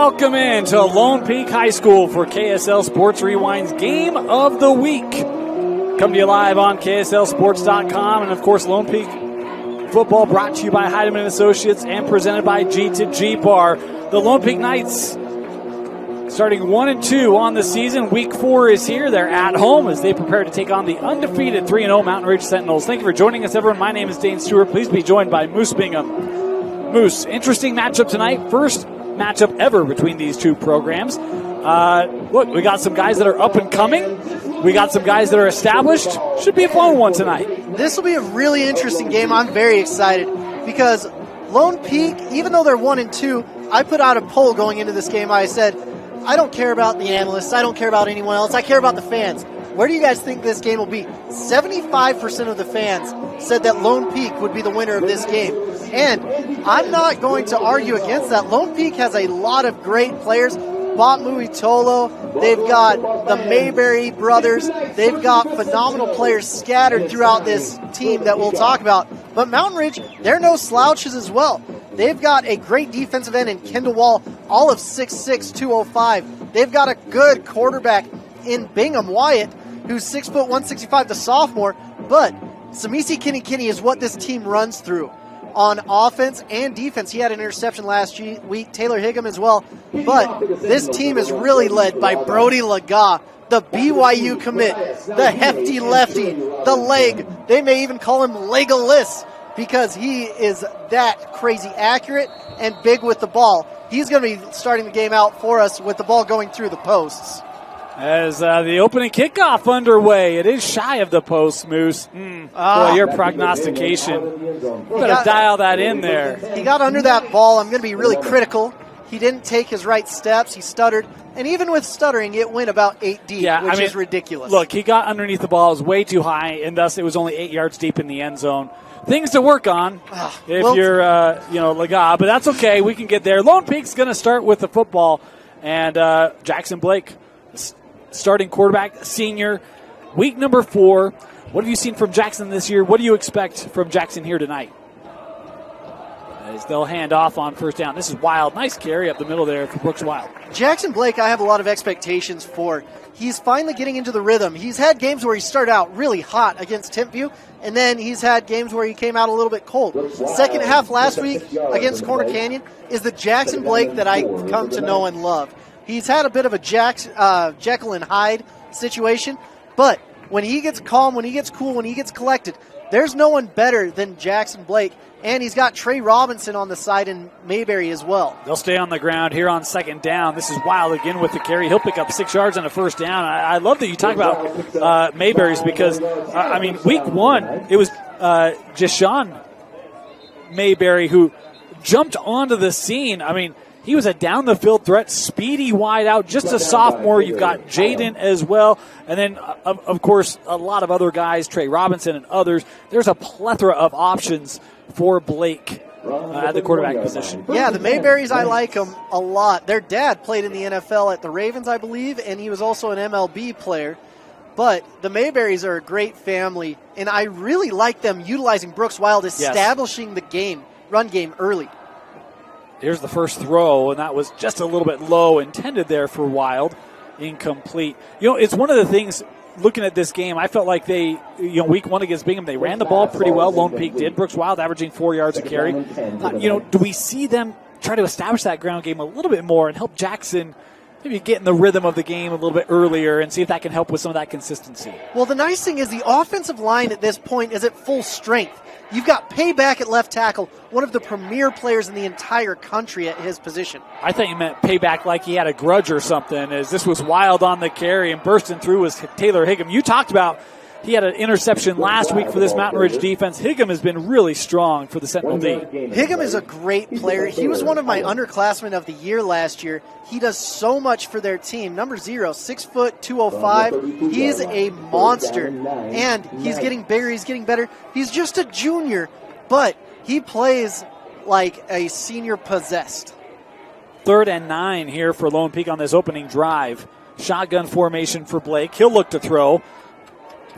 Welcome in to Lone Peak High School for KSL Sports Rewind's Game of the Week. Coming to you live on KSLSports.com and, of course, Lone Peak football brought to you by Heidemann Associates and presented by G2G Bar. The Lone Peak Knights starting 1-2 on the season. Week 4 is here. They're at home as they prepare to take on the undefeated 3-0 Mountain Ridge Sentinels. Thank you for joining us, everyone. My name is Dane Stewart. Please be joined by Moose Bingham. Moose, interesting matchup tonight. First matchup ever between these two programs. Look, we got some guys that are up and coming. We got some guys that are established. Should be a fun one tonight. This will be a really interesting game. I'm very excited because Lone Peak, even though they're 1-2, I put out a poll going into this game. I said, I don't care about the analysts. I don't care about anyone else. I care about the fans. Where do you guys think this game will be? 75% of the fans said that Lone Peak would be the winner of this game. And I'm not going to argue against that. Lone Peak has a lot of great players. Bob Muitolo, they've got the Mayberry brothers. They've got phenomenal players scattered throughout this team that we'll talk about. But Mountain Ridge, they're no slouches as well. They've got a great defensive end in Kendall Wall, all of 6'6", 205. They've got a good quarterback in Bingham Wyatt, who's 6', 165, the sophomore. But Samisi Kinney is what this team runs through on offense and defense. He had an interception last week, Taylor Higham as well. But this team is really led by Brody Laga, the BYU commit, the hefty lefty, the leg. They may even call him Legolas because he is that crazy accurate and big with the ball. He's going to be starting the game out for us with the ball going through the posts. As the opening kickoff underway, it is shy of the post, Moose. Boy, your prognostication. You better dial that in there. He got under that ball. I'm going to be really critical. He didn't take his right steps. He stuttered. And even with stuttering, it went about 8 deep, which is ridiculous. Look, he got underneath the ball. It was way too high, and thus it was only 8 yards deep in the end zone. Things to work on if you're, Laga. But that's okay. We can get there. Lone Peak's going to start with the football. And Jackson Blake, starting quarterback, senior, week number 4. What have you seen from Jackson this year? What do you expect from Jackson here tonight? As they'll hand off on first down. This is Wild. Nice carry up the middle there for Brooks Wild. Jackson Blake, I have a lot of expectations for. He's finally getting into the rhythm. He's had games where he started out really hot against Timpview, and then he's had games where he came out a little bit cold. Second half last week against Corner Canyon is the Jackson Blake that I come to know and love. He's had a bit of a Jekyll and Hyde situation, but when he gets calm, when he gets cool, when he gets collected, there's no one better than Jackson Blake. And he's got Trey Robinson on the side in Mayberry as well. They'll stay on the ground here on second down. This is Wild again with the carry. He'll pick up 6 yards on a first down. I love that you talk about Mayberry's because, week 1, it was Jashawn Mayberry who jumped onto the scene. He was a down-the-field threat, speedy wide out, just a sophomore. You've got Jaden as well. And then, of course, a lot of other guys, Trey Robinson and others. There's a plethora of options for Blake at the quarterback position. Yeah, the Mayberries, I like them a lot. Their dad played in the NFL at the Ravens, I believe, and he was also an MLB player. But the Mayberries are a great family, and I really like them utilizing Brooks Wild, establishing the run game early. Here's the first throw, and that was just a little bit low, intended there for Wild, incomplete. It's one of the things, looking at this game, I felt like they, week 1 against Bingham, they ran the ball pretty well. Lone Peak did. Brooks Wild averaging 4 yards a carry. Do we see them try to establish that ground game a little bit more and help Jackson maybe get in the rhythm of the game a little bit earlier and see if that can help with some of that consistency? Well, the nice thing is the offensive line at this point is at full strength. You've got Payback at left tackle, one of the premier players in the entire country at his position. I thought you meant Payback like he had a grudge or something, as this was Wild on the carry and bursting through was Taylor Higham. You talked about he had an interception last week for this Mountain Ridge defense. Higham has been really strong for the Sentinel D. Higham is a great player. He was one of my underclassmen of the year last year. He does so much for their team. Number 0, 6 foot, 205. He is a monster, and he's getting bigger. He's getting better. He's just a junior, but he plays like a senior possessed. 3rd and 9 here for Lone Peak on this opening drive. Shotgun formation for Blake. He'll look to throw.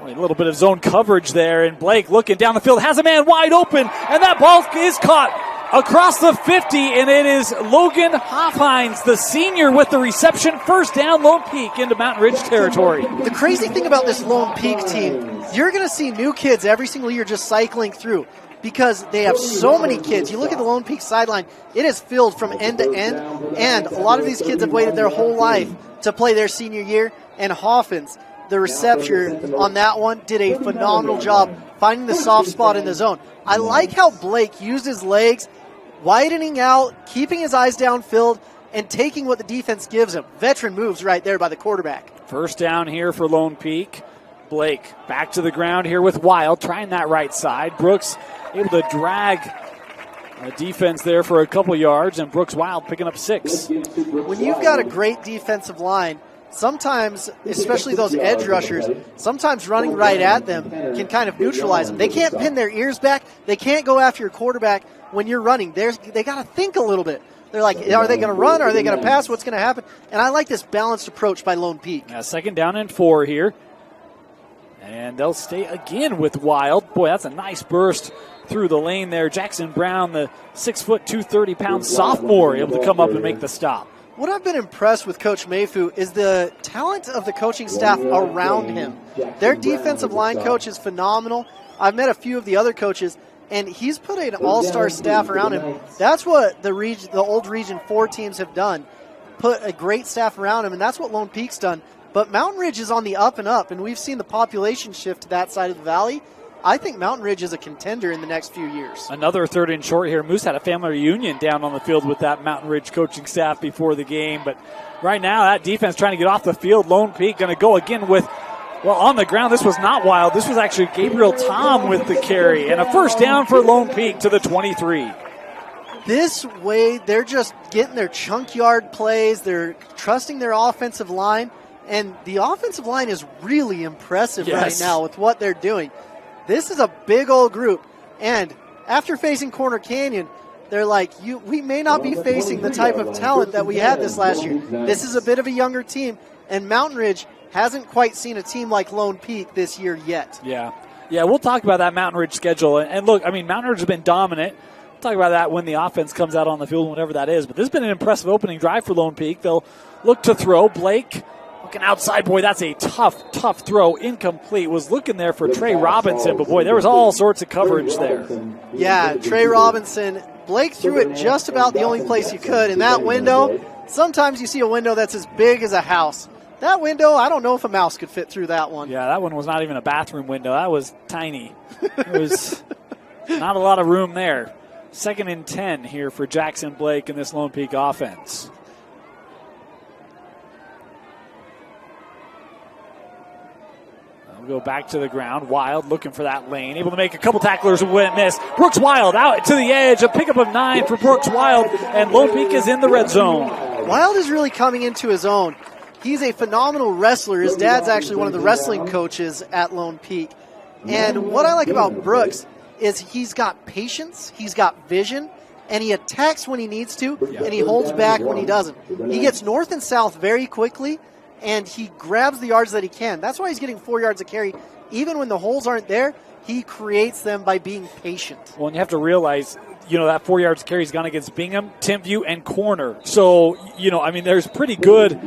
A little bit of zone coverage there, and Blake looking down the field, has a man wide open, and that ball is caught across the 50, and it is Logan Hoffhines, the senior, with the reception. First down, Lone Peak into Mountain Ridge territory. The crazy thing about this Lone Peak team, you're going to see new kids every single year just cycling through because they have so many kids. You look at the Lone Peak sideline, it is filled from end to end, and a lot of these kids have waited their whole life to play their senior year, and Hoffhines, the receptor on that one, did a phenomenal job finding the soft spot in the zone. I like how Blake used his legs, widening out, keeping his eyes downfield, and taking what the defense gives him. Veteran moves right there by the quarterback. First down here for Lone Peak. Blake back to the ground here with Wild, trying that right side. Brooks able to drag a defense there for a couple yards, and Brooks Wild picking up 6. When you've got a great defensive line, sometimes, especially those edge rushers, sometimes running right at them can kind of neutralize them. They can't pin their ears back. They can't go after your quarterback when you're running. They got to think a little bit. They're like, are they going to run? Are they going to pass? What's going to happen? And I like this balanced approach by Lone Peak. Second down and 4 here. And they'll stay again with Wild. Boy, that's a nice burst through the lane there. Jackson Brown, the 6 foot, 230-pound sophomore, able to come up and make the stop. What I've been impressed with Coach Mayfu is the talent of the coaching staff around him. Their defensive line coach is phenomenal. I've met a few of the other coaches, and he's put an all-star staff around him. That's what the old Region 4 teams have done, put a great staff around him, and that's what Lone Peak's done. But Mountain Ridge is on the up and up, and we've seen the population shift to that side of the valley. I think Mountain Ridge is a contender in the next few years. Another third and short here. Moose had a family reunion down on the field with that Mountain Ridge coaching staff before the game. But right now, that defense trying to get off the field. Lone Peak going to go again with, well, on the ground. This was not Wild. This was actually Gabriel Tom with the carry. And a first down for Lone Peak to the 23. This way, they're just getting their chunk yard plays. They're trusting their offensive line. And the offensive line is really impressive right now with what they're doing. This is a big old group. And after facing Corner Canyon, they're like, we may not be facing the type of talent that we had this last year. This is a bit of a younger team, and Mountain Ridge hasn't quite seen a team like Lone Peak this year yet. Yeah, we'll talk about that Mountain Ridge schedule. And look, I mean, Mountain Ridge has been dominant. We'll talk about that when the offense comes out on the field, whatever that is. But this has been an impressive opening drive for Lone Peak. They'll look to throw. Blake looking outside. Boy, that's a tough throw. Incomplete. Was looking there for Trey Robinson, but boy, there was all sorts of coverage there. Yeah, Trey Robinson. Blake threw it just about the only place you could. In that window, sometimes you see a window that's as big as a house. That window, I don't know if a mouse could fit through that one. Yeah, that one was not even a bathroom window. That was tiny. There was not a lot of room there. 2nd and 10 here for Jackson Blake in this Lone Peak offense. Go back to the ground. Wild looking for that lane. Able to make a couple tacklers and miss. Brooks Wild out to the edge. A pickup of 9 for Brooks Wild. And Lone Peak is in the red zone. Wild is really coming into his own. He's a phenomenal wrestler. His dad's actually one of the wrestling coaches at Lone Peak. And what I like about Brooks is he's got patience, he's got vision, and he attacks when he needs to, and he holds back when he doesn't. He gets north and south very quickly, and he grabs the yards that he can. That's why he's getting 4 yards a carry. Even when the holes aren't there, he creates them by being patient. Well, and you have to realize, that 4 yards carry is gone against Bingham, Timpview, and Corner. So, there's pretty good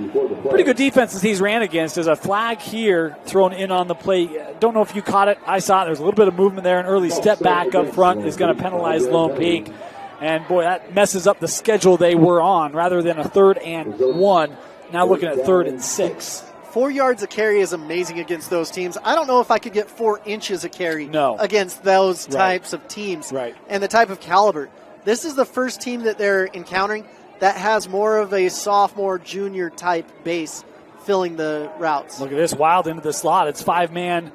defenses he's ran against. There's a flag here thrown in on the play. Don't know if you caught it. I saw it. There's a little bit of movement there. An early step back up front is going to penalize Lone Peak. And, boy, that messes up the schedule they were on. Rather than a 3rd and 1, now looking at 3rd and 6. 4 yards a carry is amazing against those teams. I don't know if I could get 4 inches a carry against those types of teams and the type of caliber. This is the first team that they're encountering that has more of a sophomore, junior type base filling the routes. Look at this, Wild into the slot. It's 5-man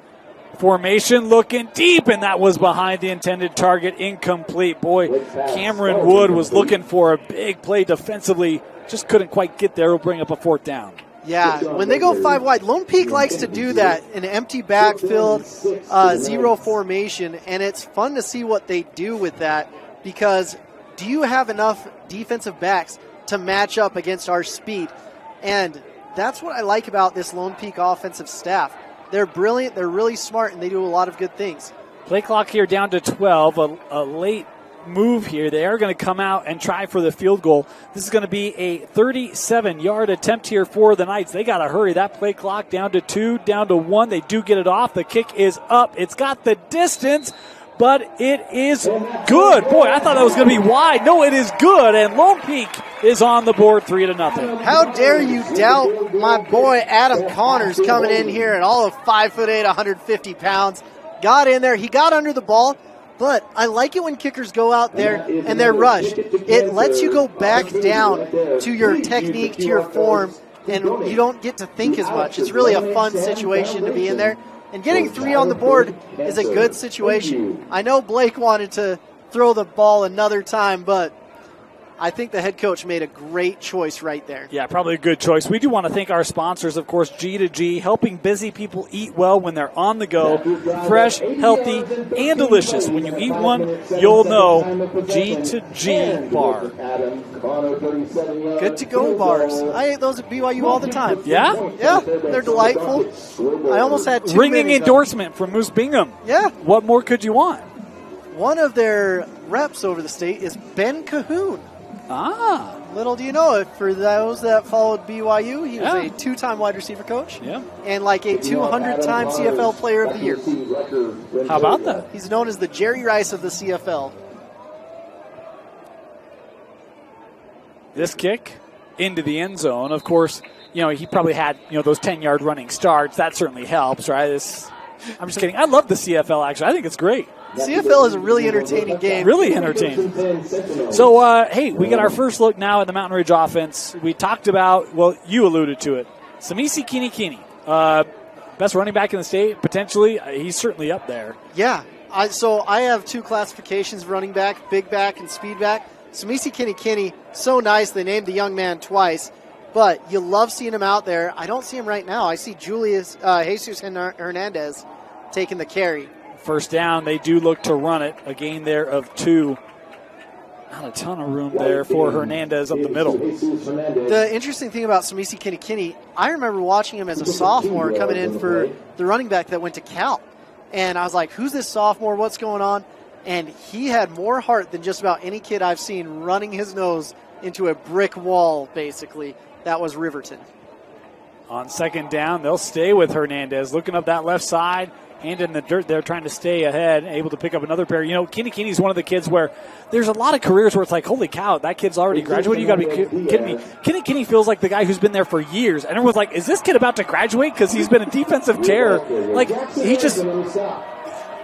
formation looking deep, and that was behind the intended target. Incomplete. Boy, Cameron Wood was looking for a big play defensively. Just couldn't quite get there. Will bring up a 4th down. Yeah, when they go 5 wide, Lone Peak likes to do that, an empty backfield, zero formation, and it's fun to see what they do with that because do you have enough defensive backs to match up against our speed? And that's what I like about this Lone Peak offensive staff. They're brilliant, they're really smart, and they do a lot of good things. Play clock here down to 12, a late move here. They are going to come out and try for the field goal. This is going to be a 37-yard attempt here for the Knights. They got to hurry. That play clock down to 2, down to 1. They do get it off. The kick is up. It's got the distance, but it is good. Boy, I thought that was going to be wide. No, it is good, and Lone Peak is on the board 3-0. How dare you doubt my boy Adam Connors coming in here at all of 5'8", 150 pounds. Got in there. He got under the ball, but I like it when kickers go out there and they're rushed. It lets you go back down to your technique, to your form, and you don't get to think as much. It's really a fun situation to be in there. And getting 3 on the board is a good situation. I know Blake wanted to throw the ball another time, but I think the head coach made a great choice right there. Yeah, probably a good choice. We do want to thank our sponsors, of course, G2G, helping busy people eat well when they're on the go. Fresh, healthy, and delicious. When you eat one, you'll know G2G Bar. Good to go bars. I ate those at BYU all the time. Yeah? Yeah, they're delightful. I almost had 2 Ringing endorsement from Moose Bingham. Yeah. What more could you want? One of their reps over the state is Ben Cahoon. Ah. Little do you know it, for those that followed BYU, he was a 2-time wide receiver coach and like a 200-time CFL player of the year. How about that? He's known as the Jerry Rice of the CFL. This kick into the end zone. Of course, he probably had, those 10-yard running starts. That certainly helps, right? I'm just kidding. I love the CFL, actually. I think it's great. CFL is a really entertaining game. Really entertaining. So, hey, we get our first look now at the Mountain Ridge offense. We talked about, well, you alluded to it, Samisi Kini. Best running back in the state, potentially. He's certainly up there. Yeah. So I have 2 classifications of running back, big back and speed back. Samisi Kini, so nice. They named the young man twice. But you love seeing him out there. I don't see him right now. I see Jesus Hernandez taking the carry. First down, they do look to run it. A gain there of 2. Not a ton of room there for Hernandez up the middle. The interesting thing about Samisi Kini, I remember watching him as a sophomore coming in for the running back that went to Cal. And I was like, who's this sophomore? What's going on? And he had more heart than just about any kid I've seen running his nose into a brick wall, basically. That was Riverton. On second down, they'll stay with Hernandez. Looking up that left side. Hand in the dirt there, trying to stay ahead, able to pick up another pair. Kini's one of the kids where there's a lot of careers where it's like, holy cow, that kid's already graduated. You got to be kidding me. Kini feels like the guy who's been there for years. And everyone's like, is this kid about to graduate? Because he's been a defensive terror. Like, he just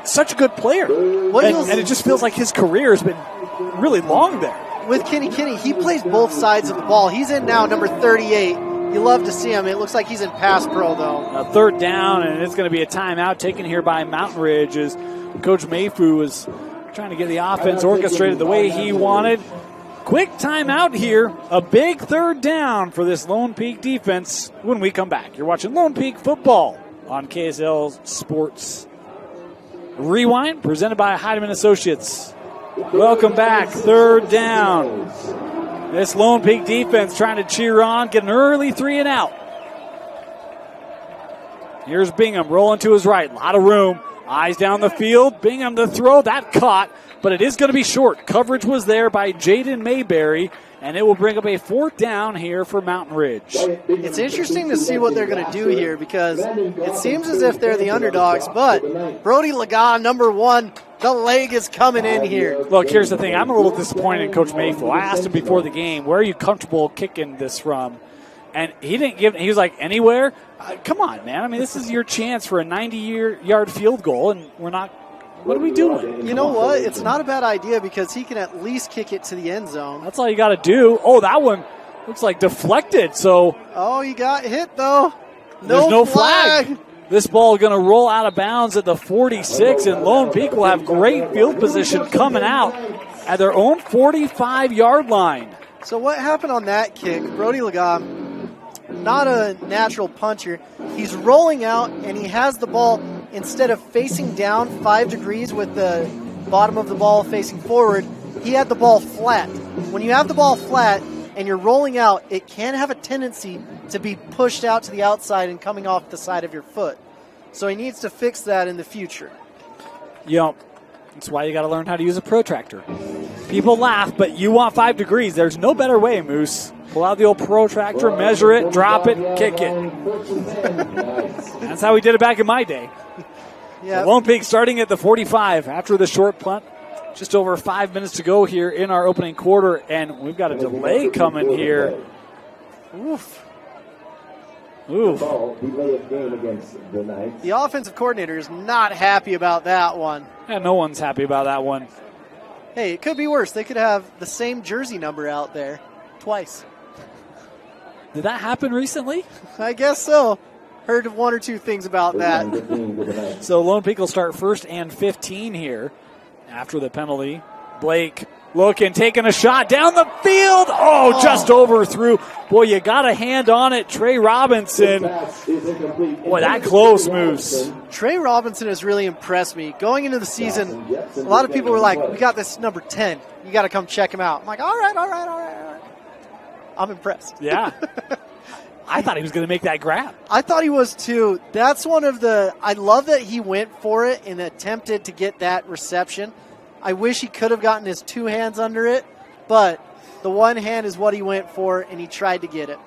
such a good player. And it just feels like his career has been really long there. With Kini, he plays both sides of the ball. He's in now, number 38. You love to see him. It looks like he's in pass pro, though. A third down, and it's going to be a timeout taken here by Mountain Ridge as Coach Mayfu was trying to get the offense orchestrated the way he wanted. Quick timeout here. A big third down for this Lone Peak defense when we come back. You're watching Lone Peak football on KSL Sports Rewind, presented by Heidemann Associates. Welcome back. Third down. This Lone Peak defense trying to cheer on, get an early 3 and out. Here's Bingham rolling to his right. A lot of room. Eyes down the field. Bingham to throw. That caught, but it is going to be short. Coverage was there by Jaden Mayberry, and it will bring up a 4th down here for Mountain Ridge. It's interesting to see what they're going to do here because it seems as if they're the underdogs, but Brody Lagan, number 1, the leg is coming in here. Look, here's the thing. I'm a little disappointed in Coach Mayfield. I asked him before the game, where are you comfortable kicking this from? And he didn't give – he was like, anywhere? Come on, man. I mean, this is your chance for a 90-yard field goal, and we're not – what are we doing? You know what? It's not a bad idea because he can at least kick it to the end zone. That's all you got to do. Oh, that one looks like deflected. So oh, you got hit, though. There's no flag. This ball going to roll out of bounds at the 46, and Lone Peak will have great field position coming out at their own 45-yard line. So what happened on that kick? Brody Lagan, not a natural puncher. He's rolling out, and he has the ball, instead of facing down 5 degrees with the bottom of the ball facing forward, he had the ball flat. When you have the ball flat and you're rolling out, it can have a tendency to be pushed out to the outside and coming off the side of your foot. So he needs to fix that in the future. Yep. That's why you got to learn how to use a protractor. People laugh, but you want 5 degrees. There's no better way, Moose. Pull out the old protractor, measure it, drop it, kick it. That's how we did it back in my day. Yeah. So Lone Peak starting at the 45 after the short punt. Just over 5 minutes to go here in our opening quarter, and we've got a delay coming here. Oof. Oof. The offensive coordinator is not happy about that one. Yeah, no one's happy about that one. Hey, it could be worse. They could have the same jersey number out there twice. Did that happen recently? I guess so. Heard one or two things about that. So Lone Peak will start 1st and 15 here after the penalty. Blake looking, taking a shot down the field. Oh, just overthrew. Boy, you got a hand on it. Trey Robinson. Boy, that close, Moose. Trey Robinson has really impressed me. Going into the season, a lot of people were like, we got this number 10. You got to come check him out. I'm like, all right. I'm impressed. Yeah. I thought he was going to make that grab. I thought he was too. That's one of the, I love that he went for it and attempted to get that reception. I wish he could have gotten his 2 hands under it, but the one hand is what he went for, and he tried to get it.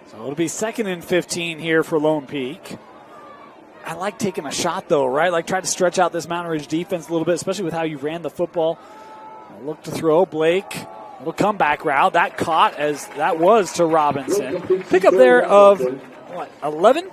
So it'll be 2nd and 15 here for Lone Peak. I like taking a shot, though, right? Like, try to stretch out this Mountain Ridge defense a little bit, especially with how you ran the football. Look to throw. Blake, little comeback route. That caught as that was to Robinson. Pickup there of, 11?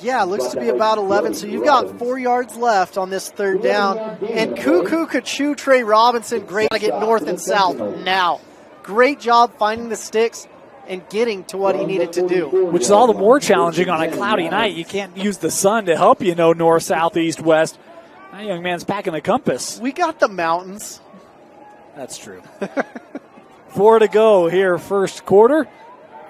Yeah, looks to be about 11. So you've got 4 yards left on this 3rd down. And Cuckoo could chew Trey Robinson. Great to get north and south now. Great job finding the sticks and getting to what he needed to do. Which is all the more challenging on a cloudy night. You can't use the sun to help you know north, south, east, west. That young man's packing a compass. We got the mountains. That's true. 4 to go here, 1st quarter.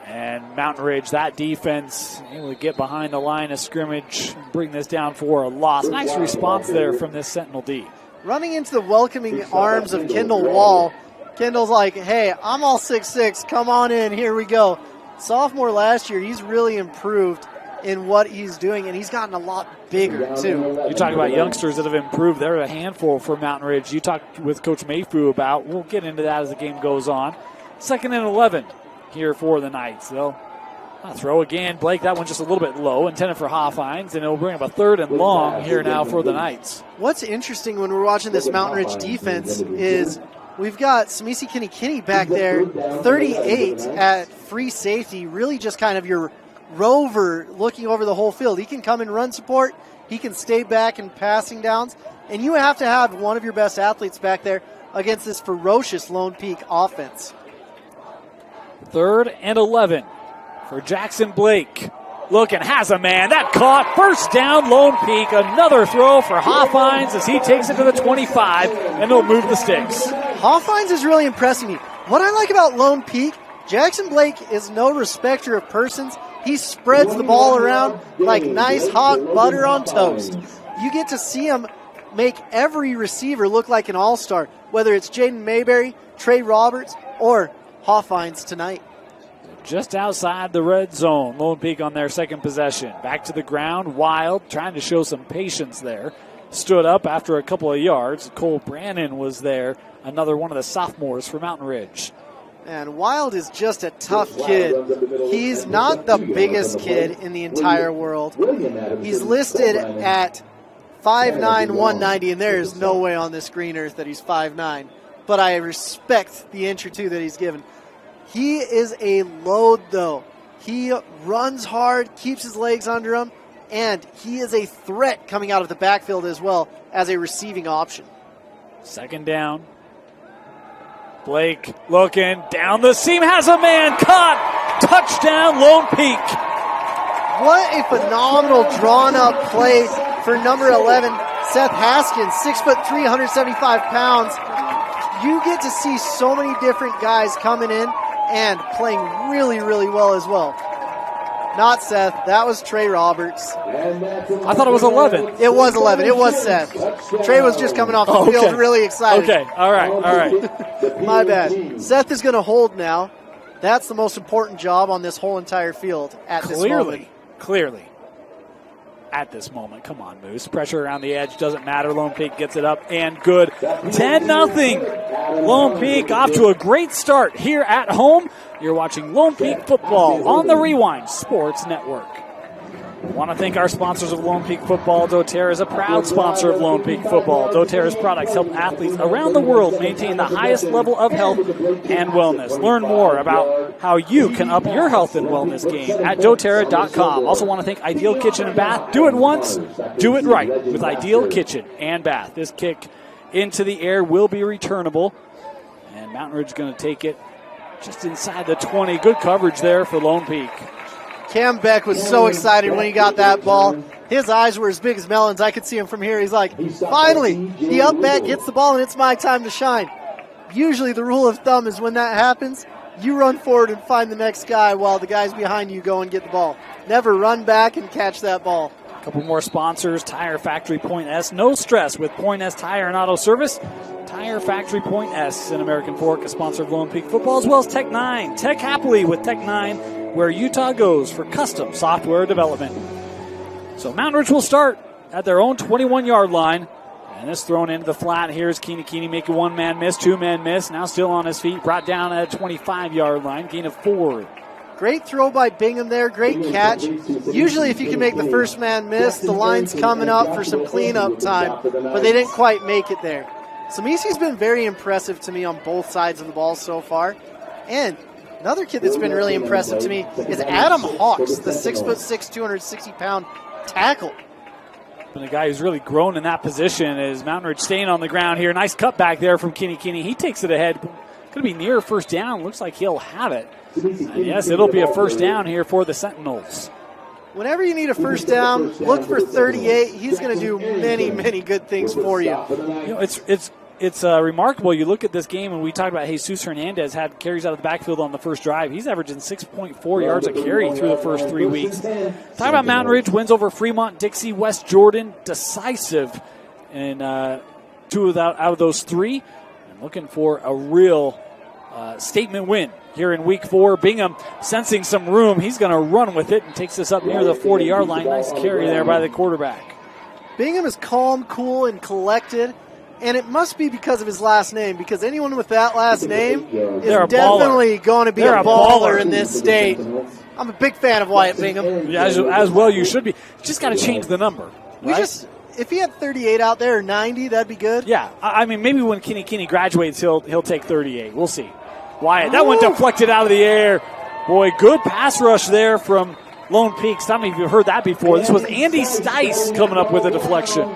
And Mountain Ridge, that defense, able to get behind the line of scrimmage and bring this down for a loss. Nice response there from this Sentinel D. Running into the welcoming arms of Kendall Wall. Kendall's like, hey, I'm all 6'6". Come on in. Here we go. Sophomore last year, he's really improved in what he's doing, and he's gotten a lot bigger, too. You talk about youngsters that have improved. They're a handful for Mountain Ridge. You talked with Coach Mayfu about. We'll get into that as the game goes on. 2nd and 11. Here for the Knights. They'll throw again. Blake, that one just a little bit low, intended for Hoffines, and it'll bring up a 3rd and long here now for the Knights. What's interesting when we're watching this Mountain Ridge defense is we've got Samisi Kinney back there, 38 at free safety, really just kind of your rover looking over the whole field. He can come and run support. He can stay back in passing downs, and you have to have one of your best athletes back there against this ferocious Lone Peak offense. 3rd and 11 for Jackson Blake. Looking, has a man. That caught. 1st down, Lone Peak. Another throw for Hoffines as he takes it to the 25, and he'll move the sticks. Hoffines is really impressing me. What I like about Lone Peak, Jackson Blake is no respecter of persons. He spreads the ball around like nice hot butter on toast. You get to see him make every receiver look like an all-star, whether it's Jaden Mayberry, Trey Roberts, or Hoffines tonight. Just outside the red zone. Lone Peak on their 2nd possession. Back to the ground. Wild trying to show some patience there. Stood up after a couple of yards. Cole Brannon was there. Another one of the sophomores for Mountain Ridge. And Wild is just a tough kid. He's not the biggest kid in the entire world. He's listed at 5'9", 190, and there is no way on this green earth that he's 5'9". But I respect the inch or two that he's given. He is a load, though. He runs hard, keeps his legs under him, and he is a threat coming out of the backfield as well as a receiving option. 2nd down. Blake looking down the seam, has a man caught. Touchdown, Lone Peak. What a phenomenal drawn-up play for number 11, Seth Haskins, 6'3", 175 pounds. You get to see so many different guys coming in and playing really, really well as well. Not Seth. That was Trey Roberts. I thought it was 11. It was 11. It was Seth. Trey was just coming off the field really excited. Okay. All right. My bad. Seth is going to hold now. That's the most important job on this whole entire field at this moment. Clearly. at this moment. Come on, Moose. Pressure around the edge. Doesn't matter. Lone Peak gets it up and good. 10-0. Lone Peak off to a great start here at home. You're watching Lone Peak football on the Rewind Sports Network. I want to thank our sponsors of Lone Peak Football. doTERRA is a proud sponsor of Lone Peak Football. doTERRA's products help athletes around the world maintain the highest level of health and wellness. Learn more about how you can up your health and wellness game at doTERRA.com. Also want to thank Ideal Kitchen and Bath. Do it once, do it right with Ideal Kitchen and Bath. This kick into the air will be returnable, and Mountain Ridge is going to take it just inside the 20. Good coverage there for Lone Peak. Cam Beck was so excited when he got that ball. His eyes were as big as melons. I could see him from here. He's like, finally, the up back gets the ball, and it's my time to shine. Usually the rule of thumb is when that happens, you run forward and find the next guy while the guys behind you go and get the ball. Never run back and catch that ball. A couple more sponsors. Tire Factory Point S. No stress with Point S Tire and Auto Service. Tire Factory Point S in American Fork, a sponsor of Lone Peak Football, as well as Tech 9. Tech Happily with Tech 9, where Utah goes for custom software development. So Mountain Ridge will start at their own 21-yard line. And this thrown into the flat. Here's Keeney making one-man miss, two-man miss. Now still on his feet. Brought down at a 25-yard line. Gain of 4. Great throw by Bingham there. Great catch. Usually if you can make the first man miss, the line's coming up for some cleanup time. But they didn't quite make it there. Samisi's been very impressive to me on both sides of the ball so far. And another kid that's been really impressive to me is Adam Hawks, the 6'6", 260-pound tackle. And the guy who's really grown in that position is Mountain Ridge staying on the ground here. Nice cut back there from Keeney. He takes it ahead. Going to be near first down. Looks like he'll have it. And yes, it'll be a first down here for the Sentinels. Whenever you need a first down, look for 38. He's going to do many, many good things for you. You know, it's remarkable. You look at this game, and we talked about Jesus Hernandez had carries out of the backfield on the first drive. He's averaging 6.4 yards a carry through the first 3 weeks. Talk about Mountain Ridge wins over Fremont, Dixie, West Jordan, decisive in 2 out of those 3. And looking for a real statement win here in week 4. Bingham sensing some room. He's going to run with it and takes this up near the 40-yard line. Nice carry there by the quarterback. Bingham is calm, cool, and collected. And it must be because of his last name, because anyone with that last name is definitely going to be a baller in this state. I'm a big fan of Wyatt Bingham. Yeah, as well you should be. Just got to change the number. Right? If he had 38 out there or 90, that'd be good. Yeah, I mean, maybe when Keeney graduates, he'll take 38. We'll see. Wyatt, that one deflected out of the air. Boy, good pass rush there from Lone Peak. Some of you have heard that before. This was Andy Stice coming up with a deflection.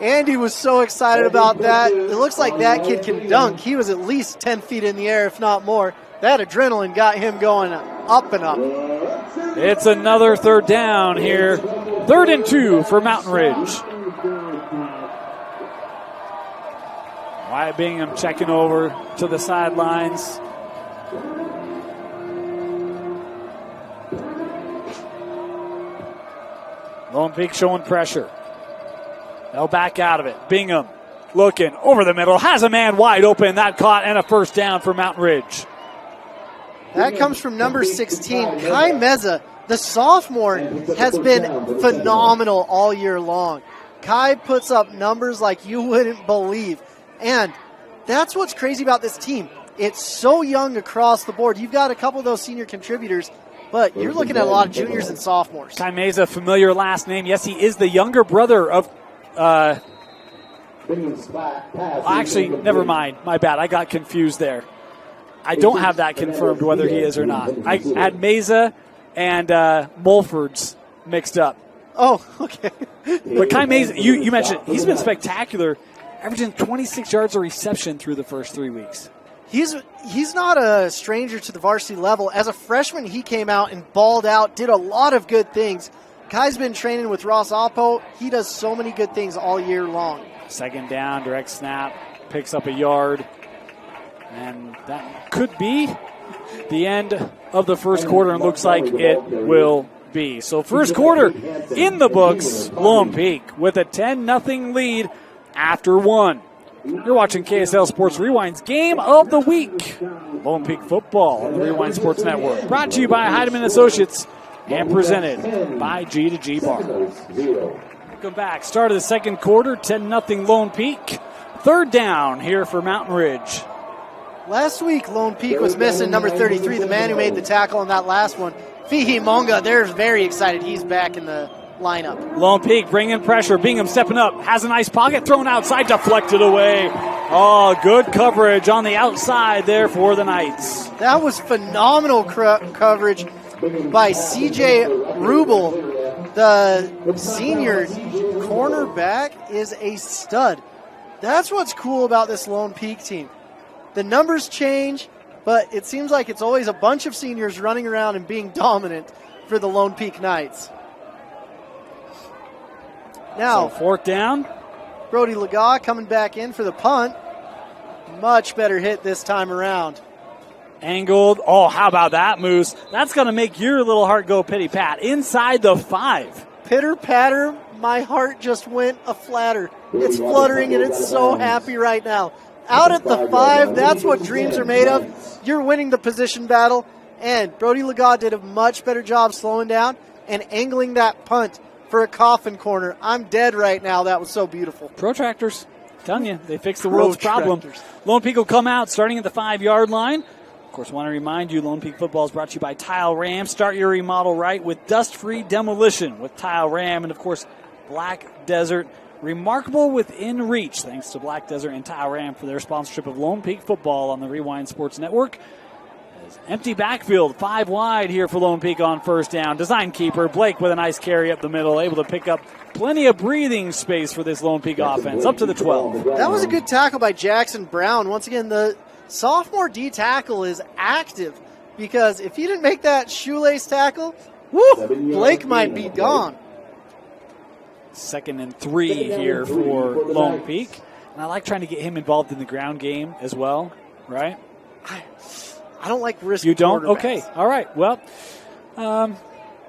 Andy was so excited about that. It looks like that kid can dunk. He was at least 10 feet in the air, if not more. That adrenaline got him going up and up. It's another third down here. 3rd and 2 for Mountain Ridge. Wyatt Bingham checking over to the sidelines. Lone Peak showing pressure. They'll back out of it. Bingham looking over the middle. Has a man wide open. That caught and a first down for Mountain Ridge. That comes from number 16. Kai Meza, the sophomore, has been phenomenal all year long. Kai puts up numbers like you wouldn't believe. And that's what's crazy about this team. It's so young across the board. You've got a couple of those senior contributors, but you're looking at a lot of juniors and sophomores. Kai Meza, familiar last name. Yes, he is the younger brother of actually, never mind. My bad. I got confused there. I don't have that confirmed whether he is or not. I had Meza and Mulford's mixed up. Oh, okay. But Kai Meza, you mentioned, he's been spectacular, averaging 26 yards of reception through the first 3 weeks. He's not a stranger to the varsity level. As a freshman, he came out and balled out, did a lot of good things. Kai's been training with Ross Oppo. He does so many good things all year long. 2nd down, direct snap, picks up a yard. And that could be the end of the first quarter, and looks like it will be. So first quarter in the books, Lone Peak with a 10-0 lead after 1. You're watching KSL Sports Rewind's Game of the Week. Lone Peak football on the Rewind Sports Network. Brought to you by Heidemann Associates and presented by G2G Bar. Welcome back. Start of the second quarter, 10-0 Lone Peak. Third down here for Mountain Ridge. Last week, Lone Peak was missing number 33, the man who made the tackle on that last one. Fihi Monga, they're very excited. He's back in the lineup. Lone Peak bringing pressure. Bingham stepping up. Has a nice pocket. Thrown outside. Deflected away. Oh, good coverage on the outside there for the Knights. That was phenomenal coverage by C.J. Rubel. The senior cornerback is a stud. That's what's cool about this Lone Peak team. The numbers change, but it seems like it's always a bunch of seniors running around and being dominant for the Lone Peak Knights. Now, so fourth down. Brody Laga coming back in for the punt. Much better hit this time around. Angled. Oh, how about that, Moose? That's going to make your little heart go pitty-pat. Inside the 5. Pitter-patter, my heart just went a-flatter. It's fluttering, and it's so happy right now. Out at the 5, that's what dreams are made of. You're winning the position battle, and Brody Laga did a much better job slowing down and angling that punt for a coffin corner. I'm dead right now. That was so beautiful. Protractors. Telling you, they fixed the world's problem. Lone Peak will come out starting at the 5-yard line. Of course, I want to remind you, Lone Peak Football is brought to you by Tile Ram. Start your remodel right with dust-free demolition with Tile Ram. And, of course, Black Desert. Remarkable within reach. Thanks to Black Desert and Tile Ram for their sponsorship of Lone Peak Football on the Rewind Sports Network. Empty backfield, 5 wide here for Lone Peak on first down. Design keeper, Blake with a nice carry up the middle, able to pick up plenty of breathing space for this Lone Peak offense, up to the 12. That was a good tackle by Jackson Brown. Once again, the sophomore D tackle is active because if he didn't make that shoelace tackle, Blake might be gone. 2nd and 3 here for Lone Peak. And I like trying to get him involved in the ground game as well, right? I don't like risking. You don't? Okay. All right. Well,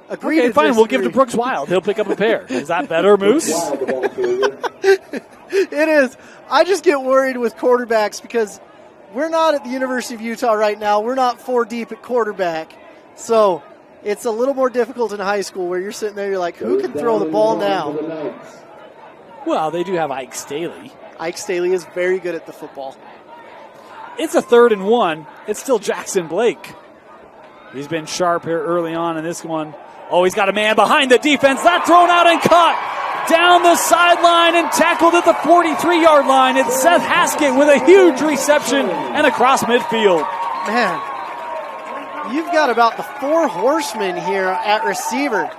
agree. Okay, fine. We'll give it to Brooks Wild. He'll pick up a pair. Is that better, Moose? It is. I just get worried with quarterbacks because we're not at the University of Utah right now. We're not 4 deep at quarterback. So it's a little more difficult in high school where you're sitting there, you're like, who can throw the ball now? Well, they do have Ike Staley. Ike Staley is very good at the football. It's a 3rd and 1. It's still Jackson Blake. He's been sharp here early on in this one. Oh, he's got a man behind the defense. That thrown out and caught down the sideline and tackled at the 43-yard line. It's Seth Haskett with a huge reception and across midfield. Man, you've got about the 4 horsemen here at receiver.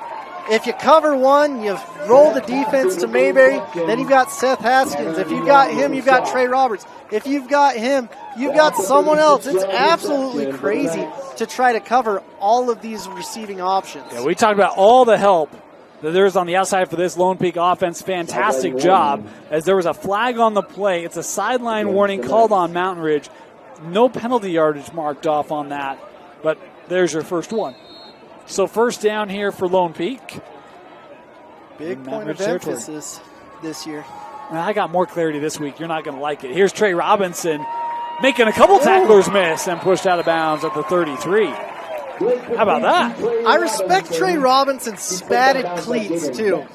If you cover one, you roll the defense to Mayberry, then you've got Seth Haskins. If you've got him, you've got Trey Roberts. If you've got him, you've got someone else. It's absolutely crazy to try to cover all of these receiving options. Yeah, we talked about all the help that there's on the outside for this Lone Peak offense. Fantastic job, as there was a flag on the play. It's a sideline warning called on Mountain Ridge. No penalty yardage marked off on that, but there's your first one. So first down here for Lone Peak. Big point of emphasis this year. Now, I got more clarity this week. You're not going to like it. Here's Trey Robinson making a couple tacklers miss and pushed out of bounds at the 33. How about that? I respect Trey Robinson's spatted cleats, too.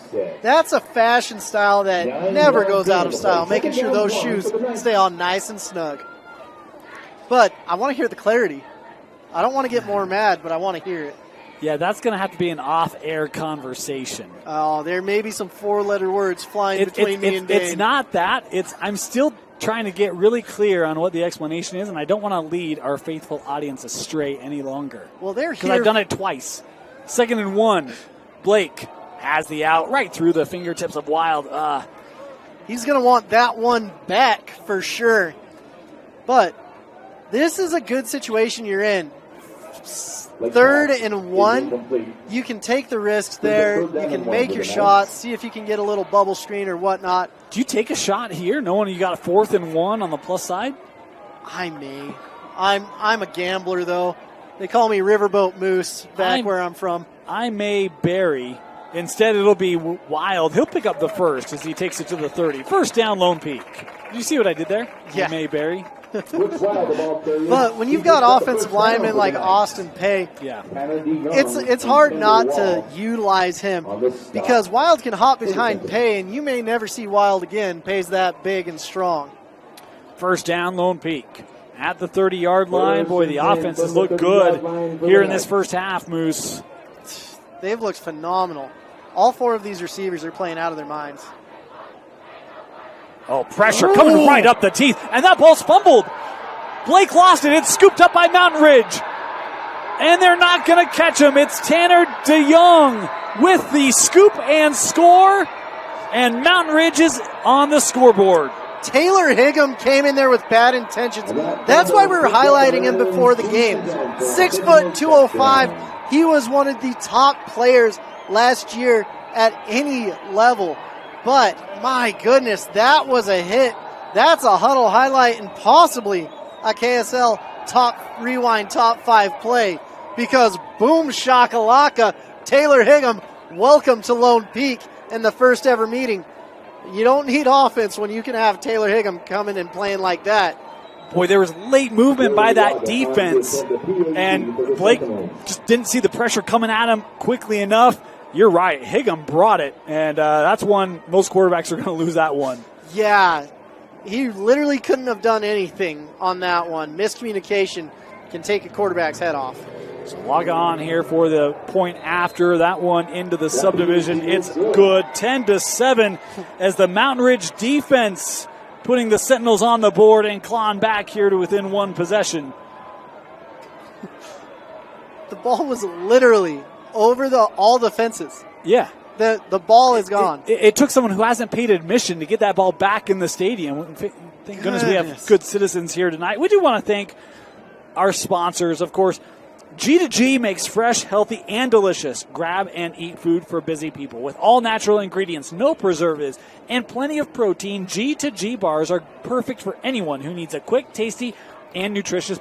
That's a fashion style that never goes out of style, making sure those shoes stay on nice and snug. But I want to hear the clarity. I don't want to get more mad, but I want to hear it. Yeah, that's going to have to be an off-air conversation. Oh, there may be some 4-letter words flying between me and Dane. It's not that. I'm still trying to get really clear on what the explanation is, and I don't want to lead our faithful audience astray any longer. Well, they're here. Because I've done it twice. 2nd and 1. Blake has the out right through the fingertips of Wild. He's going to want that one back for sure. But this is a good situation you're in. 3rd and 1, you can take the risks there. You can make your shots, see if you can get a little bubble screen or whatnot. Do you take a shot here, knowing you got a 4th and 1 on the plus side? I may. I'm a gambler, though. They call me Riverboat Moose where I'm from. I may bury. Instead, it'll be Wild. He'll pick up the first as he takes it to the 30. First down, Lone Peak. Did you see what I did there? Yeah. I may bury. But when you've got offensive linemen like Austin Pay, it's hard not to utilize him because Wild can hop behind Pay, and you may never see Wild again. Pay's that big and strong. First down, Lone Peak. At the 30-yard line, boy, the offense has looked good here in this first half, Moose. They've looked phenomenal. All four of these receivers are playing out of their minds. Oh, pressure coming right up the teeth, and that ball's fumbled. Blake lost it. It's scooped up by Mountain Ridge, and they're not going to catch him. It's Tanner DeYoung with the scoop and score, and Mountain Ridge is on the scoreboard. Taylor Higham came in there with bad intentions. That's why we were highlighting him before the game. 6 foot 205. He was one of the top players last year at any level. But my goodness, that was a hit. That's a huddle highlight and possibly a KSL Rewind top 5 play. Because boom shakalaka, Taylor Higham, welcome to Lone Peak in the first ever meeting. You don't need offense when you can have Taylor Higham coming and playing like that. Boy, there was late movement by that defense, and Blake just didn't see the pressure coming at him quickly enough. You're right. Higham brought it, and that's one most quarterbacks are going to lose that one. Yeah, he literally couldn't have done anything on that one. Miscommunication can take a quarterback's head off. So log on here for the point after that one into the subdivision. It's good. 10-7 as the Mountain Ridge defense putting the Sentinels on the board and clawing back here to within one possession. The ball was literally over all the fences. Yeah. The ball is gone. It took someone who hasn't paid admission to get that ball back in the stadium. Thank goodness we have good citizens here tonight. We do want to thank our sponsors, of course. G2G makes fresh, healthy, and delicious grab and eat food for busy people. With all natural ingredients, no preservatives, and plenty of protein, G2G bars are perfect for anyone who needs a quick, tasty, and nutritious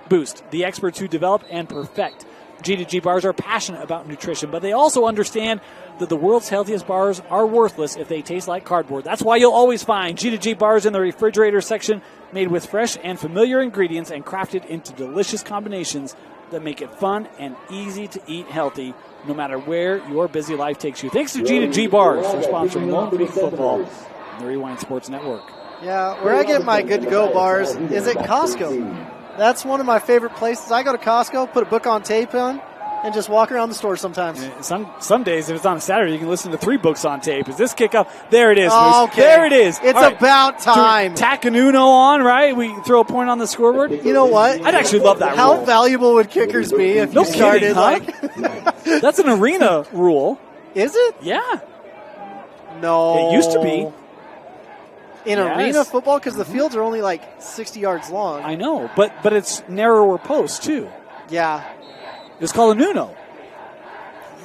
boost. The experts who develop and perfect G2G bars are passionate about nutrition, but they also understand that the world's healthiest bars are worthless if they taste like cardboard. That's why you'll always find G2G bars in the refrigerator section, made with fresh and familiar ingredients and crafted into delicious combinations that make it fun and easy to eat healthy, no matter where your busy life takes you. Thanks to G2G Bars for sponsoring Lone Peak Football and the Rewind Sports Network. Yeah, where I get my good-to-go bars is at Costco. That's one of my favorite places. I go to Costco, put a book on tape on, and just walk around the store sometimes. Some days, if it's on a Saturday, you can listen to 3 books on tape. Is this kickoff? There it is. Oh, okay. There it is. It's about time. Tack an Uno on, right? We throw a point on the scoreboard. You know what? I'd actually love that How rule. valuable would kickers be if No you started kidding, huh? That's an arena rule. Is it? Yeah. No. It used to be. In arena football, because the fields are only like 60 yards long. I know, but it's narrower posts, too. Yeah. It's called an Uno.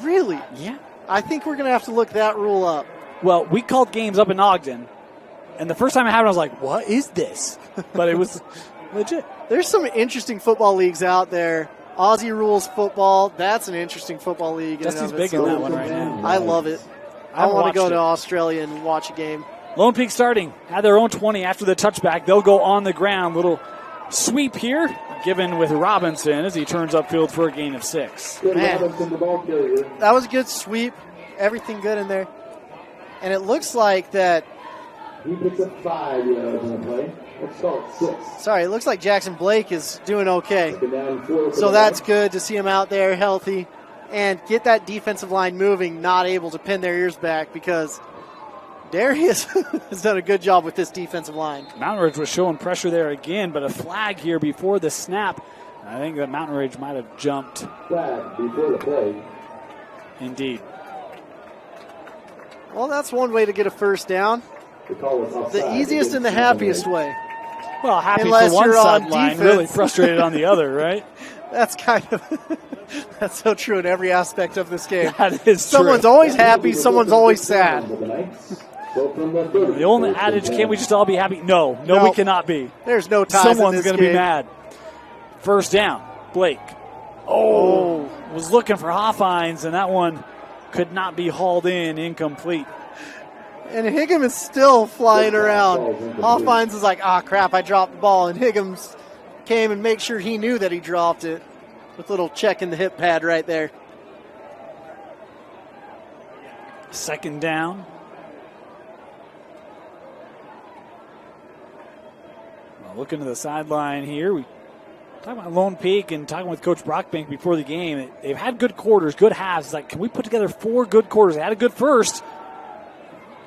Really? Yeah. I think we're going to have to look that rule up. Well, we called games up in Ogden, and the first time it happened, I was like, what is this? But it was legit. There's some interesting football leagues out there. Aussie rules football, that's an interesting football league. Dusty's big in that one right now. I love it. I want to go to Australia and watch a game. Lone Peak starting at their own 20 after the touchback. They'll go on the ground. Little sweep here given with Robinson as he turns upfield for a gain of 6. Man, that was a good sweep. Everything good in there. And it looks like that. He picks up 5 yards on the play. Let's call it 6. Sorry, it looks like Jackson Blake is doing okay. So that's good to see him out there healthy and get that defensive line moving, not able to pin their ears back because Darius has done a good job with this defensive line. Mountain Ridge was showing pressure there again, but a flag here before the snap. I think that Mountain Ridge might have jumped. Flag before the play. Indeed. Well, that's one way to get a first down. The easiest and the happiest way. Well, happy Unless for one you're on sideline, defense. really frustrated on the other, right? That's kind of that's so true in every aspect of this game. That is Someone's true. always happy, someone's always sad. The only adage, can't we just all be happy? No, we cannot be. There's no ties Someone's in this going to be game. mad. First down, Blake. Oh, was looking for Hoffines, and that one could not be hauled in, incomplete. And Higgum is still flying around. Hoffines is like, crap, I dropped the ball. And Higgums came and make sure he knew that he dropped it with a little check in the hip pad right there. Second down. Well, looking to the sideline here, we talking about Lone Peak and talking with Coach Brockbank before the game. They've had good quarters, good halves. It's like, can we put together 4 good quarters? They had a good first.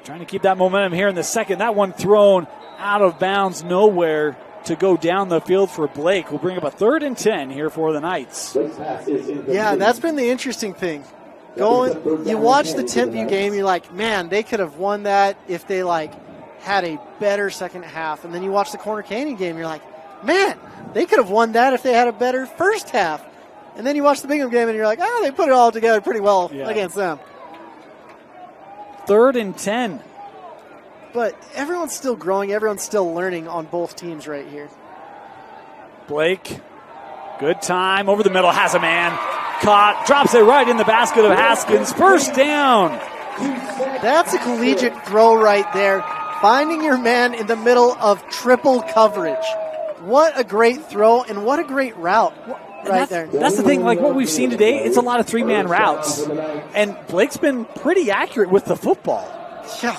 Trying to keep that momentum here in the second. That one thrown out of bounds, nowhere to go down the field for Blake. We'll bring up a 3rd and 10 here for the Knights. Yeah, that's been the interesting thing. You watch the Timpview game, you're like, man, they could have won that if they had a better second half. And then you watch the Corner Canyon game, you're like, man, they could have won that if they had a better first half. And then you watch the Bingham game and you're like, they put it all together pretty well against them. 3rd and 10. But everyone's still growing. Everyone's still learning on both teams right here. Blake, good time. Over the middle, has a man. Caught, drops it right in the basket of Haskins. First down. That's a collegiate throw right there. Finding your man in the middle of triple coverage. What a great throw and what a great route. There. That's the thing, what we've seen today, it's a lot of 3-man routes. And Blake's been pretty accurate with the football. Yeah.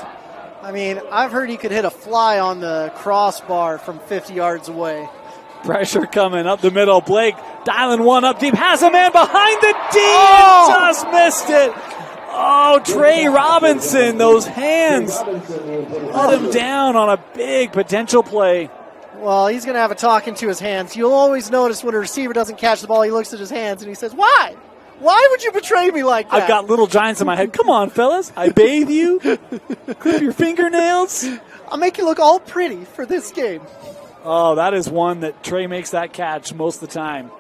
I mean, I've heard he could hit a fly on the crossbar from 50 yards away. Pressure coming up the middle. Blake dialing one up deep. Has a man behind the D and just missed it. Oh, Trey Robinson, those hands let him down on a big potential play. Well, he's going to have a talking to his hands. You'll always notice when a receiver doesn't catch the ball, he looks at his hands and he says, why? Why would you betray me like that? I've got little giants in my head. Come on, fellas. I bathe you. Clip your fingernails. I'll make you look all pretty for this game. Oh, that is one that Trey makes that catch most of the time.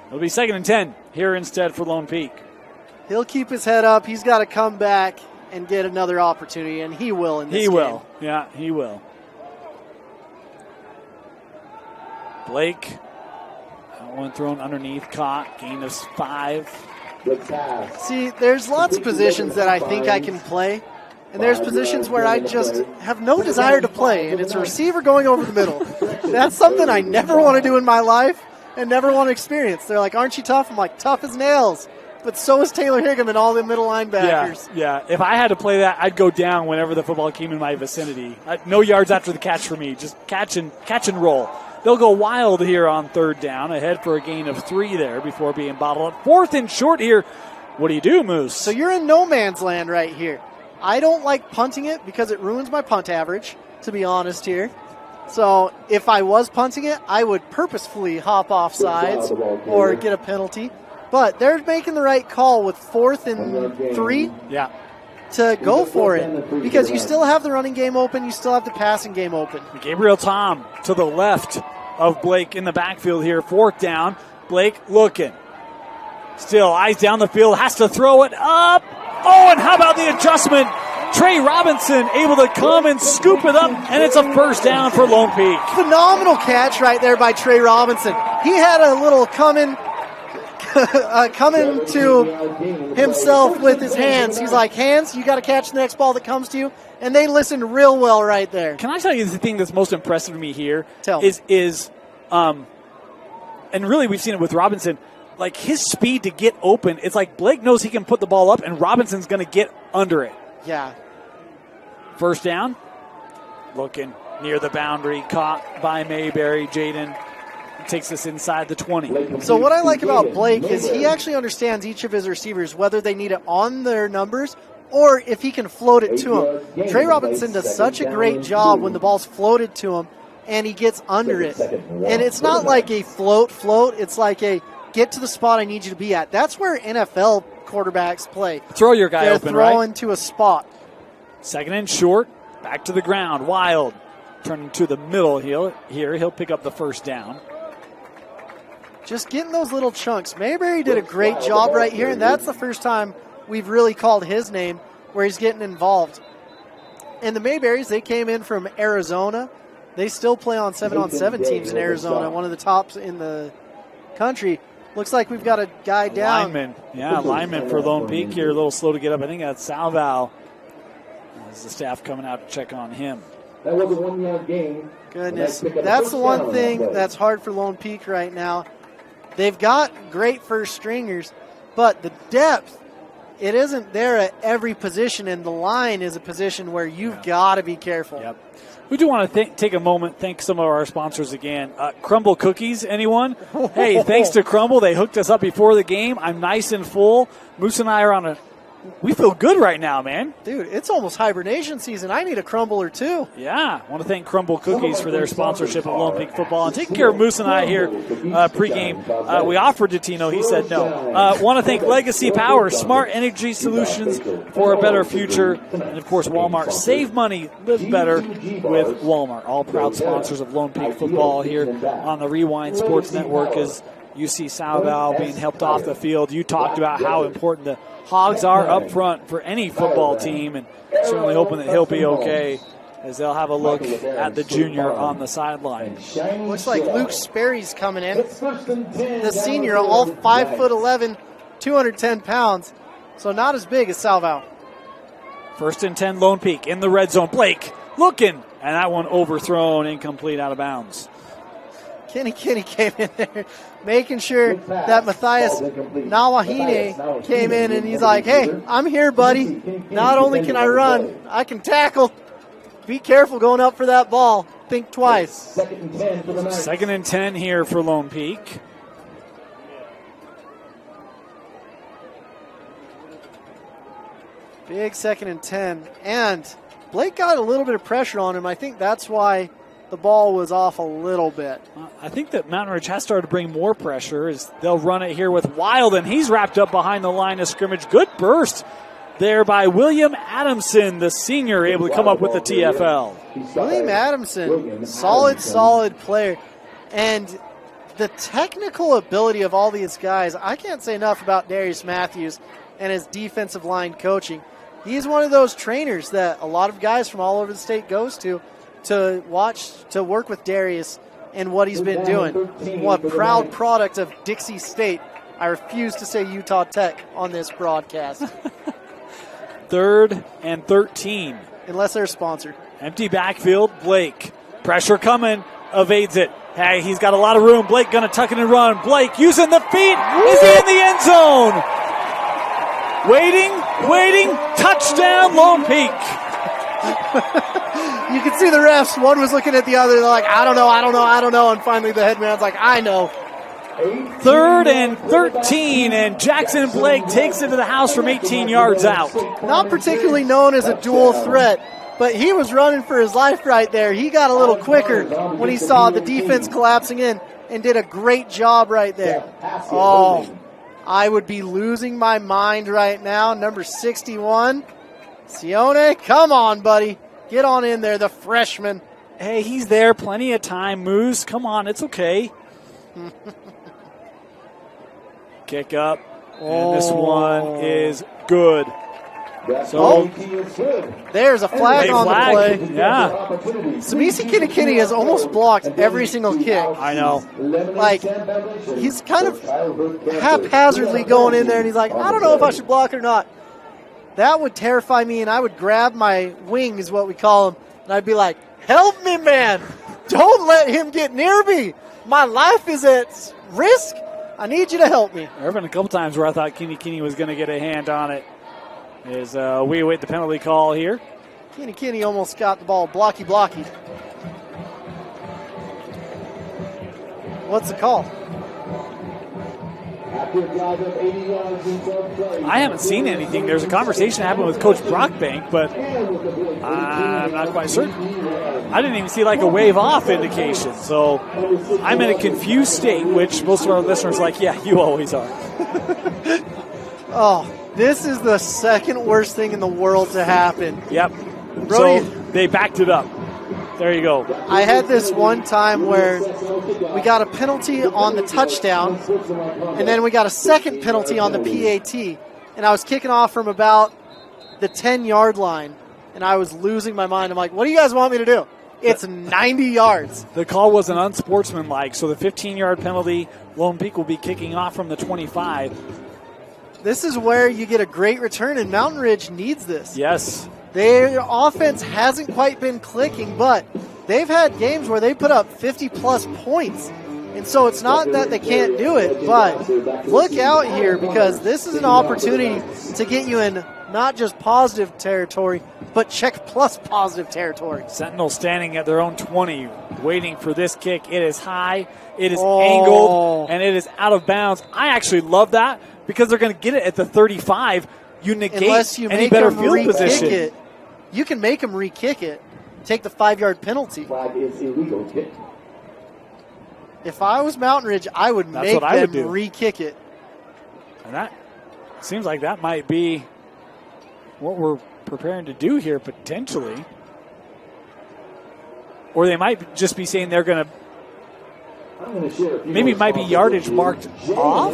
It'll be 2nd and 10 here instead for Lone Peak. He'll keep his head up. He's got to come back and get another opportunity, and he will in this game. He will. Yeah, he will. Blake, that one thrown underneath, caught, gain of 5. See, there's lots of positions that I think I can play, and there's positions where I just have no desire to play, and it's a receiver going over the middle. That's something I never want to do in my life and never want to experience. They're like, aren't you tough? I'm like, tough as nails. But so is Taylor Higgum and all the middle linebackers. Yeah. If I had to play that, I'd go down whenever the football came in my vicinity. No yards after the catch for me. Just catch and roll. They'll go wild here on 3rd down, ahead for a gain of 3 there before being bottled up. 4th and short here. What do you do, Moose? So you're in no man's land right here. I don't like punting it because it ruins my punt average, to be honest here. So if I was punting it, I would purposefully hop off sides or get a penalty. But they're making the right call with 4th and 3 to go for it because you still have the running game open. You still have the passing game open. Gabriel Tom to the left of Blake in the backfield here. 4th down. Blake looking. Still eyes down the field. Has to throw it up. Oh, and how about the adjustment? Trey Robinson able to come and scoop it up, and it's a 1st down for Lone Peak. Phenomenal catch right there by Trey Robinson. He had a little coming to himself with his hands. He's like, hands, you got to catch the next ball that comes to you. And they listened real well right there. Can I tell you the thing that's most impressive to me here and really we've seen it with Robinson, like his speed to get open. It's like Blake knows he can put the ball up and Robinson's going to get under it. Yeah. 1st down. Looking near the boundary. Caught by Mayberry. Jaden takes us inside the 20. So what I like about Blake is he actually understands each of his receivers, whether they need it on their numbers or if he can float it to him. Trey Robinson does such a great job when the ball's floated to him and he gets under it. And it's not like a float. It's like a get to the spot I need you to be at. That's where NFL quarterbacks play. Throw your guy open, right? They're throwing to a spot. 2nd and short. Back to the ground. Wild. Turning to the middle here. He'll pick up the 1st down. Just getting those little chunks. Mayberry did a great job right here, and that's the first time we've really called his name where he's getting involved. And the Mayberries, they came in from Arizona. They still play on 7-on-7 teams in Arizona, one of the tops in the country. Looks like we've got a guy down. Lineman for Lone Peak here, a little slow to get up. I think that's Salval. as the staff coming out to check on him. That was a 1 yard gain. Goodness, that's the one thing that's hard for Lone Peak right now. They've got great first stringers, but the depth, it isn't there at every position, and the line is a position where you've got to be careful. Yep. We do want to take a moment, thank some of our sponsors again. Crumble Cookies, anyone? Hey, thanks to Crumble. They hooked us up before the game. I'm nice and full. Moose and I are we feel good right now, man. Dude, it's almost hibernation season. I need a crumble or two. Yeah, I want to thank Crumble Cookies for their sponsorship of Lone Peak football and taking care of Moose and I here pregame. We offered to Tino. He said no. Want to thank Legacy Power, smart energy solutions for a better future. And, of course, Walmart. Save money, live better with Walmart. All proud sponsors of Lone Peak football here on the Rewind Sports Network as you see Salval being helped off the field. You talked about how important the Hogs are up front for any football team, and certainly hoping that he'll be okay as they'll have a look at the junior on the sideline. Looks like Luke Sperry's coming in. The senior, all 5'11", 210 pounds, so not as big as Salval. 1st and 10, Lone Peak in the red zone. Blake looking, and that one overthrown, incomplete, out of bounds. Kenny came in there making sure that Matthias Nawahine came in, and he's like, hey, I'm here, buddy. Not only can I run, I can tackle. Be careful going up for that ball. Think twice. 2nd and 10 here for Lone Peak. Big 2nd and 10. And Blake got a little bit of pressure on him. I think that's why the ball was off a little bit. I think that Mountain Ridge has started to bring more pressure as they'll run it here with Wild, and he's wrapped up behind the line of scrimmage. Good burst there by William Adamson, the senior, able to come up with the TFL. William Adamson, solid player. And the technical ability of all these guys, I can't say enough about Darius Matthews and his defensive line coaching. He's one of those trainers that a lot of guys from all over the state goes to watch, to work with Darius and what he's been doing. What proud product of Dixie State. I refuse to say Utah Tech on this broadcast. 3rd and 13. Unless they're sponsored. Empty backfield, Blake. Pressure coming, evades it. Hey, he's got a lot of room. Blake gonna tuck it and run. Blake using the feet. Is he in the end zone? Waiting. Touchdown, Lone Peak. You can see the refs. One was looking at the other. They're like, I don't know. And finally the head man's like, I know. 3rd and 13, and Jackson Blake takes it to the house from 18 yards out. Not particularly known as a dual threat, but he was running for his life right there. He got a little quicker when he saw the defense collapsing in and did a great job right there. Oh, I would be losing my mind right now. Number 61, Sione, come on, buddy. Get on in there, the freshman. Hey, he's there. Plenty of time. Moose, come on. It's okay. Kick up. And this one is good. So there's a flag on the play. Yeah. Samisi Kinikini has almost blocked every single kick. I know. Like, he's kind of haphazardly going in there, and he's like, I don't know if I should block it or not. That would terrify me, and I would grab my wing, is what we call them, and I'd be like, help me, man. Don't let him get near me. My life is at risk. I need you to help me. There have been a couple times where I thought Kinikini was going to get a hand on it. As we await the penalty call here. Kinikini almost got the ball blocky. What's the call? I haven't seen anything. There's a conversation happened with Coach Brockbank, but I'm not quite certain. I didn't even see like a wave off indication. So I'm in a confused state, which most of our listeners are like, yeah, you always are. Oh, this is the second worst thing in the world to happen. Yep. Brody, so they backed it up. There you go. I had this one time where we got a penalty on the touchdown, and then we got a second penalty on the PAT. And I was kicking off from about the 10-yard line, and I was losing my mind. I'm like, what do you guys want me to do? It's 90 yards. The call was an unsportsmanlike, so the 15-yard penalty, Lone Peak will be kicking off from the 25. This is where you get a great return, and Mountain Ridge needs this. Yes. Their offense hasn't quite been clicking, but they've had games where they put up 50-plus points. And so it's not that they can't do it, but look out here because this is an opportunity to get you in not just positive territory, but check plus positive territory. Sentinels standing at their own 20, waiting for this kick. It is high, it is angled, and it is out of bounds. I actually love that because they're going to get it at the 35. You negate Unless you any make better them field position. It. You can make them re-kick it, take the 5-yard penalty. Flag is illegal kick. If I was Mountain Ridge, I would make them re-kick it. And that seems like that might be what we're preparing to do here potentially. Or they might just be saying they're going to, maybe it might be yardage marked off.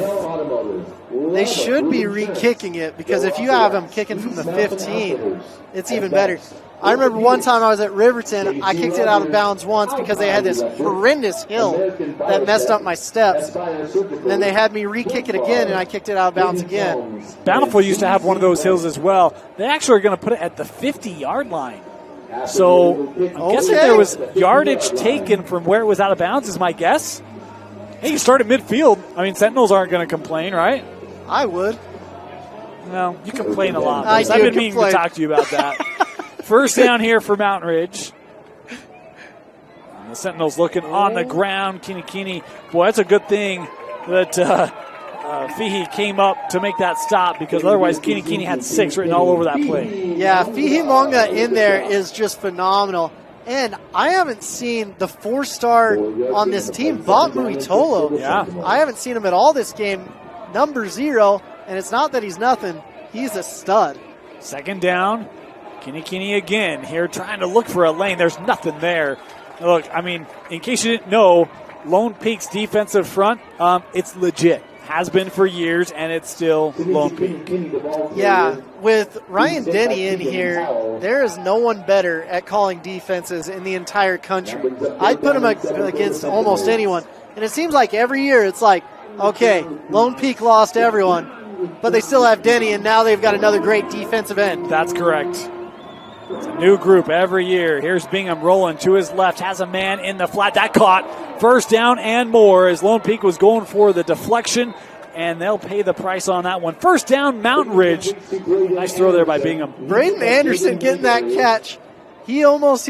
They should be re-kicking it because if you have them kicking from the 15, it's even better. I remember one time I was at Riverton, I kicked it out of bounds once because they had this horrendous hill that messed up my steps. Then they had me re-kick it again, and I kicked it out of bounds again. Bountiful used to have one of those hills as well. They actually are going to put it at the 50-yard line. So I'm guessing there was yardage taken from where it was out of bounds is my guess. Hey, you start at midfield. I mean, Sentinels aren't going to complain, right? I would. Well, you complain a lot. I've been meaning to talk to you about that. First down here for Mountain Ridge. And the Sentinels looking on the ground. Kini, boy, that's a good thing that Fihi came up to make that stop because otherwise Kini had 6 written all over that play. Yeah, Fihi Monga in there is just phenomenal. And I haven't seen the 4-star on this team, Bob Muitolo. Yeah. I haven't seen him at all this game. Number 0, and it's not that he's nothing. He's a stud. Second down. Kini again here trying to look for a lane. There's nothing there. Look, I mean, in case you didn't know, Lone Peak's defensive front, it's legit. Has been for years, and it's still Lone Peak. Yeah, with Ryan Denny in here, there is no one better at calling defenses in the entire country. I'd put him against almost anyone. And it seems like every year it's like, okay, Lone Peak lost everyone, but they still have Denny, and now they've got another great defensive end. That's correct. It's a new group every year. Here's Bingham rolling to his left, has a man in the flat. That caught. First down and more as Lone Peak was going for the deflection, and they'll pay the price on that one. First down, Mountain Ridge. Nice throw there by Bingham. Braden Anderson getting that catch. He's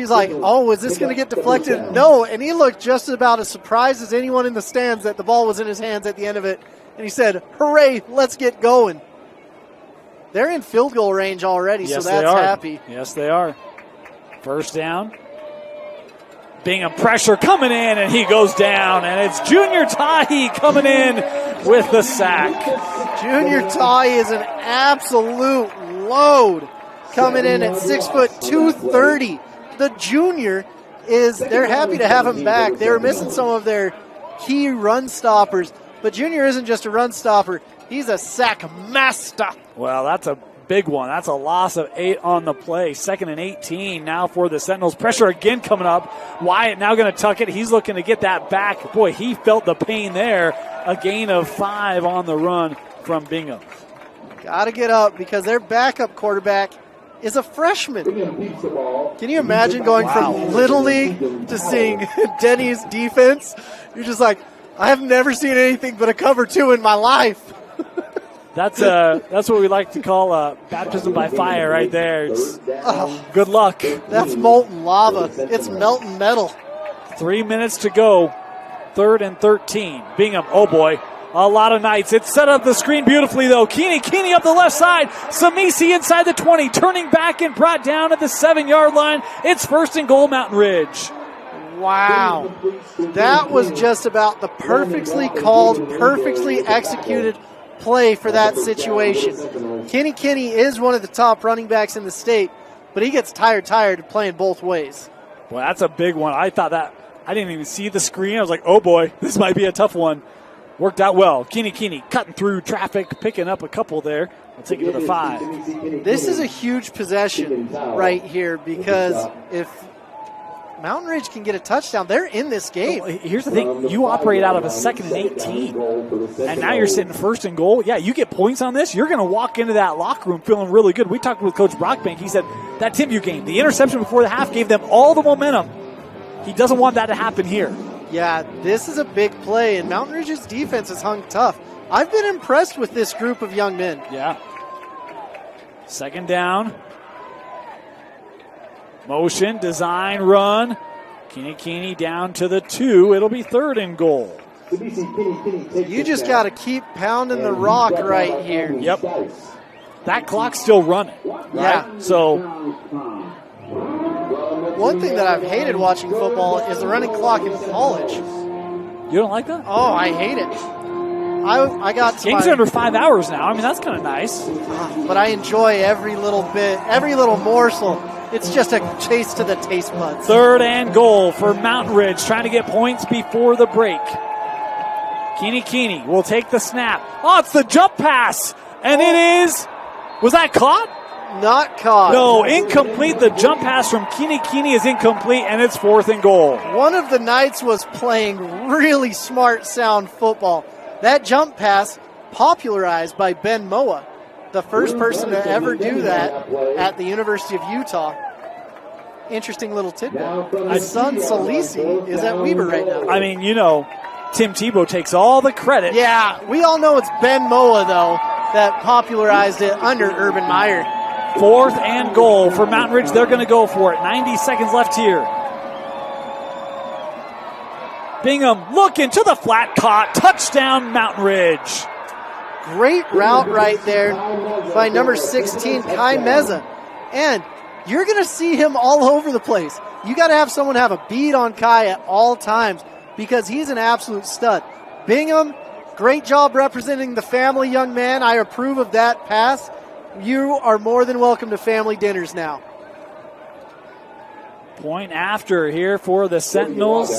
like, oh, is this going to get deflected? No, and he looked just about as surprised as anyone in the stands that the ball was in his hands at the end of it. And he said, hooray, let's get going. They're in field goal range already, yes, so that's happy. Yes, they are. First down. Bingham pressure coming in, and he goes down. And it's Junior Tahi coming in with the sack. Junior Tahi is an absolute load coming in at 6 foot 230. The junior they're happy to have him back. They were missing some of their key run stoppers, but Junior isn't just a run stopper. He's a sack master. Well, that's a big one. That's a loss of 8 on the play. 2nd and 18 now for the Sentinels. Pressure again coming up. Wyatt now going to tuck it. He's looking to get that back. Boy, he felt the pain there. A gain of 5 on the run from Bingham. Got to get up because their backup quarterback is a freshman. Can you imagine going from Little League to seeing Denny's defense? You're just like, I have never seen anything but a cover 2 in my life. That's what we like to call baptism by fire right there. Good luck. That's molten lava. It's melting metal. 3 minutes to go. 3rd and 13. Bingham, oh boy, a lot of nights. It's set up the screen beautifully though. Kini up the left side. Samisi inside the 20, turning back and brought down at the 7-yard line. It's 1st and goal, Mountain Ridge. Wow. That was just about the perfectly called, perfectly executed play for that situation. Kenny is one of the top running backs in the state, but he gets tired of playing both ways. Well, that's a big one. I thought that. I didn't even see the screen. I was like, oh boy, this might be a tough one. Worked out well. Kini cutting through traffic, picking up a couple there. We'll take it to the 5. This is a huge possession right here because if Mountain Ridge can get a touchdown, they're in this game. Well, here's the thing. You operate out of a 2nd and 18, and now you're sitting 1st and goal. Yeah, you get points on this, you're going to walk into that locker room feeling really good. We talked with Coach Brockbank. He said that Timpview game, the interception before the half gave them all the momentum. He doesn't want that to happen here. Yeah, this is a big play, and Mountain Ridge's defense has hung tough. I've been impressed with this group of young men. Yeah. 2nd down. Motion, design, run. Keeney down to the 2. It'll be 3rd and goal. You just got to keep pounding the rock right here. Yep. That clock's still running. Right? Yeah. So one thing that I've hated watching football is the running clock in college. you don't like that? Oh, I hate it. I got to Games are under 5 hours now. I mean, that's kind of nice. But I enjoy every little bit, every little morsel. It's just a chase to the taste buds. 3rd and goal for Mountain Ridge, trying to get points before the break. Keeney will take the snap. Oh, it's the jump pass. And it is, was that caught? Not caught. No, incomplete. The jump pass from Keeney is incomplete, and it's 4th and goal. One of the Knights was playing really smart, sound football. That jump pass popularized by Ben Moa, the first person to ever do that at the University of Utah. Interesting little tidbit. His son, Salisi, is at Weber right now. I mean, you know, Tim Tebow takes all the credit. Yeah, we all know it's Ben Moa, though, that popularized it under Urban Meyer. 4th and goal for Mountain Ridge. They're going to go for it. 90 seconds left here. Bingham looking to the flat, caught. Touchdown, Mountain Ridge. Great route right there by number 16, Kai Meza. And you're going to see him all over the place. You got to have someone have a bead on Kai at all times because he's an absolute stud. Bingham, great job representing the family, young man. I approve of that pass. You are more than welcome to family dinners now. Point after here for the Sentinels.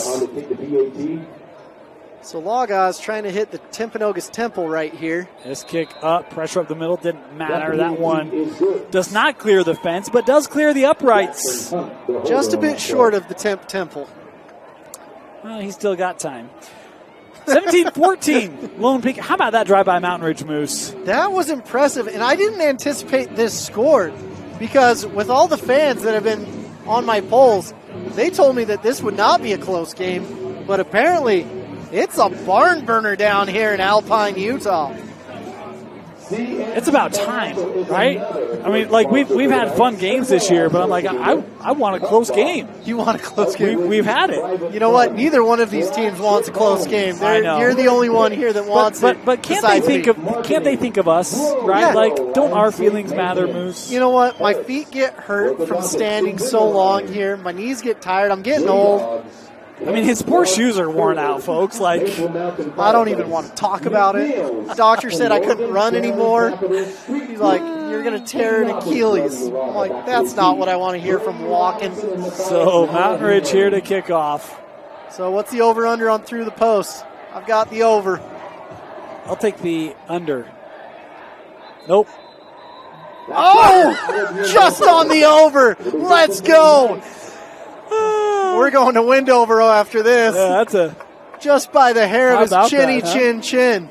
So Laga's trying to hit the Timpanogos temple right here. This kick up, pressure up the middle, didn't matter. That one does not clear the fence, but does clear the uprights. Just a bit short of the temple. Well, he's still got time. 17-14, Lone Peak. How about that drive by Mountain Ridge Moose? That was impressive, and I didn't anticipate this score because with all the fans that have been on my polls, they told me that this would not be a close game, but apparently it's a barn burner down here in Alpine, Utah. It's about time, right? I mean, like, we've had fun games this year, but I'm like, I want a close game. You want a close game? We've had it. You know what? Neither one of these teams wants a close game. I know. You're the only one here that wants it. But can't they think of us, right? Yeah. Like, don't our feelings matter, Moose? You know what? My feet get hurt from standing so long here. My knees get tired. I'm getting old. I mean, his poor shoes are worn out, folks. Like, I don't even want to talk about it. The doctor said I couldn't run anymore. He's like, you're going to tear an Achilles. I'm like, that's not what I want to hear from walking. So Mountain Ridge here to kick off. So what's the over-under on through the post? I've got the over. I'll take the under. Nope. Oh, just on the over. Let's go. We're going to Windover after this. Yeah, that's a just by the hair of his chinny that, huh? chin.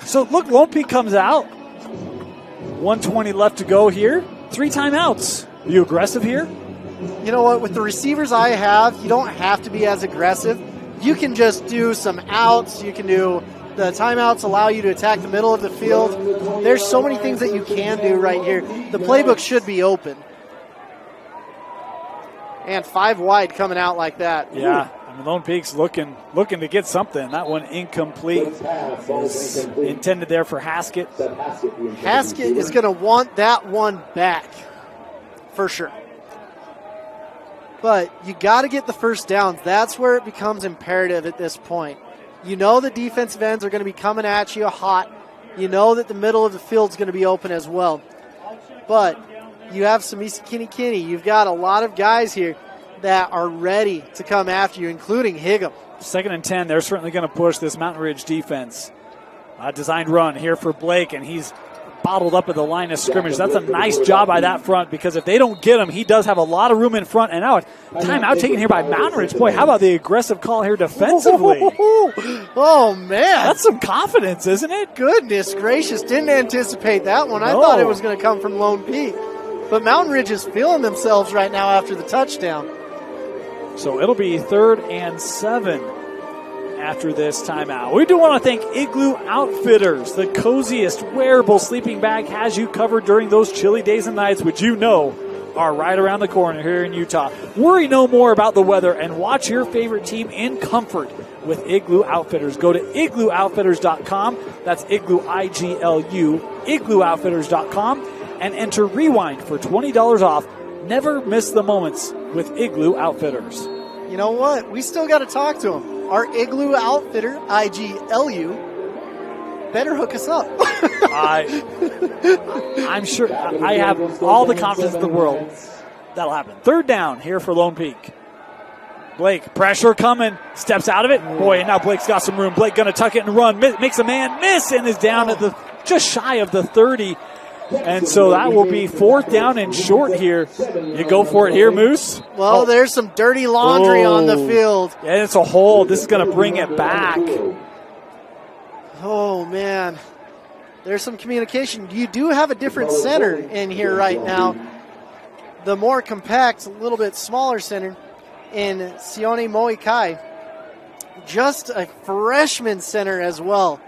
So look, Lone Peak comes out. 1:20 left to go here. 3 timeouts. Are you aggressive here? You know what? With the receivers I have, you don't have to be as aggressive. You can just do some outs. You can do the timeouts allow you to attack the middle of the field. There's so many things that you can do right here. The playbook should be open. And 5 wide coming out like that. Yeah, I mean, Lone Peak's looking to get something. That one incomplete. Is intended there for Haskett. Haskett is going to want that one back for sure. But you got to get the first downs. That's where it becomes imperative at this point. You know the defensive ends are going to be coming at you hot. You know that the middle of the field is going to be open as well. But you have Samisi Kinney. You've got a lot of guys here that are ready to come after you, including Higgum. 2nd and 10. They're certainly going to push this Mountain Ridge defense. Designed run here for Blake, and he's bottled up at the line of scrimmage. That's a nice job by that front, because if they don't get him, he does have a lot of room in front. And now a timeout taken here by Mountain Ridge. Boy, how about the aggressive call here defensively? Oh, man. That's some confidence, isn't it? Goodness gracious. Didn't anticipate that one. I thought it was going to come from Lone Peak. But Mountain Ridge is feeling themselves right now after the touchdown. So it'll be 3rd and 7 after this timeout. We do want to thank Igloo Outfitters. The coziest wearable sleeping bag has you covered during those chilly days and nights, which you know are right around the corner here in Utah. Worry no more about the weather and watch your favorite team in comfort with Igloo Outfitters. Go to igloooutfitters.com. That's Igloo, I-G-L-U, igloooutfitters.com, and enter Rewind for $20 off. Never miss the moments with Igloo Outfitters. You know what? We still got to talk to them. Our Igloo Outfitter, I-G-L-U, better hook us up. I'm sure. I have all the confidence in the world that'll happen. 3rd down here for Lone Peak. Blake, pressure coming, steps out of it. Boy, and now Blake's got some room. Blake going to tuck it and run, makes a man miss, and is down at the just shy of the 30. And so that will be 4th down and short here. You go for it here, Moose? Well, there's some dirty laundry on the field. Yeah, it's a hold. This is going to bring it back. Oh, man. There's some communication. You do have a different center in here right now. The more compact, a little bit smaller center in Sione Moikai. Just a freshman center as well.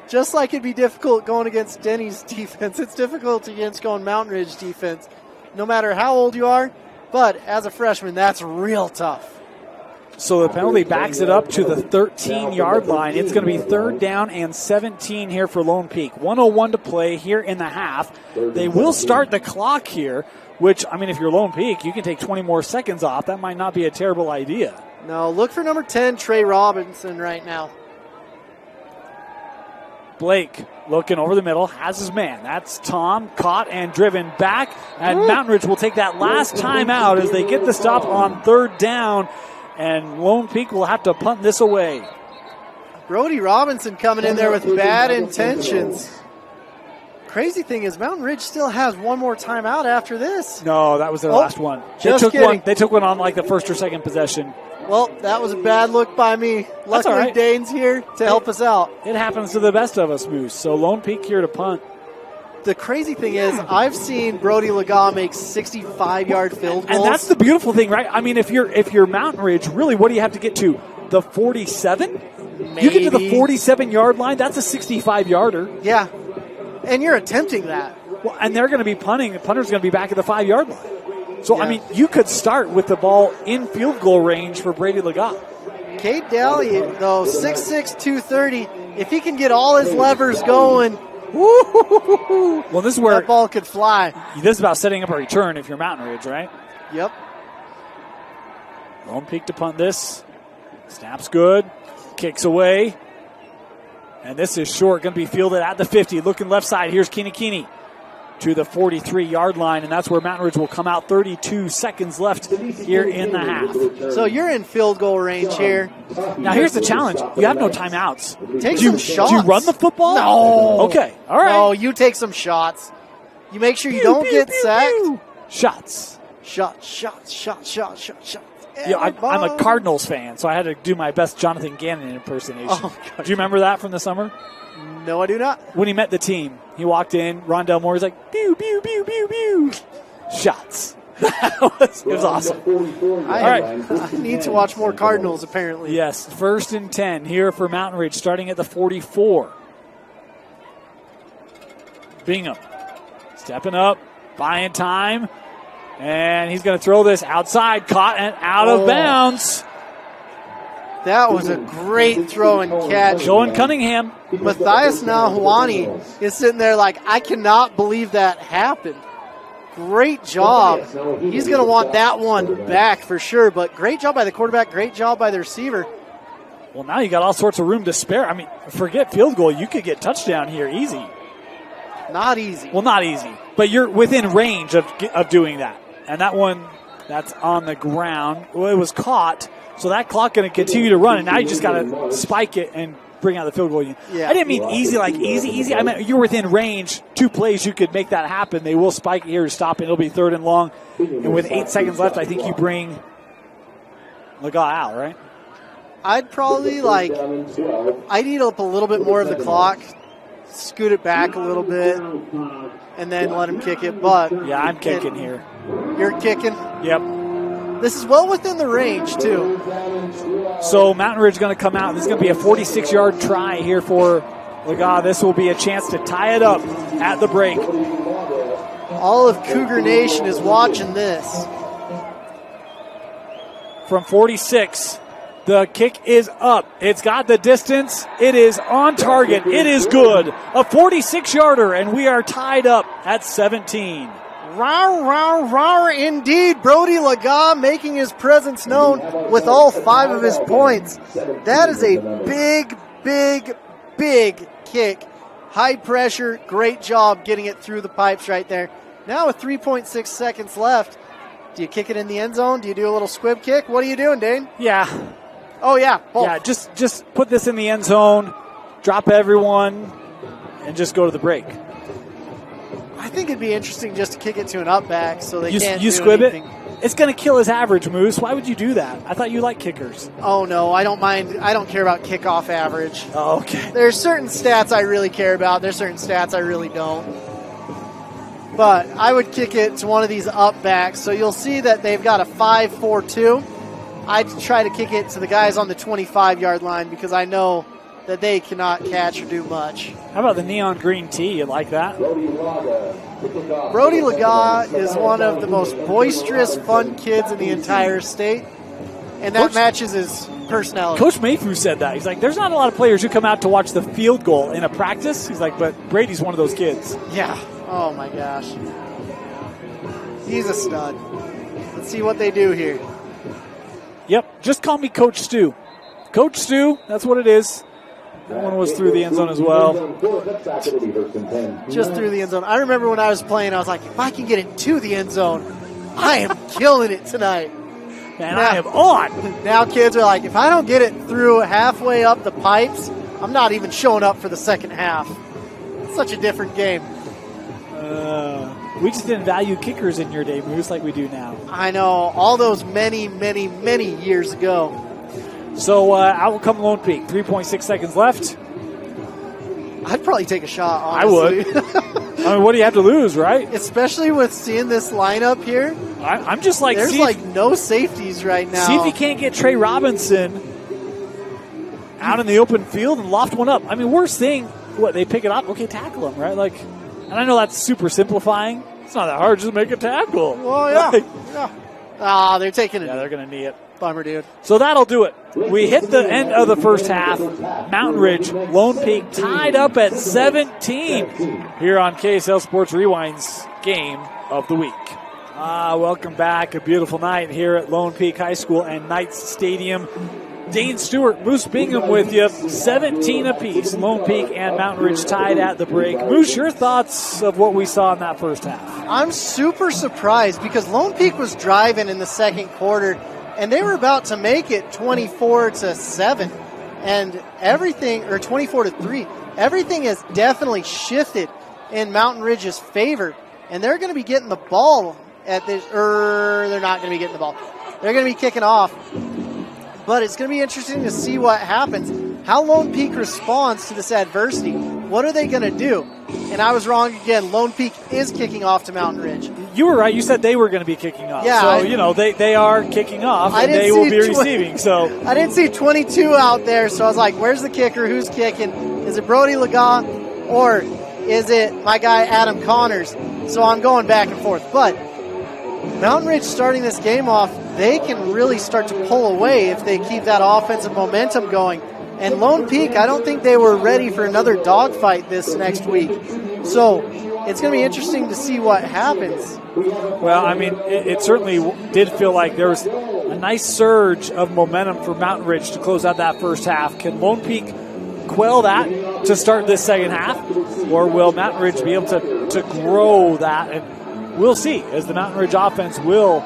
Just like it'd be difficult going against Denny's defense, it's difficult against going Mountain Ridge defense, no matter how old you are. But as a freshman, that's real tough. So the penalty backs it up to the 13-yard line. It's going to be 3rd down and 17 here for Lone Peak. 1:01 to play here in the half. They will start the clock here, which, I mean, if you're Lone Peak, you can take 20 more seconds off. That might not be a terrible idea. No, look for number 10, Trey Robinson, right now. Blake looking over the middle, has his man. That's Tom, caught and driven back. And Mountain Ridge will take that last time out as they get the stop on 3rd down. And Lone Peak will have to punt this away. Brody Robinson coming in there with bad intentions. Crazy thing is Mountain Ridge still has one more timeout after this. No, that was their last one. They took one on like the 1st or 2nd possession. Well, that was a bad look by me. Luckily, right. Dane's here to help us out. It happens to the best of us, Moose. So Lone Peak here to punt. The crazy thing is, I've seen Brody Laga make 65-yard field goals. And that's the beautiful thing, right? I mean, if you're Mountain Ridge, really, what do you have to get to? The 47? Maybe. You get to the 47-yard line, that's a 65-yarder. Yeah, and you're attempting that. Well, and they're going to be punting. The punter's going to be back at the 5-yard line. So, I mean, you could start with the ball in field goal range for Brady Laga. Cade Daly, though, 6'6", 230. If he can get all his levers going, well, this is where that ball could fly. This is about setting up a return if you're Mountain Ridge, right? Yep. Lone Peak to punt this. Snaps good. Kicks away. And this is short. Going to be fielded at the 50. Looking left side. Here's Keeney to the 43-yard line, and that's where Mountain Ridge will come out. 32 seconds left here in the half. So you're in field goal range here. Now here's the challenge. You have no timeouts. Take some shots. Do you run the football? No. Okay. All right. No, you take some shots. You make sure you don't get sacked. Shots. Shots. Yeah, I'm a Cardinals fan, so I had to do my best Jonathan Gannon impersonation. Oh, do you remember that from the summer? No, I do not. When he met the team, he walked in. Rondell Moore was like, pew, pew, pew, pew, pew. Shots. It was awesome. All right. I need to watch more Cardinals, apparently. Yes, 1st and 10 here for Mountain Ridge, starting at the 44. Bingham stepping up, buying time, and he's going to throw this outside, caught and out of bounds. That was a great throw and catch. Joan Cunningham. Matthias Nahuani is sitting there like, I cannot believe that happened. Great job. He's going to want that one back for sure, but great job by the quarterback, great job by the receiver. Well, now you got all sorts of room to spare. I mean, forget field goal. You could get touchdown here easy. Not easy. Well, not easy, but you're within range of doing that. And that one, that's on the ground. Well, it was caught, so that clock going to continue to run, and now you just got to spike it and bring out the field goal. Yeah. I didn't mean easy like easy. I meant you're within range. 2 plays, you could make that happen. They will spike it here to stop it. It'll be 3rd and long. And with 8 seconds left, I think you bring Laga out, right? I'd probably I'd eat up a little bit more of the clock, scoot it back a little bit, and then let him kick it. But yeah, I'm kicking here. You're kicking? Yep. This is well within the range, too. So Mountain Ridge is going to come out. This is going to be a 46-yard try here for Laga. This will be a chance to tie it up at the break. All of Cougar Nation is watching this. From 46, the kick is up. It's got the distance. It is on target. It is good. A 46-yarder, and we are tied up at 17. Rawr, indeed. Brody Laga making his presence known with all 5 of his points. That is a big kick. High pressure, great job getting it through the pipes right there. Now with 3.6 seconds left, do you kick it in the end zone? Do you do a little squib kick? What are you doing, Dane? Yeah. Oh, yeah. Both. Yeah, just put this in the end zone, drop everyone, and just go to the break. I think it'd be interesting just to kick it to an up back so they can't you do squib anything. It's going to kill his average, Moose. Why would you do that? I thought you liked kickers. Oh, no, I don't mind. I don't care about kickoff average. Oh, okay. There's certain stats I really care about. There's certain stats I really don't. But I would kick it to one of these up backs. So you'll see that they've got a 5-4-2. I'd try to kick it to the guys on the 25-yard line because I know that they cannot catch or do much. How about the neon green tee? You like that? Brody Laga is one of the most boisterous, fun kids in the entire state, and that matches his personality. Coach Mayhew said that. He's like, there's not a lot of players who come out to watch the field goal in a practice. He's like, but Brady's one of those kids. Yeah. Oh, my gosh. He's a stud. Let's see what they do here. Yep. Just call me Coach Stu. Coach Stu, that's what it is. That one was through the end zone as well. Just through the end zone. I remember when I was playing, I was like, if I can get it to the end zone, I am killing it tonight. And I am on. Now kids are like, if I don't get it through halfway up the pipes, I'm not even showing up for the second half. It's such a different game. We just didn't value kickers in your day, Moose, like we do now. I know. All those many years ago. So out will come Lone Peak. 3.6 seconds left. I'd probably take a shot, honestly. I would. I mean, what do you have to lose, right? Especially with seeing this lineup here. I'm just like, there's like no safeties right now. See if you can't get Trey Robinson out in the open field and loft one up. I mean, worst thing, they pick it up? Okay, tackle him, right? Like, and I know that's super simplifying. It's not that hard. Just make a tackle. Well, yeah. Yeah. They're taking it. Yeah, they're going to knee it. Bummer, dude. So that'll do it. We hit the end of the first half. Mountain Ridge, Lone Peak tied up at 17 here on KSL Sports Rewind's Game of the Week. Welcome back. A beautiful night here at Lone Peak High School and Knights Stadium. Dane Stewart, Moose Bingham with you. 17 apiece. Lone Peak and Mountain Ridge tied at the break. Moose, your thoughts of what we saw in that first half? I'm super surprised because Lone Peak was driving in the second quarter, and they were about to make it 24-7, and everything, or 24-3. Everything has definitely shifted in Mountain Ridge's favor, and they're going to be getting the ball at this. They're not going to be getting the ball. They're going to be kicking off. But it's going to be interesting to see what happens. How Lone Peak responds to this adversity. What are they going to do? And I was wrong again. Lone Peak is kicking off to Mountain Ridge. You were right. You said they were going to be kicking off. Yeah, so, they are kicking off, and they will be receiving. So I didn't see 22 out there, so I was like, where's the kicker? Who's kicking? Is it Brody Laga, or is it my guy Adam Connors? So I'm going back and forth. But Mountain Ridge starting this game off, they can really start to pull away if they keep that offensive momentum going. And Lone Peak, I don't think they were ready for another dogfight this next week. So it's going to be interesting to see what happens. Well, I mean, it certainly did feel like there was a nice surge of momentum for Mountain Ridge to close out that first half. Can Lone Peak quell that to start this second half? Or will Mountain Ridge be able to grow that? And we'll see, as the Mountain Ridge offense will,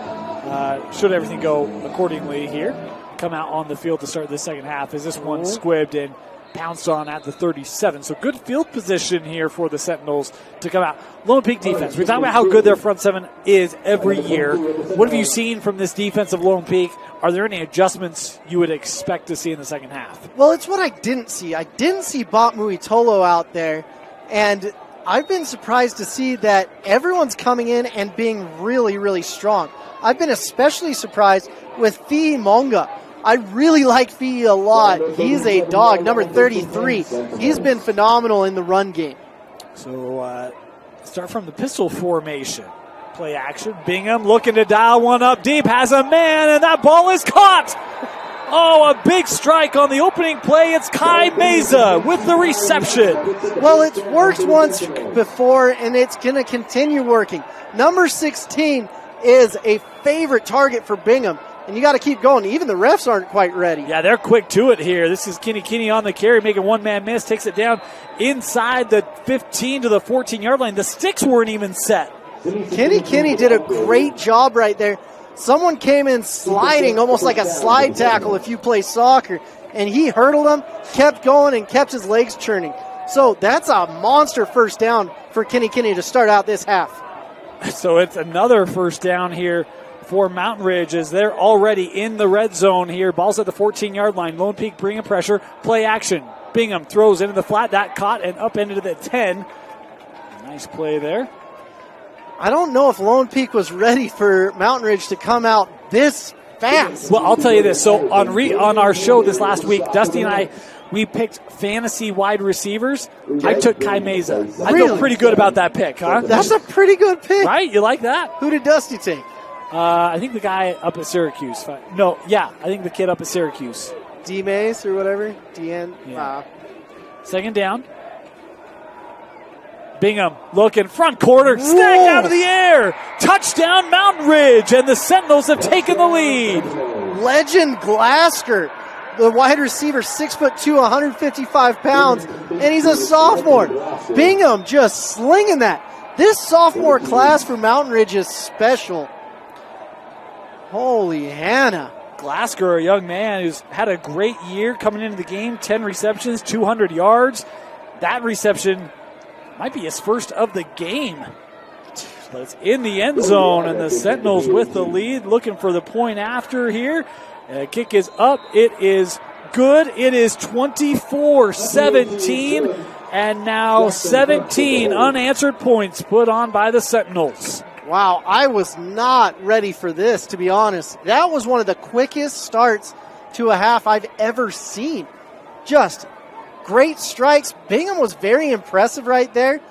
should everything go accordingly here, come out on the field to start the second half. Is this one squibbed and pounced on at the 37. So good field position here for the Sentinels to come out. Lone Peak defense. We talk about how good their front seven is every year. What have you seen from this defense of Lone Peak? Are there any adjustments you would expect to see in the second half? Well, it's what I didn't see. I didn't see Bot Muitolo out there, and I've been surprised to see that everyone's coming in and being really, really strong. I've been especially surprised with Fi Monga. I really like Fi a lot. He's a dog, number 33. He's been phenomenal in the run game. So start from the pistol formation. Play action. Bingham looking to dial one up deep. Has a man, and that ball is caught. Oh, a big strike on the opening play. It's Kai Meza with the reception. Well, it's worked once before, and it's going to continue working. Number 16 is a favorite target for Bingham, and you got to keep going. Even the refs aren't quite ready. Yeah, they're quick to it here. This is Kinney on the carry, making one-man miss, takes it down inside the 15 to the 14-yard line. The sticks weren't even set. Kinney did a great job right there. Someone came in sliding, almost like a slide tackle if you play soccer, and he hurdled him, kept going, and kept his legs churning. So that's a monster first down for Kinney to start out this half. So it's another first down here for Mountain Ridge as they're already in the red zone here. Ball's at the 14-yard line. Lone Peak bringing pressure. Play action. Bingham throws into the flat. That caught and up into the 10. Nice play there. I don't know if Lone Peak was ready for Mountain Ridge to come out this fast. Well, I'll tell you this. So on our show this last week, Dusty and I, we picked fantasy wide receivers. I took Kai Meza. I feel pretty good about that pick, huh? That's a pretty good pick. Right? You like that? Who did Dusty take? I think the guy up at Syracuse. I think the kid up at Syracuse. D. Mace or whatever? DN? Yeah. Second down. Bingham looking front quarter, stacked out of the air. Touchdown Mountain Ridge, and the Sentinels have taken the lead. Legend Glasker, the wide receiver, 6'2", 155 pounds, and he's a sophomore. Bingham just slinging that. This sophomore class for Mountain Ridge is special. Holy Hannah. Glasker, a young man who's had a great year coming into the game, 10 receptions, 200 yards. That reception might be his first of the game. But it's in the end zone, and the Sentinels with the lead, looking for the point after here. Kick is up. It is good. It is 24-17, and now 17 unanswered points put on by the Sentinels. Wow, I was not ready for this, to be honest. That was one of the quickest starts to a half I've ever seen. Just great strikes. Bingham was very impressive right there,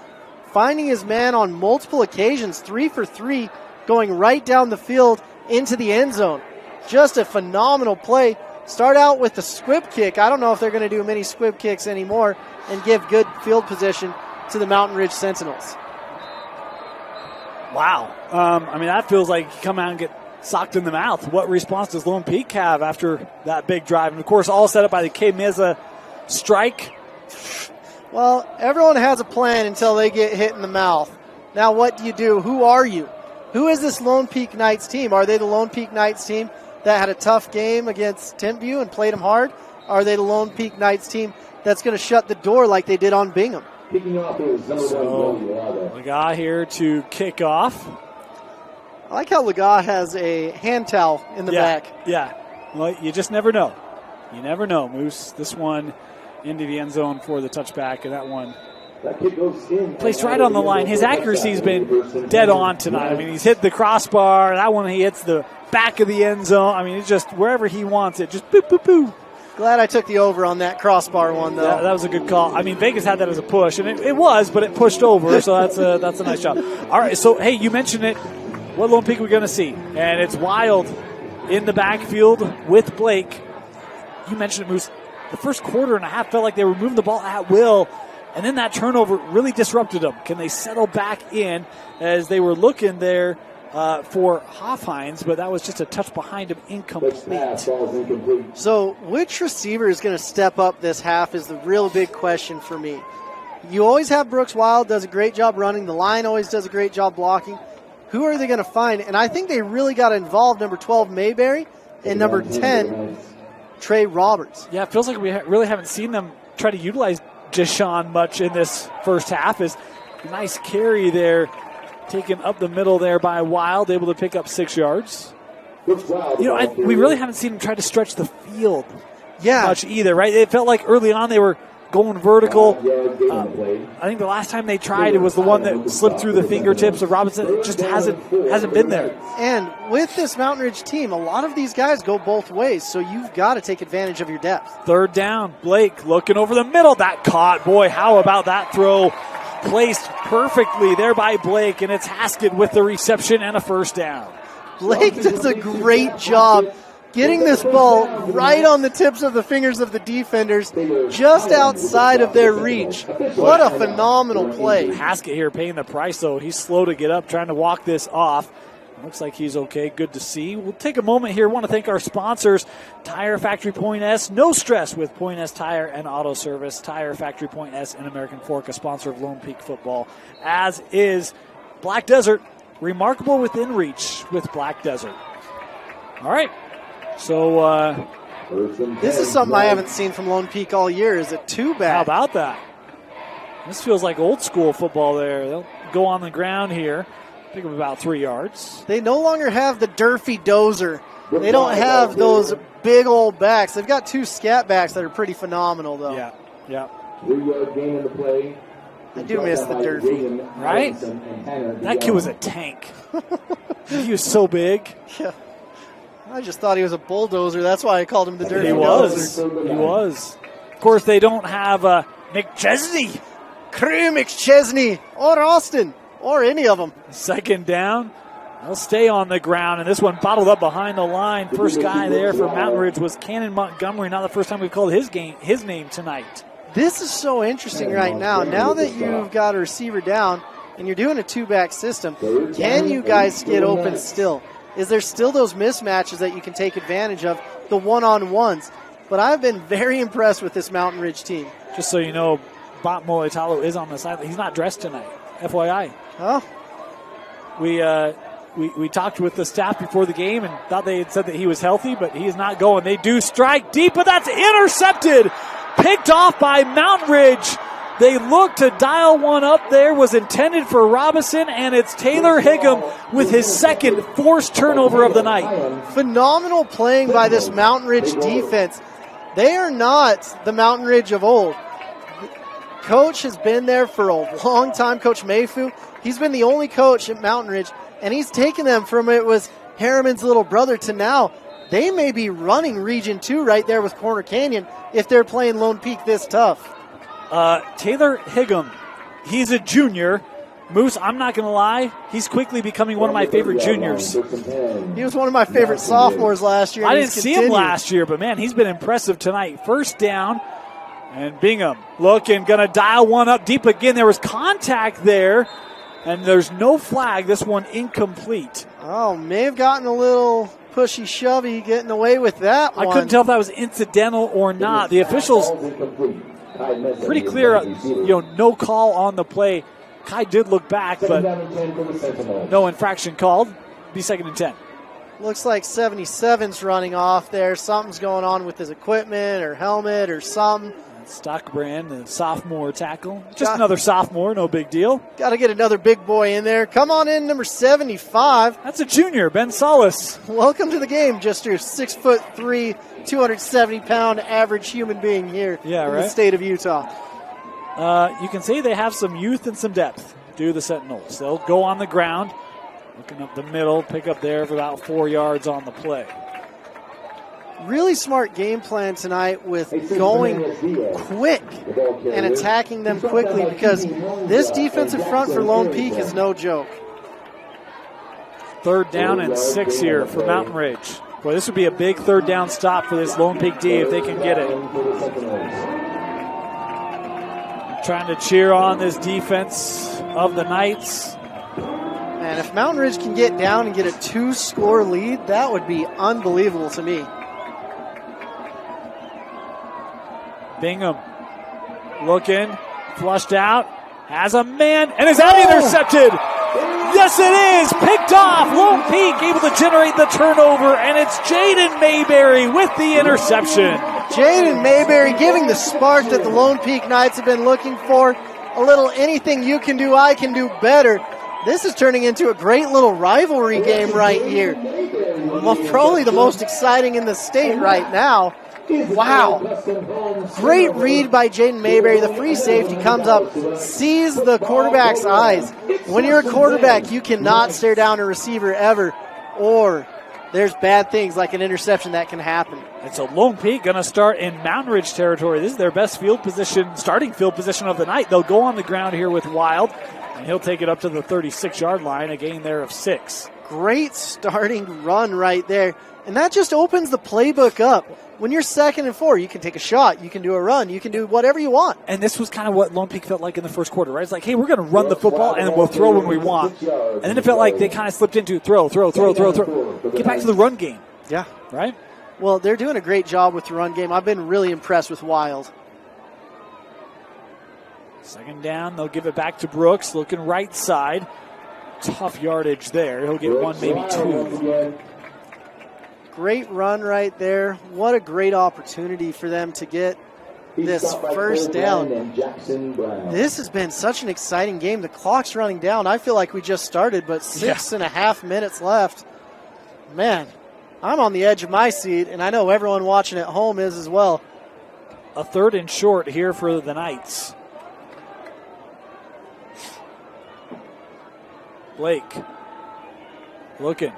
finding his man on multiple occasions, 3 for 3, going right down the field into the end zone. Just a phenomenal play. Start out with the squib kick. I don't know if they're going to do many squib kicks anymore and give good field position to the Mountain Ridge Sentinels. Wow. That feels like you come out and get socked in the mouth. What response does Lone Peak have after that big drive? And, of course, all set up by the K. Meza strike. Well, everyone has a plan until they get hit in the mouth. Now what do? Who are you? Who is this Lone Peak Knights team? Are they the Lone Peak Knights team that had a tough game against Timpview and played them hard? Are they the Lone Peak Knights team that's going to shut the door like they did on Bingham? So, Laga here to kick off. I like how Laga has a hand towel in the back. Yeah. Well, you just never know. You never know, Moose. This one into the end zone for the touchback, and that one placed right on the line. His accuracy's been dead on tonight. He's hit the crossbar. That one, he hits the back of the end zone. It's just wherever he wants it, just boop, boop, boop. Glad I took the over on that crossbar one, though. Yeah, that was a good call. Vegas had that as a push, and it was, but it pushed over, so that's a nice job. All right, so, hey, you mentioned it. What Lone Peak are we going to see? And it's Wild in the backfield with Blake. You mentioned it, Moose. The first quarter and a half felt like they were moving the ball at will, and then that turnover really disrupted them. Can they settle back in as they were looking there for Hoffhines, but that was just a touch behind him, incomplete. So which receiver is going to step up this half is the real big question for me. You always have Brooks Wild, does a great job running. The line always does a great job blocking. Who are they going to find? And I think they really got to involve number 12, Mayberry, and number 10, Trey Roberts. Yeah, it feels like we really haven't seen them try to utilize Deshaun much in this first half. Is a nice carry there, taken up the middle there by Wild, able to pick up 6 yards. We really haven't seen him try to stretch the field much either, right? It felt like early on they were going vertical. I think the last time they tried, it was the one that slipped through the fingertips of Robinson. It just hasn't been there. And with this Mountain Ridge team, a lot of these guys go both ways, so you've got to take advantage of your depth. Third down, Blake looking over the middle. That caught. Boy, how about that throw? Placed perfectly there by Blake, and it's Haskett with the reception and a first down. Blake does a great job getting this ball right on the tips of the fingers of the defenders, just outside of their reach. What a phenomenal play. Haskett here paying the price, though. He's slow to get up, trying to walk this off. Looks like he's okay. Good to see. We'll take a moment here. Want to thank our sponsors, Tire Factory Point S. No stress with Point S Tire and Auto Service. Tire Factory Point S and American Fork, a sponsor of Lone Peak football, as is Black Desert. Remarkable within reach with Black Desert. All right. So this is something I haven't seen from Lone Peak all year. Is it two-back? How about that? This feels like old school football there. They'll go on the ground here. Pick up about 3 yards. They no longer have the Durfee dozer. They don't have those big old backs. They've got 2 scat backs that are pretty phenomenal, though. Yeah. 3-yard gain in the play. I do miss the Durfee. Right? That kid was a tank. He was so big. Yeah. I just thought he was a bulldozer. That's why I called him the Durfee He was. Of course, they don't have McChesney. Crew McChesney or Austin or any of them. Second down. They'll stay on the ground, and this one bottled up behind the line. First guy there for Mountain Ridge was Cannon Montgomery. Not the first time we've called his name tonight. This is so interesting right now. Now that you've got a receiver down and you're doing a 2-back system, can you guys get open still? Is there still those mismatches that you can take advantage of, the one-on-ones? But I've been very impressed with this Mountain Ridge team. Just so you know, Bot Moitalo is on the side. He's not dressed tonight, FYI. Oh. We talked with the staff before the game and thought they had said that he was healthy, but he is not going. They do strike deep, but that's intercepted. Picked off by Mountain Ridge. They look to dial one up there. Was intended for Robinson, and it's Taylor Higham with his second forced turnover of the night. Phenomenal playing by this Mountain Ridge defense. They are not the Mountain Ridge of old. Coach has been there for a long time, Coach Mayfu. He's been the only coach at Mountain Ridge, and he's taken them from it was Harriman's little brother to now. They may be running Region 2 right there with Corner Canyon if they're playing Lone Peak this tough. Taylor Higham, he's a junior. Moose, I'm not going to lie, he's quickly becoming one of my favorite juniors. He was one of my favorite sophomores last year. I didn't see him last year, but, man, he's been impressive tonight. First down, and Bingham looking, going to dial one up deep again. There was contact there, and there's no flag. This one incomplete. Oh, may have gotten a little pushy-shovey getting away with that one. I couldn't tell if that was incidental or not. The officials pretty clear, no call on the play. Kai did look back, but no infraction called. Be 2nd and 10. Looks like 77's running off there. Something's going on with his equipment or helmet or something. Stockbrand, the sophomore tackle. Just another sophomore, no big deal. Got to get another big boy in there. Come on in, number 75. That's a junior, Ben Solis. Welcome to the game, just your 6'3", 270-pound average human being here in the state of Utah. You can say they have some youth and some depth, do the Sentinels. They'll go on the ground, looking up the middle, pick up there for about 4 yards on the play. Really smart game plan tonight with going quick and attacking them quickly because this defensive front for Lone Peak is no joke. 3rd down and 6 here for Mountain Ridge. Boy, this would be a big 3rd down stop for this Lone Peak D if they can get it. Trying to cheer on this defense of the Knights. And if Mountain Ridge can get down and get a 2-score lead, that would be unbelievable to me. Bingham looking, flushed out, has a man, and is that intercepted? Yes, it is. Picked off. Lone Peak able to generate the turnover, and it's Jaden Mayberry with the interception. Jaden Mayberry giving the spark that the Lone Peak Knights have been looking for. A little anything you can do, I can do better. This is turning into a great little rivalry game right here. Well, probably the most exciting in the state right now. Wow. Great read by Jaden Mayberry. The free safety comes up, sees the quarterback's eyes. When you're a quarterback, you cannot stare down a receiver ever, or there's bad things like an interception that can happen. And so Lone Peak going to start in Mountain Ridge territory. This is their best field position, starting field position of the night. They'll go on the ground here with Wild, and he'll take it up to the 36-yard line, a gain there of 6. Great starting run right there. And that just opens the playbook up. When you're 2nd and 4, you can take a shot, you can do a run, you can do whatever you want. And this was kind of what Lone Peak felt like in the first quarter, right? It's like, hey, we're going to run the football and we'll throw when we want. And then it felt like they kind of slipped into throw. Get back to the run game. Yeah. Right? Well, they're doing a great job with the run game. I've been really impressed with Wild. 2nd down, they'll give it back to Brooks, looking right side. Tough yardage there. He'll get 1, maybe 2. Great run right there. What a great opportunity for them to get this first down. This has been such an exciting game. The clock's running down. I feel like we just started, but 6.5 minutes left. Man, I'm on the edge of my seat, and I know everyone watching at home is as well. A 3rd and short here for the Knights. Blake looking.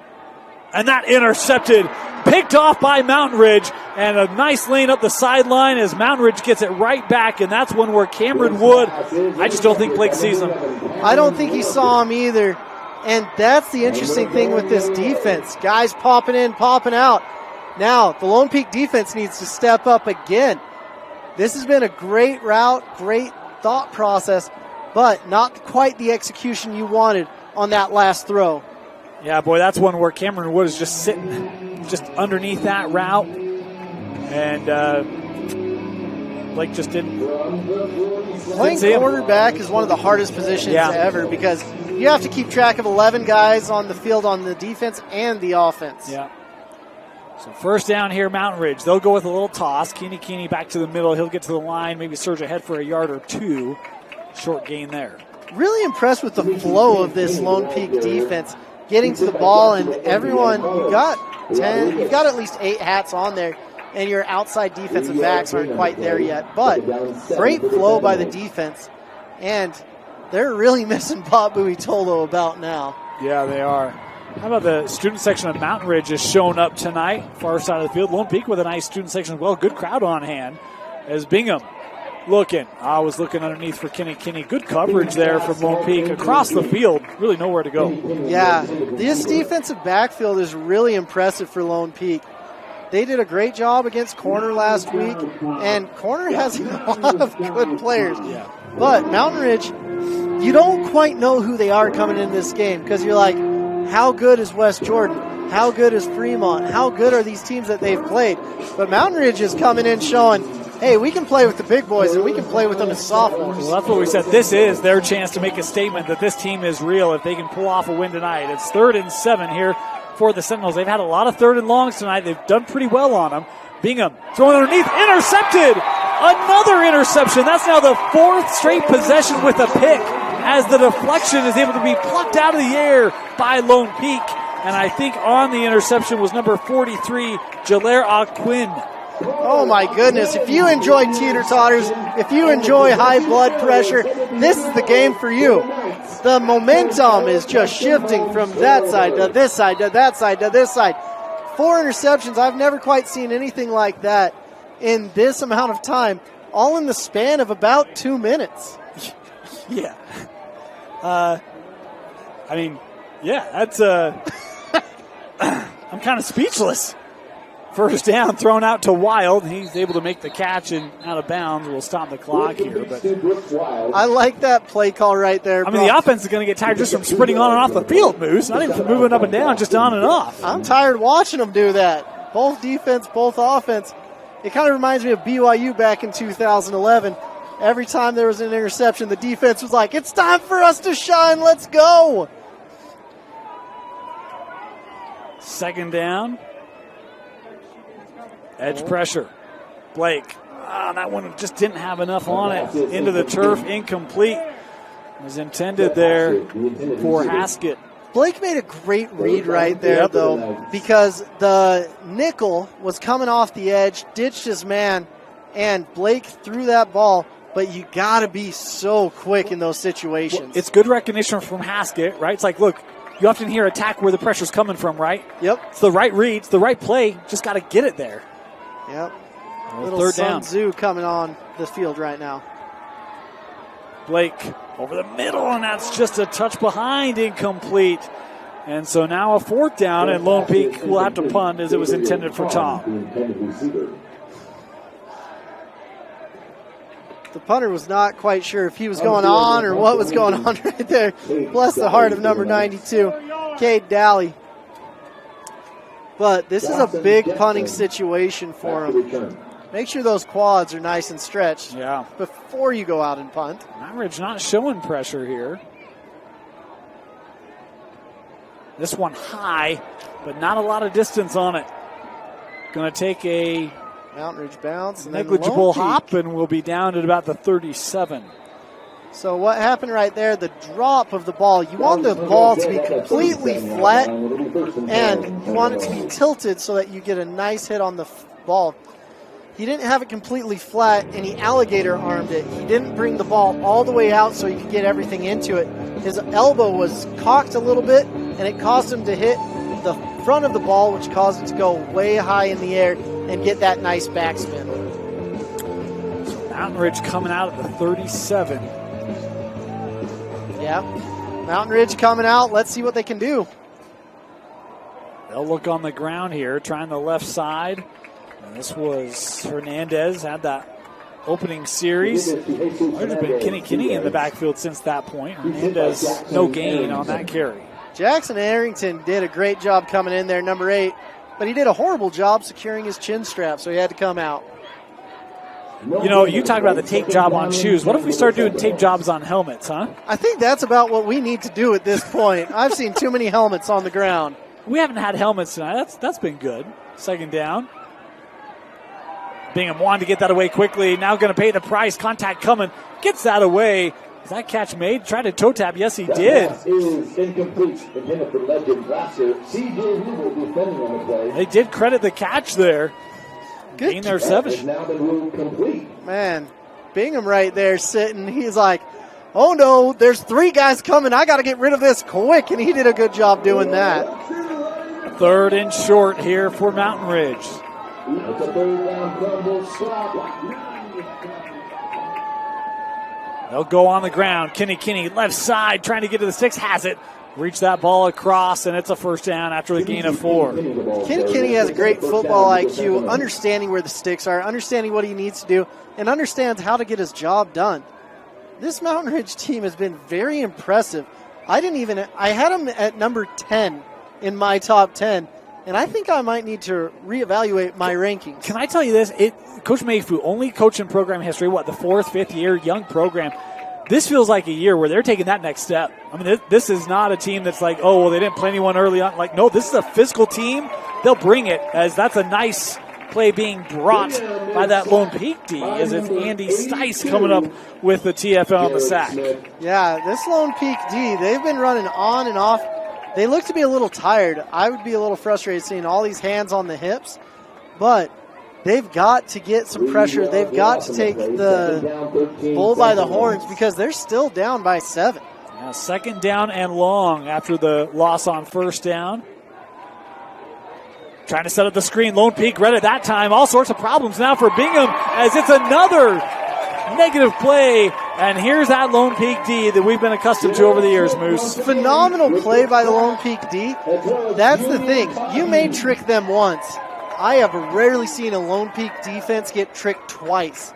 And that intercepted, picked off by Mountain Ridge, and a nice lane up the sideline as Mountain Ridge gets it right back, and that's one where Cameron Wood, I just don't think Blake sees him. I don't think he saw him either, and that's the interesting thing with this defense. Guys popping in, popping out. Now, the Lone Peak defense needs to step up again. This has been a great route, great thought process, but not quite the execution you wanted on that last throw. Yeah, boy, that's one where Cameron Wood is just sitting just underneath that route. And Blake just didn't. Playing quarterback is one of the hardest positions ever because you have to keep track of 11 guys on the field on the defense and the offense. Yeah. So 1st down here, Mountain Ridge. They'll go with a little toss. Keeney back to the middle. He'll get to the line, maybe surge ahead for a yard or 2. Short gain there. Really impressed with the flow of this Lone Peak defense. Getting to the ball, and everyone, you've got at least 8 hats on there, and your outside defensive backs aren't quite there yet. But great flow by the defense, and they're really missing Bob Buitolo about now. Yeah, they are. How about the student section of Mountain Ridge has shown up tonight, far side of the field. Lone Peak with a nice student section as well. Good crowd on hand as Bingham looking. I was looking underneath for Kenny. Good coverage there from Lone Peak across the field. Really nowhere to go. Yeah, this defensive backfield is really impressive for Lone Peak. They did a great job against Corner last week, and Corner has a lot of good players. Yeah. But Mountain Ridge, you don't quite know who they are coming in this game because you're like, how good is West Jordan? How good is Fremont? How good are these teams that they've played? But Mountain Ridge is coming in showing, hey, we can play with the big boys, and we can play with them as sophomores. Well, that's what we said. This is their chance to make a statement that this team is real if they can pull off a win tonight. It's 3rd and 7 here for the Sentinels. They've had a lot of 3rd and longs tonight. They've done pretty well on them. Bingham throwing underneath, intercepted! Another interception. That's now the 4th straight possession with a pick as the deflection is able to be plucked out of the air by Lone Peak. And I think on the interception was number 43, Jalaire Aquin. Oh my goodness, if you enjoy teeter-totters, if you enjoy high blood pressure, this is the game for you. The momentum is just shifting from that side to this side to that side to this side. 4 interceptions, I've never quite seen anything like that in this amount of time, all in the span of about 2 minutes. Yeah. That's I'm kind of speechless. 1st down thrown out to Wild. He's able to make the catch and out of bounds. We'll stop the clock here. But I like that play call right there. I mean, the offense is going to get tired just from sprinting on and off the field, Moose. Not even from moving up and down, just on and off. I'm tired watching them do that. Both defense, both offense. It kind of reminds me of BYU back in 2011. Every time there was an interception, the defense was like, it's time for us to shine. Let's go. 2nd down. Edge pressure. Blake. That one just didn't have enough on it. Into the turf, incomplete. It was intended there for Haskett. Blake made a great read right there, though, because the nickel was coming off the edge, ditched his man, and Blake threw that ball. But you got to be so quick in those situations. Well, it's good recognition from Haskett, right? It's like, look, you often hear attack where the pressure's coming from, right? Yep. It's the right read, it's the right play. Just got to get it there. Yep. Little Little Sun Sun Tzu coming on the field right now. Blake over the middle, and that's just a touch behind, incomplete. And so now a 4th down, and Lone Peak will have to punt as it was intended for Tom. The punter was not quite sure if he was going on or what was going on right there. Bless the heart of number 92, Cade Daly. But this is a big punting situation for him. Make sure those quads are nice and stretched before you go out and punt. Mountain Ridge not showing pressure here. This one high, but not a lot of distance on it. Going to take a Mountain Ridge bounce. And negligible hop, and we'll be down at about the 37. So what happened right there, the drop of the ball, you want the ball to be completely flat, and you want it to be tilted so that you get a nice hit on the ball. He didn't have it completely flat, and he alligator armed it. He didn't bring the ball all the way out so he could get everything into it. His elbow was cocked a little bit, and it caused him to hit the front of the ball, which caused it to go way high in the air and get that nice backspin. So Mountain Ridge coming out at the 37. Yeah, Mountain Ridge coming out. Let's see what they can do. They'll look on the ground here, trying the left side. And this was Hernandez, had that opening series. There's been Kinney in the backfield since that point. Hernandez, no gain on that carry. Jackson Arrington did a great job coming in there, number 8. But he did a horrible job securing his chin strap, so he had to come out. You know, you talk about the tape job on shoes. What if we start doing tape jobs on helmets, huh? I think that's about what we need to do at this point. I've seen too many helmets on the ground. We haven't had helmets tonight. That's been good. 2nd down. Bingham wanted to get that away quickly. Now going to pay the price. Contact coming. Gets that away. Is that catch made? Tried to toe tap. Yes, he did. They did credit the catch there. Good. Gain their 7. Man, Bingham right there sitting. He's like, oh no, there's 3 guys coming. I got to get rid of this quick. And he did a good job doing that. 3rd and short here for Mountain Ridge. It's a 3rd down crumble stop. They'll go on the ground. Kinney, left side, trying to get to the 6, has it. Reach that ball across, and it's a 1st down after a gain of 4. Kinney has a great football IQ, understanding where the sticks are, understanding what he needs to do, and understands how to get his job done. This Mountain Ridge team has been very impressive. I had him at number 10 in my top 10, and I think I might need to reevaluate my rankings. Can I tell you this? Coach Mayfu, only coach in program history, the 4th, 5th year, young program. This feels like a year where they're taking that next step. I mean, this is not a team that's like, oh, well, they didn't play anyone early on. Like, no, this is a physical team. They'll bring it, as that's a nice play being brought by that Lone Peak D, as it's Andy Stice coming up with the TFL on the sack. Yeah, this Lone Peak D, they've been running on and off. They look to be a little tired. I would be a little frustrated seeing all these hands on the hips, but they've got to get some pressure. They've got to take the bull by the horns because they're still down by 7. Yeah, 2nd down and long after the loss on 1st down. Trying to set up the screen. Lone Peak read it that time. All sorts of problems now for Bingham as it's another negative play. And here's that Lone Peak D that we've been accustomed to over the years, Moose. Phenomenal play by the Lone Peak D. That's the thing. You may trick them once. I have rarely seen a Lone Peak defense get tricked twice.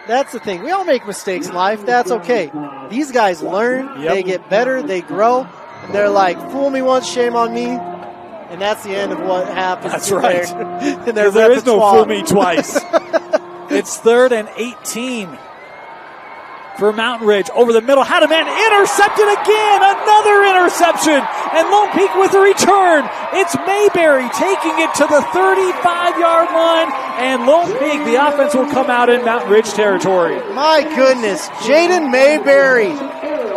That's the thing. We all make mistakes in life. That's okay. These guys learn. They get better. They grow. They're like, fool me once, shame on me. And that's the end of what happens. That's right. There is no fool me twice. It's 3rd and 18. for Mountain Ridge. Over the middle, had a man intercepted again. Another interception. And Lone Peak with a return. It's Mayberry taking it to the 35-yard line. And Lone Peak, the offense will come out in Mountain Ridge territory. My goodness, Jaden Mayberry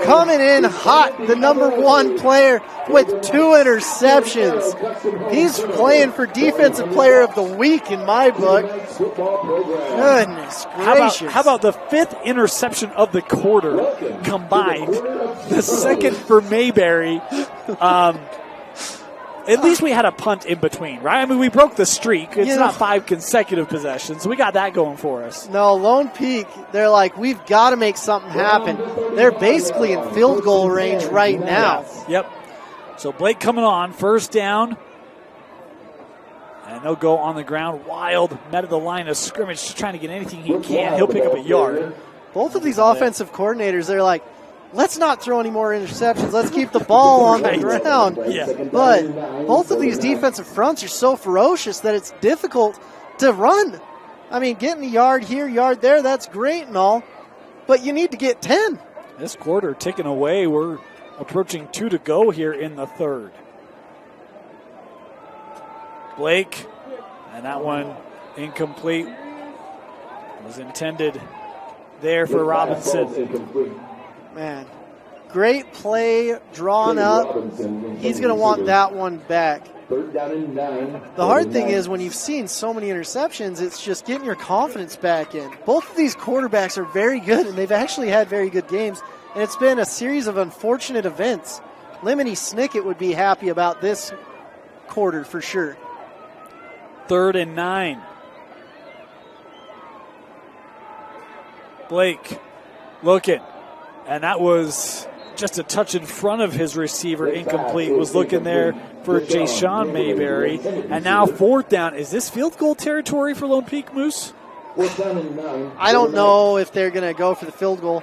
coming in hot, the number 1 player with 2 interceptions. He's playing for Defensive Player of the Week in my book. Goodness gracious. How about the 5th interception of the quarter combined? The 2nd for Mayberry. At least we had a punt in between, right? I mean, we broke the streak. It's not 5 consecutive possessions, so we got that going for us. No, Lone Peak, they're like, we've got to make something happen. They're basically in field goal range right now. Yep. So Blake coming on, first down. And they'll go on the ground. Wild met at the line of scrimmage, just trying to get anything he can. He'll pick up a yard. Both of these offensive coordinators, they're like, let's not throw any more interceptions. Let's keep the ball on the ground. Yeah. But both of these defensive fronts are so ferocious that it's difficult to run. I mean, getting a yard here, yard there, that's great and all, but you need to get 10. This quarter ticking away. We're approaching 2 to go here in the 3rd. Blake, and that one incomplete. Was intended there for Robinson. Man, great play drawn up. He's going to want that one back. The hard thing is when you've seen so many interceptions, it's just getting your confidence back in. Both of these quarterbacks are very good, and they've actually had very good games, and it's been a series of unfortunate events. Lemony Snicket would be happy about this quarter for sure. 3rd and 9. Blake looking. And that was just a touch in front of his receiver, incomplete. Was looking there for Jay-Sean Mayberry. And now 4th down. Is this field goal territory for Lone Peak, Moose? I don't know if they're going to go for the field goal.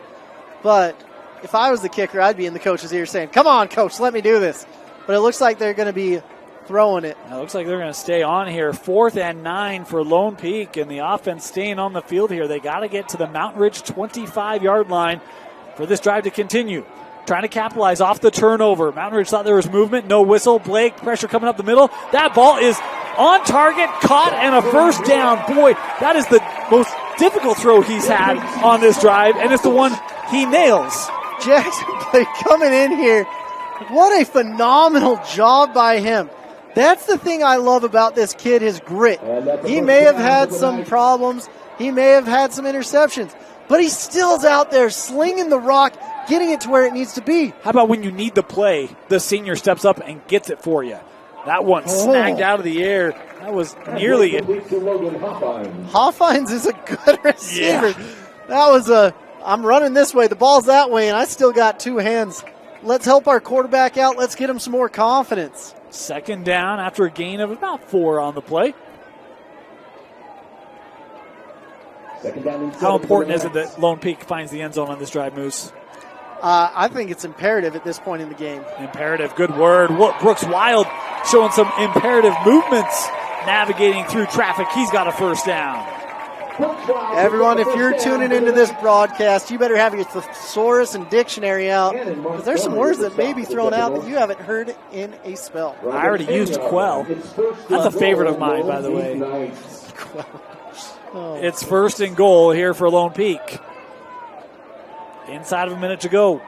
But if I was the kicker, I'd be in the coach's ear saying, come on, coach, let me do this. But it looks like they're going to be throwing it. It looks like they're going to stay on here. 4th and 9 for Lone Peak. And the offense staying on the field here. They got to get to the Mountain Ridge 25-yard line for this drive to continue. Trying to capitalize off the turnover. Mountain Ridge thought there was movement. No whistle. Blake, pressure coming up the middle. That ball is on target, caught, and a first down. Boy, that is the most difficult throw he's had on this drive, and it's the one he nails. Jackson Blake coming in here. What a phenomenal job by him. That's the thing I love about this kid, his grit. He may have had some problems. He may have had some interceptions. But he still's out there slinging the rock, getting it to where it needs to be. How about when you need the play, the senior steps up and gets it for you? That one snagged out of the air. That was nearly it. Hoffines is a good receiver. Yeah. That was I'm running this way, the ball's that way, and I still got 2 hands. Let's help our quarterback out. Let's get him some more confidence. 2nd down after a gain of about 4 on the play. How important is it that Lone Peak finds the end zone on this drive, Moose? I think it's imperative at this point in the game. Imperative, good word. Brooks Wild showing some imperative movements, navigating through traffic. He's got a first down. Everyone, if you're tuning into this broadcast, you better have your thesaurus and dictionary out, because there's some words that may be thrown out that you haven't heard in a spell. I already used quell. That's a favorite of mine, by the way. Oh. It's 1st and goal here for Lone Peak. Inside of a minute to go.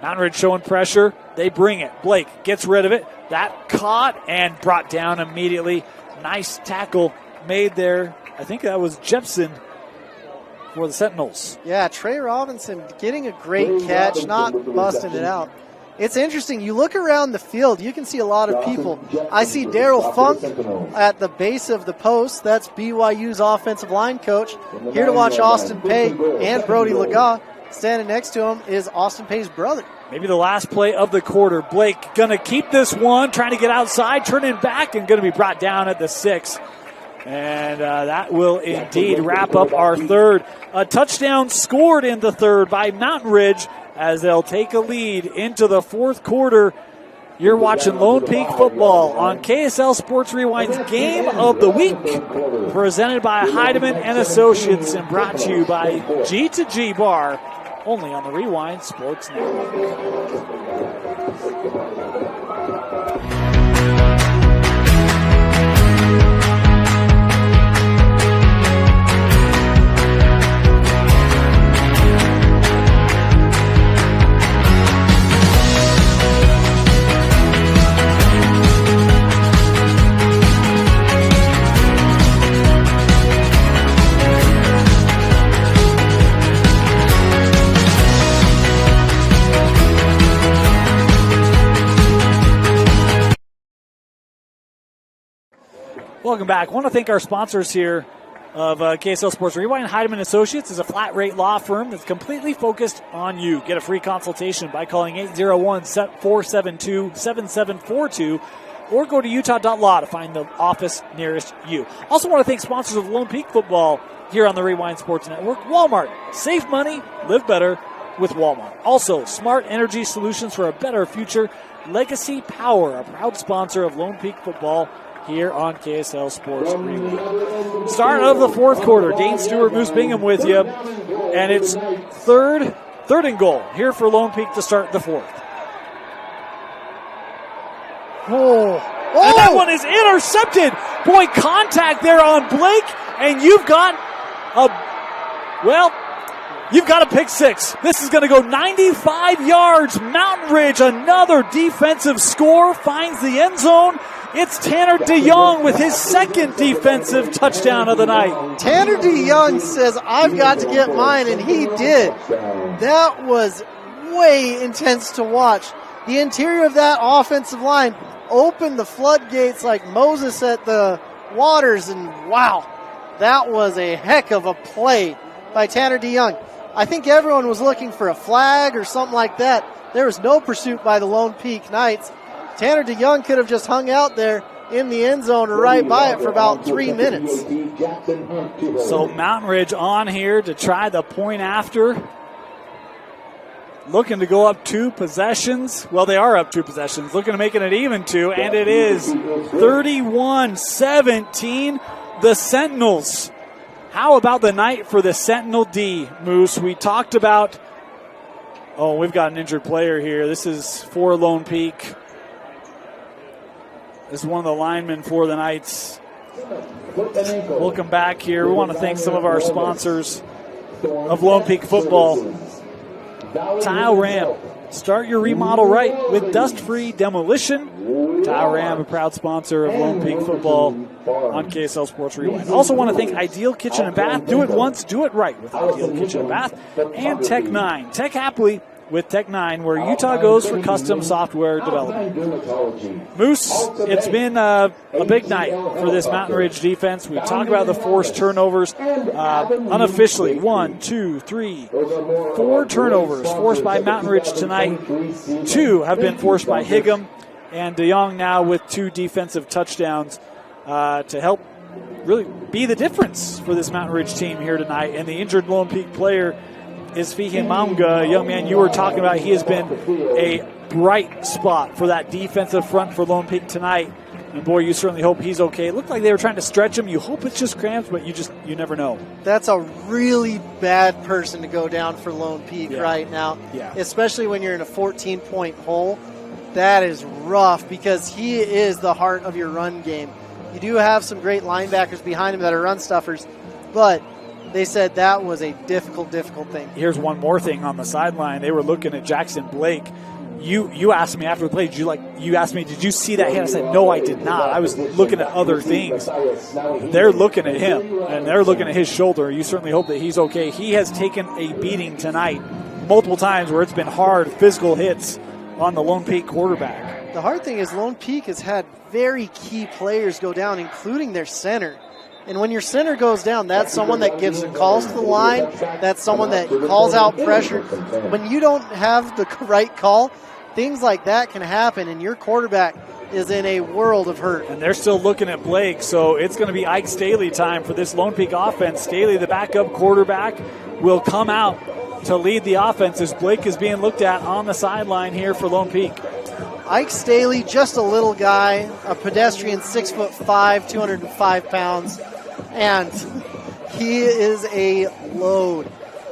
Mountain Ridge showing pressure. They bring it. Blake gets rid of it. That caught and brought down immediately. Nice tackle made there. I think that was Jepson for the Sentinels. Yeah, Trey Robinson getting a great catch, not busting it out. It's interesting. You look around the field, you can see a lot of people. I see Daryl Funk at the base of the post. That's BYU's offensive line coach. Here to watch Austin Pay and Brody Laga. Standing next to him is Austin Pay's brother. Maybe the last play of the quarter. Blake going to keep this one, trying to get outside, turning back, and going to be brought down at the 6. And that will indeed wrap up our 3rd. A touchdown scored in the 3rd by Mountain Ridge, as they'll take a lead into the 4th quarter. You're watching Lone Peak football on KSL Sports Rewind's Game of the Week, presented by Heidemann and Associates and brought to you by G2G Bar, only on the Rewind Sports Network. Welcome back. I want to thank our sponsors here of KSL Sports Rewind. Heidemann Associates is a flat-rate law firm that's completely focused on you. Get a free consultation by calling 801-472-7742 or go to utah.law to find the office nearest you. Also want to thank sponsors of Lone Peak football here on the Rewind Sports Network. Walmart. Save money, live better with Walmart. Also, Smart Energy Solutions for a better future. Legacy Power, a proud sponsor of Lone Peak football here on KSL Sports Rewind. Start of the fourth quarter. Dane Stewart, Moose Bingham with you. And it's third and goal here for Lone Peak to start the fourth. Oh. And that one is intercepted. Boy, contact there on Blake. And you've got a pick six. This is going to go 95 yards. Mountain Ridge, another defensive score, finds the end zone. It's Tanner DeYoung with his second defensive touchdown of the night. Tanner DeYoung says, I've got to get mine, and he did. That was way intense to watch. The interior of that offensive line opened the floodgates like Moses at the waters, and wow, that was a heck of a play by Tanner DeYoung. I think everyone was looking for a flag or something like that. There was no pursuit by the Lone Peak Knights. Tanner DeYoung could have just hung out there in the end zone or right by it for about 3 minutes. So Mountain Ridge on here to try the point after. Looking to go up 2 possessions. Well, they are up 2 possessions. Looking to make it an even 2, and it is 31-17. The Sentinels. How about the night for the Sentinel D, Moose? We talked about, we've got an injured player here. This is for Lone Peak. This is one of the linemen for the Knights. Welcome back here. We want to thank some of our sponsors of Lone Peak football. Tile Ram. Start your remodel right with dust-free demolition. Tile Ram, a proud sponsor of Lone Peak football on KSL Sports Rewind. Also want to thank Ideal Kitchen and Bath. Do it once, do it right with Ideal Kitchen and Bath. And Tech 9. Tech happily with Tech 9, where Utah goes for custom software development. Moose, it's been a big night for this Mountain Ridge defense. We talked about the forced turnovers. Unofficially, 1, 2, 3, 4 turnovers forced by Mountain Ridge tonight. 2 have been forced by Higham, and DeYoung now with 2 defensive touchdowns to help really be the difference for this Mountain Ridge team here tonight. And the injured Lone Peak player is Fihin Maunga, young man you were talking about. He has been a bright spot for that defensive front for Lone Peak tonight. And boy, you certainly hope he's okay. It looked like they were trying to stretch him. You hope it's just cramps, but you never know. That's a really bad person to go down for Lone Peak right now. Yeah. Especially when you're in a 14-point hole. That is rough because he is the heart of your run game. You do have some great linebackers behind him that are run stuffers, but they said that was a difficult thing. Here's one more thing on the sideline. They were looking at Jackson Blake. You asked me after the play, did you see that hit? I said, no, I did not. I was looking at other things. They're looking at him, and they're looking at his shoulder. You certainly hope that he's okay. He has taken a beating tonight multiple times where it's been hard physical hits on the Lone Peak quarterback. The hard thing is Lone Peak has had very key players go down, including their center. And when your center goes down, that's someone that gives calls to the line. That's someone that calls out pressure. When you don't have the right call, things like that can happen, and your quarterback is in a world of hurt. And they're still looking at Blake, so it's going to be Ike Staley time for this Lone Peak offense. Staley, the backup quarterback, will come out to lead the offense as Blake is being looked at on the sideline here for Lone Peak. Ike Staley, just a little guy, a pedestrian, 6'5", 205 pounds, and he is a load.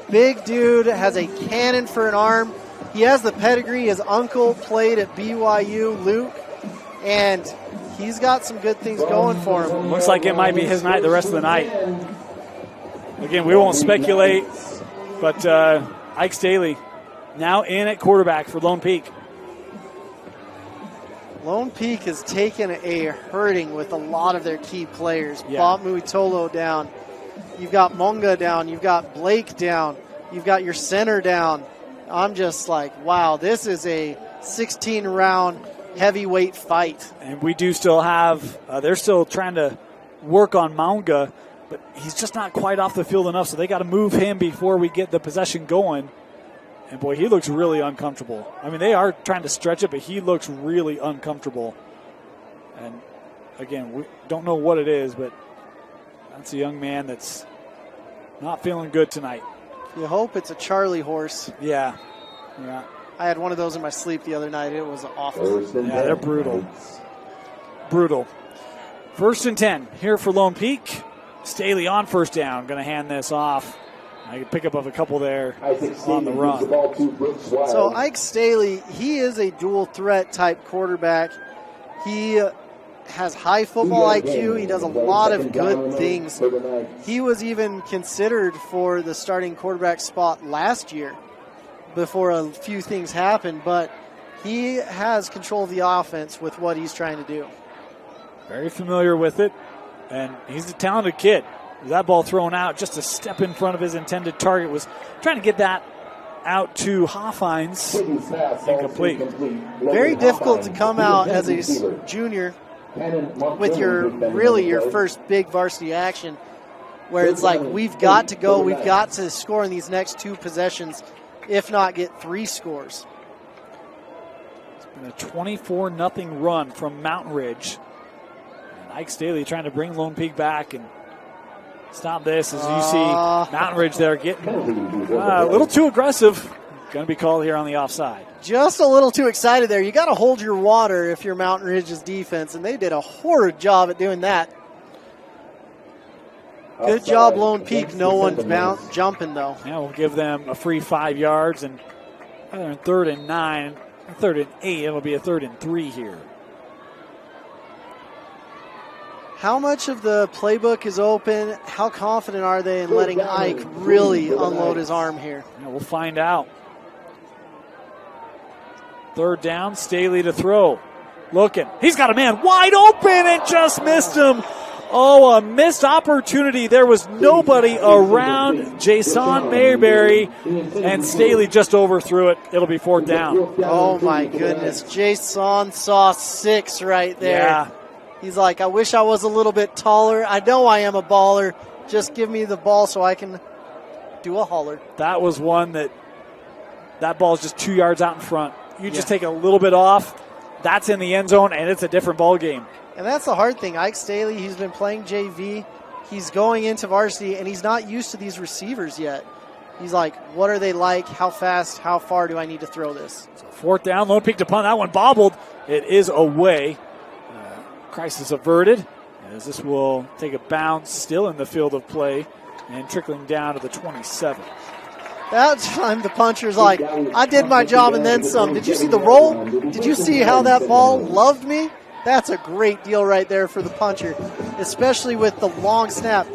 Big dude, has a cannon for an arm. He has the pedigree. His uncle played at BYU, Luke, and he's got some good things going for him. Looks like it might be his night the rest of the night. Again, we won't speculate, but Ike Staley now in at quarterback for Lone Peak. Lone Peak has taken a hurting with a lot of their key players. Yeah. Bob Muitolo down. You've got Monga down. You've got Blake down. You've got your center down. I'm just like, wow, this is a 16-round heavyweight fight. And we do still have, they're still trying to work on Monga, but he's just not quite off the field enough, so they got to move him before we get the possession going. And, boy, he looks really uncomfortable. I mean, they are trying to stretch it, but he looks really uncomfortable. And, again, we don't know what it is, but that's a young man that's not feeling good tonight. You hope it's a Charlie horse. Yeah. I had one of those in my sleep the other night. It was awful. Yeah, they're brutal. Brutal. 1st and 10 here for Lone Peak. Staley on first down. Going to hand this off. I can pick up a couple there on the run. So Ike Staley, he is a dual threat type quarterback. He has high football IQ. He does a lot of good things. He was even considered for the starting quarterback spot last year before a few things happened, but he has control of the offense with what he's trying to do. Very familiar with it, and he's a talented kid. That ball thrown out just a step in front of his intended target. Was trying to get that out to Hoffines. Incomplete. Very difficult to come out as a junior with your first big varsity action, where it's like, we've got to go, we've got to score in these next 2 possessions, if not get 3 scores. It's been a 24-0 run from Mountain Ridge. And Ike Staley trying to bring Lone Peak back and stop this, as you see Mountain Ridge there getting a little too aggressive. Going to be called here on the offside. Just a little too excited there. You got to hold your water if you're Mountain Ridge's defense, and they did a horrid job at doing that. Good job, Lone Peak. No one's jumping, though. Yeah, we'll give them a free 5 yards, and rather than 3rd and 9, 3rd and 8, it'll be a 3rd and 3 here. How much of the playbook is open? How confident are they in letting Ike really unload his arm here? Yeah, we'll find out. 3rd down, Staley to throw. Looking. He's got a man wide open and just missed him. Oh, a missed opportunity. There was nobody around Jason Mayberry, and Staley just overthrew it. It'll be 4th down. Oh, my goodness. Jason saw 6 right there. Yeah. He's like, I wish I was a little bit taller. I know I am a baller. Just give me the ball so I can do a holler. That was one that ball's just 2 yards out in front. You just take a little bit off. That's in the end zone, and it's a different ball game. And that's the hard thing. Ike Staley, he's been playing JV. He's going into varsity, and he's not used to these receivers yet. He's like, what are they like? How fast, how far do I need to throw this? So 4th down, Lone Peak to punt. That one bobbled. It is away. Crisis averted, as this will take a bounce still in the field of play and trickling down to the 27. That time the puncher's like, I did my job and then some. Did you see the roll? Did you see how that ball loved me? That's a great deal right there for the puncher, especially with the long snap.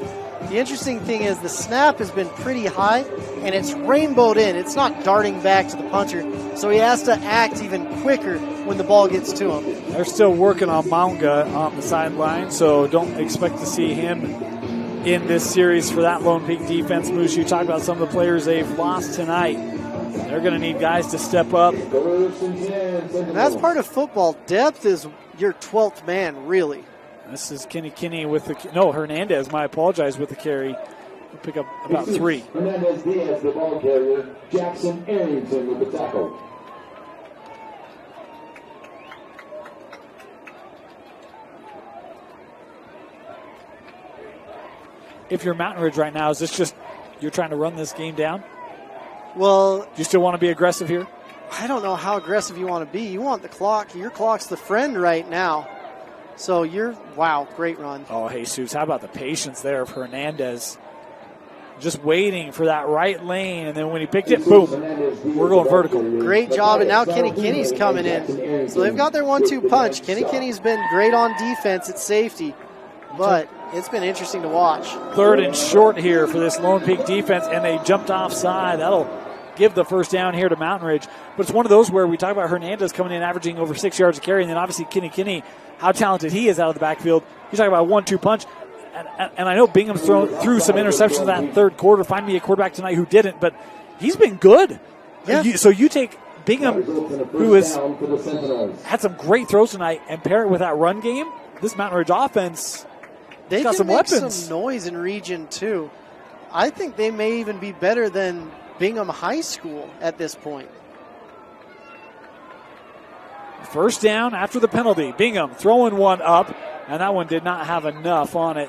The interesting thing is the snap has been pretty high, and it's rainbowed in. It's not darting back to the puncher, so he has to act even quicker when the ball gets to him. They're still working on Monga on the sideline, so don't expect to see him in this series for that Lone Peak defense. Moose, you talked about some of the players they've lost tonight. They're going to need guys to step up. And that's part of football. Depth is your 12th man, really. This is Kinney with Hernandez, I apologize, with the carry. We'll pick up about 3. Hernandez Diaz, the ball carrier. Jackson Arrington with the tackle. If you're Mountain Ridge right now, is this just you're trying to run this game down? Well, do you still want to be aggressive here? I don't know how aggressive you want to be. You want the clock. Your clock's the friend right now. So wow, great run. Oh, Jesus, how about the patience there of Hernandez? Just waiting for that right lane, and then when he picked it, boom, we're going vertical. Great job, and now Kenny Kinney's coming in. So they've got their 1-2 punch. Kenny Kinney's been great on defense at safety, but it's been interesting to watch. 3rd and short here for this Lone Peak defense, and they jumped offside. That'll give the first down here to Mountain Ridge. But it's one of those where we talk about Hernandez coming in averaging over 6 yards a carry, and then obviously Kenny Kinney, how talented he is out of the backfield. You talk about 1-2 punch. And I know Bingham's threw some interceptions in that 3rd quarter. Find me a quarterback tonight who didn't, but he's been good. Yeah. So you take Bingham, who has had some great throws tonight, and pair it with that run game. This Mountain Ridge offense, they got can some make weapons. Some noise in Region 2. I think they may even be better than Bingham High School at this point. First down after the penalty. Bingham throwing one up, and that one did not have enough on it.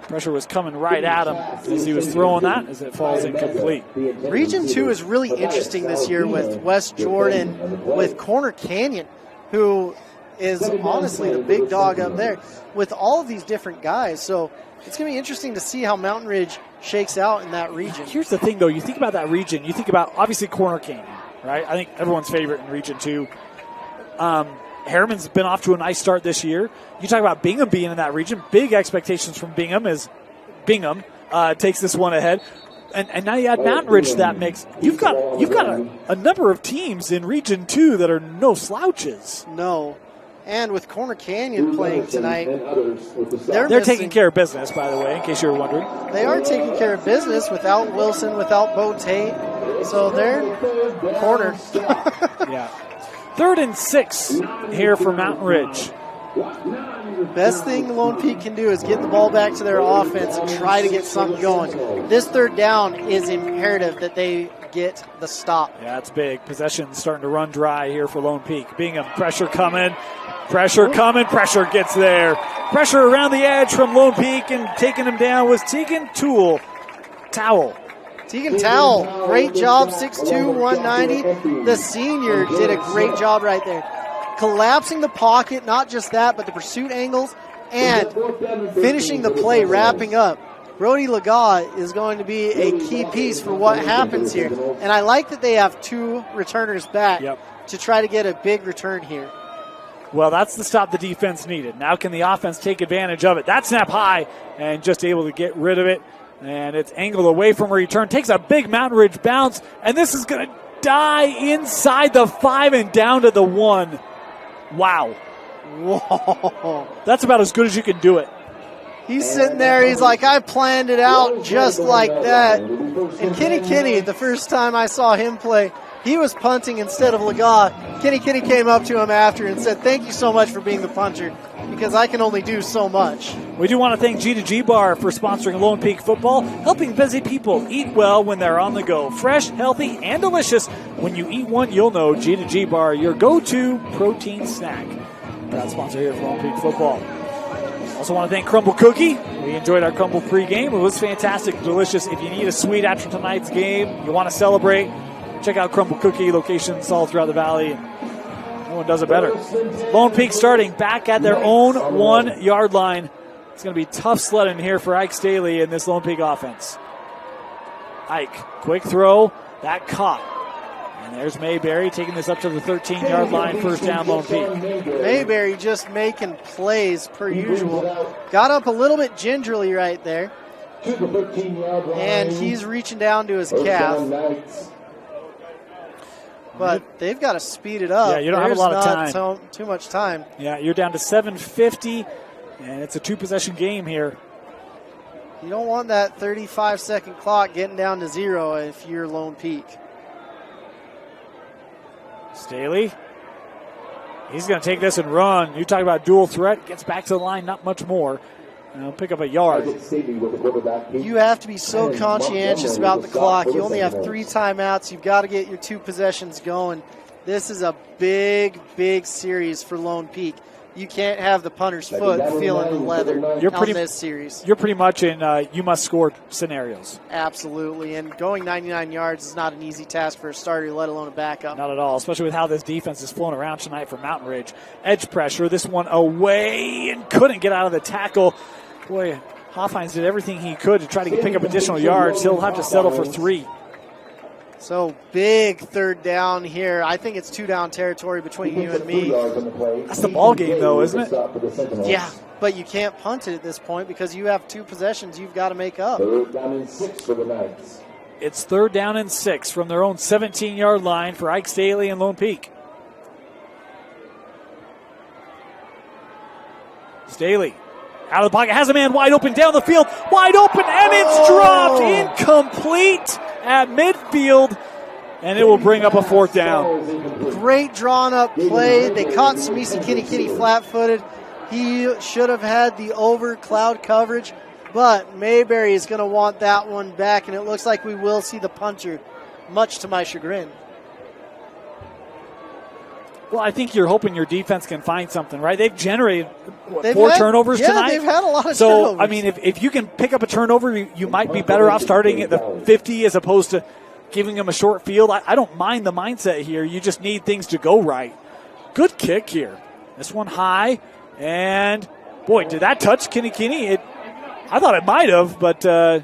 Pressure was coming right at him as he was throwing that, as it falls incomplete. Region 2 is really interesting this year with West Jordan, with Corner Canyon, who is honestly the big dog up there, with all of these different guys. So it's going to be interesting to see how Mountain Ridge shakes out in that region. Here's the thing, though. You think about that region. You think about, obviously, Corner Canyon, right? I think everyone's favorite in Region 2. Harriman's been off to a nice start this year. You talk about Bingham being in that region. Big expectations from Bingham as Bingham takes this one ahead. And now you add Mountain Ridge to that mix. You've got a number of teams in Region 2 that are no slouches. No. And with Corner Canyon playing tonight, they're taking care of business, by the way, in case you were wondering. They are taking care of business without Wilson, without Bo Tate. So they're cornered. Yeah. 3rd and 6 here for Mountain Ridge. Best thing Lone Peak can do is get the ball back to their offense and try to get something going. This 3rd down is imperative that they get the stop. Yeah, it's big. Possession starting to run dry here for Lone Peak. Bingham, pressure coming. Pressure gets there. Pressure around the edge from Lone Peak, and taking him down was Tegan Towell. Tegan Towell, great job, 6'2", 190. The senior did a great job right there. Collapsing the pocket, not just that, but the pursuit angles, and finishing the play, wrapping up. Brody Lagat is going to be a key piece for what happens here. And I like that they have 2 returners back to try to get a big return here. Well, that's the stop the defense needed. Now can the offense take advantage of it? That snap high and just able to get rid of it. And it's angled away from where he turned. Takes a big Mountain Ridge bounce, and this is going to die inside the 5 and down to the 1. Wow. Whoa. That's about as good as you can do it. He's sitting there. He's like, I planned it out just like that. And Kenny Kinney, the first time I saw him play, he was punting instead of Lagat. Kenny came up to him after and said, thank you so much for being the punter, because I can only do so much. We do want to thank G2G Bar for sponsoring Lone Peak football, helping busy people eat well when they're on the go. Fresh, healthy, and delicious. When you eat one, you'll know G2G Bar, your go-to protein snack. Proud sponsor here for Lone Peak football. Also want to thank Crumble Cookie. We enjoyed our Crumble pregame. It was fantastic, delicious. If you need a sweet after tonight's game, you want to celebrate, check out Crumble Cookie, locations all throughout the valley. No one does it better. Lone Peak starting back at their own 1 yard line. It's going to be tough sledding here for Ike Staley in this Lone Peak offense. Ike, quick throw, that caught. And there's Mayberry taking this up to the 13-yard line, first down Lone Peak. Mayberry just making plays per usual. Got up a little bit gingerly right there. And he's reaching down to his calf. But they've got to speed it up. Yeah, you don't have a lot of time. Too much time. Yeah, you're down to 7:50, and it's a 2-possession game here. You don't want that 35-second clock getting down to 0 if you're Lone Peak. Staley, he's going to take this and run. You talk about dual threat. Gets back to the line, not much more. And he'll pick up a yard. You have to be so conscientious about the clock. You only have 3 timeouts. You've got to get your 2 possessions going. This is a big, big series for Lone Peak. you can't have the punter's foot feeling the leather on this series. You're pretty much in you must score scenarios. Absolutely, and going 99 yards is not an easy task for a starter, let alone a backup. Not at all, especially with how this defense is flown around tonight for Mountain Ridge. Edge pressure, this one away and couldn't get out of the tackle. Boy, Hoffhines did everything he could to try to pick up additional yards. He'll have to settle for 3. So big third down here. I think it's 2-down territory between you and me. That's the ball game, though, isn't it? Yeah, but you can't punt it at this point because you have 2 possessions you've got to make up. 3rd down and 6 for the Knights. It's 3rd down and 6 from their own 17-yard line for Ike Staley and Lone Peak. Staley out of the pocket, has a man wide open down the field, wide open, and it's dropped, incomplete at midfield, and it will bring up a 4th down. Great drawn up play. They caught Samisi Kitty flat-footed. He should have had the over cloud coverage, but Mayberry is going to want that one back, and it looks like we will see the punter, much to my chagrin. Well, I think you're hoping your defense can find something, right? They've generated 4 turnovers tonight. Yeah, they've had a lot of turnovers. So, I mean, if you can pick up a turnover, you might be better off starting at the 50 as opposed to giving them a short field. I don't mind the mindset here. You just need things to go right. Good kick here. This one high, and, boy, did that touch Kinney? I thought it might have, but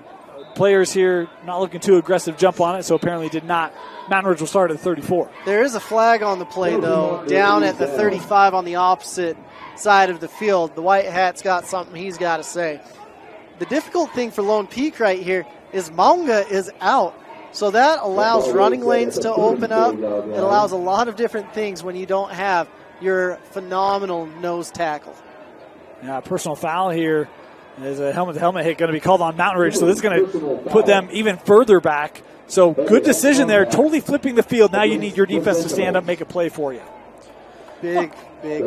players here not looking too aggressive jump on it, so apparently did not. Mountain Ridge will start at 34. There is a flag on the play, though, down at the 35 on the opposite side of the field. The white hat's got something he's got to say. The difficult thing for Lone Peak right here is Maunga is out. So that allows running lanes to open up. It allows a lot of different things when you don't have your phenomenal nose tackle. Yeah, personal foul here. There's a helmet-to-helmet hit going to be called on Mountain Ridge, so this is going to put them even further back. So good decision there, totally flipping the field. Now you need your defense to stand up, make a play for you. Big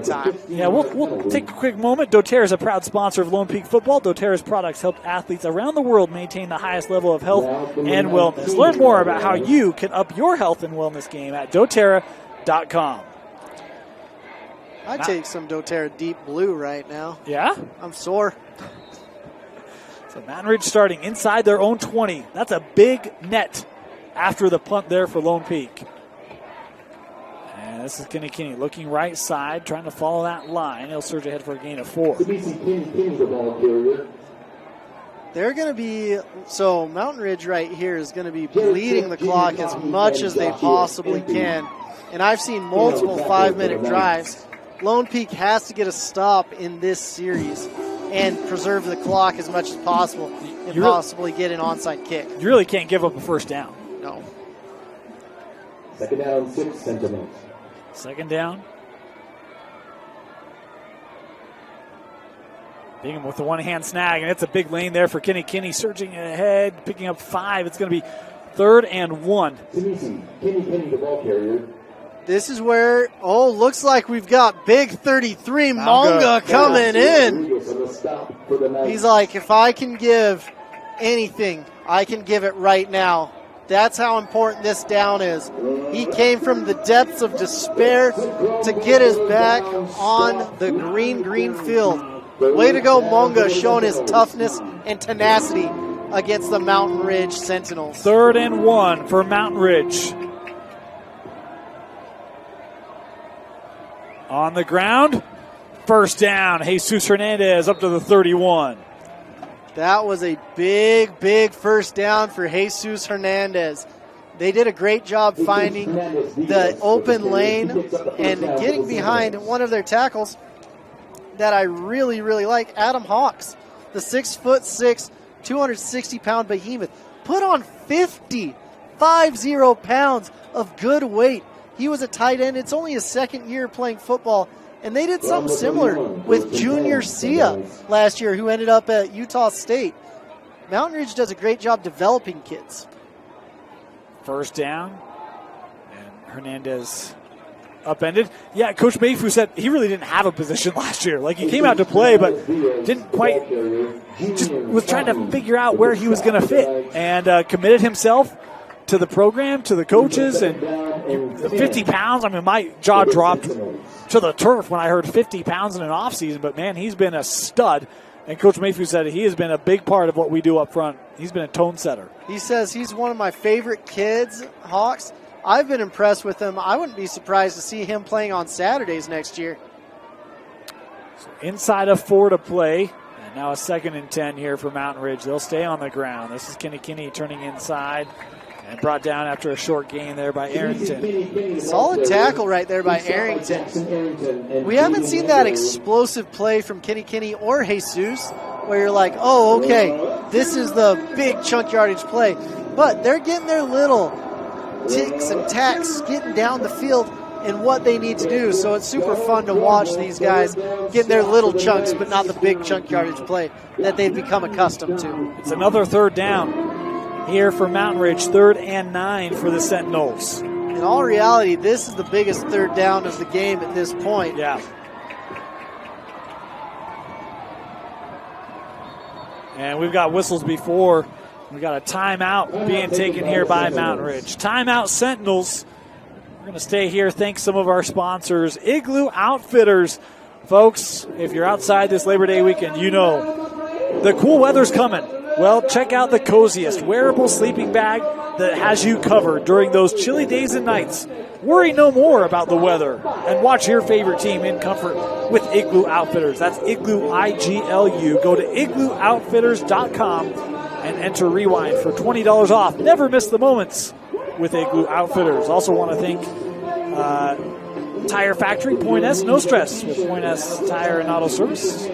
time. Yeah, we'll take a quick moment. doTERRA is a proud sponsor of Lone Peak football. doTERRA's products help athletes around the world maintain the highest level of health and wellness. Learn more about how you can up your health and wellness game at doTERRA.com. I'd take some doTERRA Deep Blue right now. Yeah? I'm sore. So Mountain Ridge starting inside their own 20. That's a big net after the punt there for Lone Peak. And this is Kinney looking right side, trying to follow that line. He'll surge ahead for a gain of 4. They're going to be, so Mountain Ridge right here is going to be bleeding the clock as much as they possibly can. And I've seen multiple 5-minute drives. Lone Peak has to get a stop in this series and preserve the clock as much as possible and possibly get an onside kick. You really can't give up a first down. No. 2nd down, 6 Sentinels. 2nd down. Bingham with the one-hand snag, and it's a big lane there for Kinney surging ahead, picking up 5. It's going to be 3rd and 1. Kinney, the ball carrier. This is where, looks like we've got big 33 Maunga coming in. He's like, if I can give anything, I can give it right now. That's how important this down is. He came from the depths of despair to get his back on the green field. Way to go, Maunga, showing his toughness and tenacity against the Mountain Ridge Sentinels. 3rd and 1 for Mountain Ridge. On the ground, 1st down. Jesus Hernandez up to the 31. That was a big 1st down for Jesus Hernandez. They did a great job finding the open lane and getting behind one of their tackles that I really like, Adam Hawks, the 6'6", 260-pound behemoth, put on 50 pounds of good weight. He was a tight end. It's only his 2nd year playing football, and they did something similar with Junior Sia last year, who ended up at Utah State. Mountain Ridge does a great job developing kids. 1st down, and Hernandez upended. Yeah, Coach Mayfu said he really didn't have a position last year. Like, he came out to play, but didn't quite. He just was trying to figure out where he was going to fit, and committed himself to the program, to the coaches, and 50 pounds. I mean, my jaw dropped to the turf when I heard 50 pounds in an offseason, but man, he's been a stud. And Coach Mayfield said he has been a big part of what we do up front. He's been a tone setter. He says he's one of my favorite kids, Hawks. I've been impressed with him. I wouldn't be surprised to see him playing on Saturdays next year. So inside of 4 to play. And now a 2nd and 10 here for Mountain Ridge. They'll stay on the ground. This is Kinney turning inside. And brought down after a short gain there by Arrington. Solid tackle right there by Arrington. We haven't seen that explosive play from Kinney or Jesus where you're like, oh, okay, this is the big chunk yardage play. But they're getting their little ticks and tacks getting down the field in what they need to do. So it's super fun to watch these guys getting their little chunks, but not the big chunk yardage play that they've become accustomed to. It's another 3rd down. Here for Mountain Ridge, 3rd and 9 for the Sentinels. In all reality, this is the biggest 3rd down of the game at this point. Yeah. And we've got whistles before. We've got a timeout being taken here by Mountain Ridge. Timeout Sentinels. We're going to stay here. Thanks some of our sponsors. Igloo Outfitters. Folks, if you're outside this Labor Day weekend, you know the cool weather's coming. Well, check out the coziest wearable sleeping bag that has you covered during those chilly days and nights. Worry no more about the weather and watch your favorite team in comfort with Igloo Outfitters. That's Igloo, I-G-L-U. Go to igloooutfitters.com and enter Rewind for $20 off. Never miss the moments with Igloo Outfitters. Also want to thank Tire Factory, Point S, no stress with Point S Tire and Auto Service.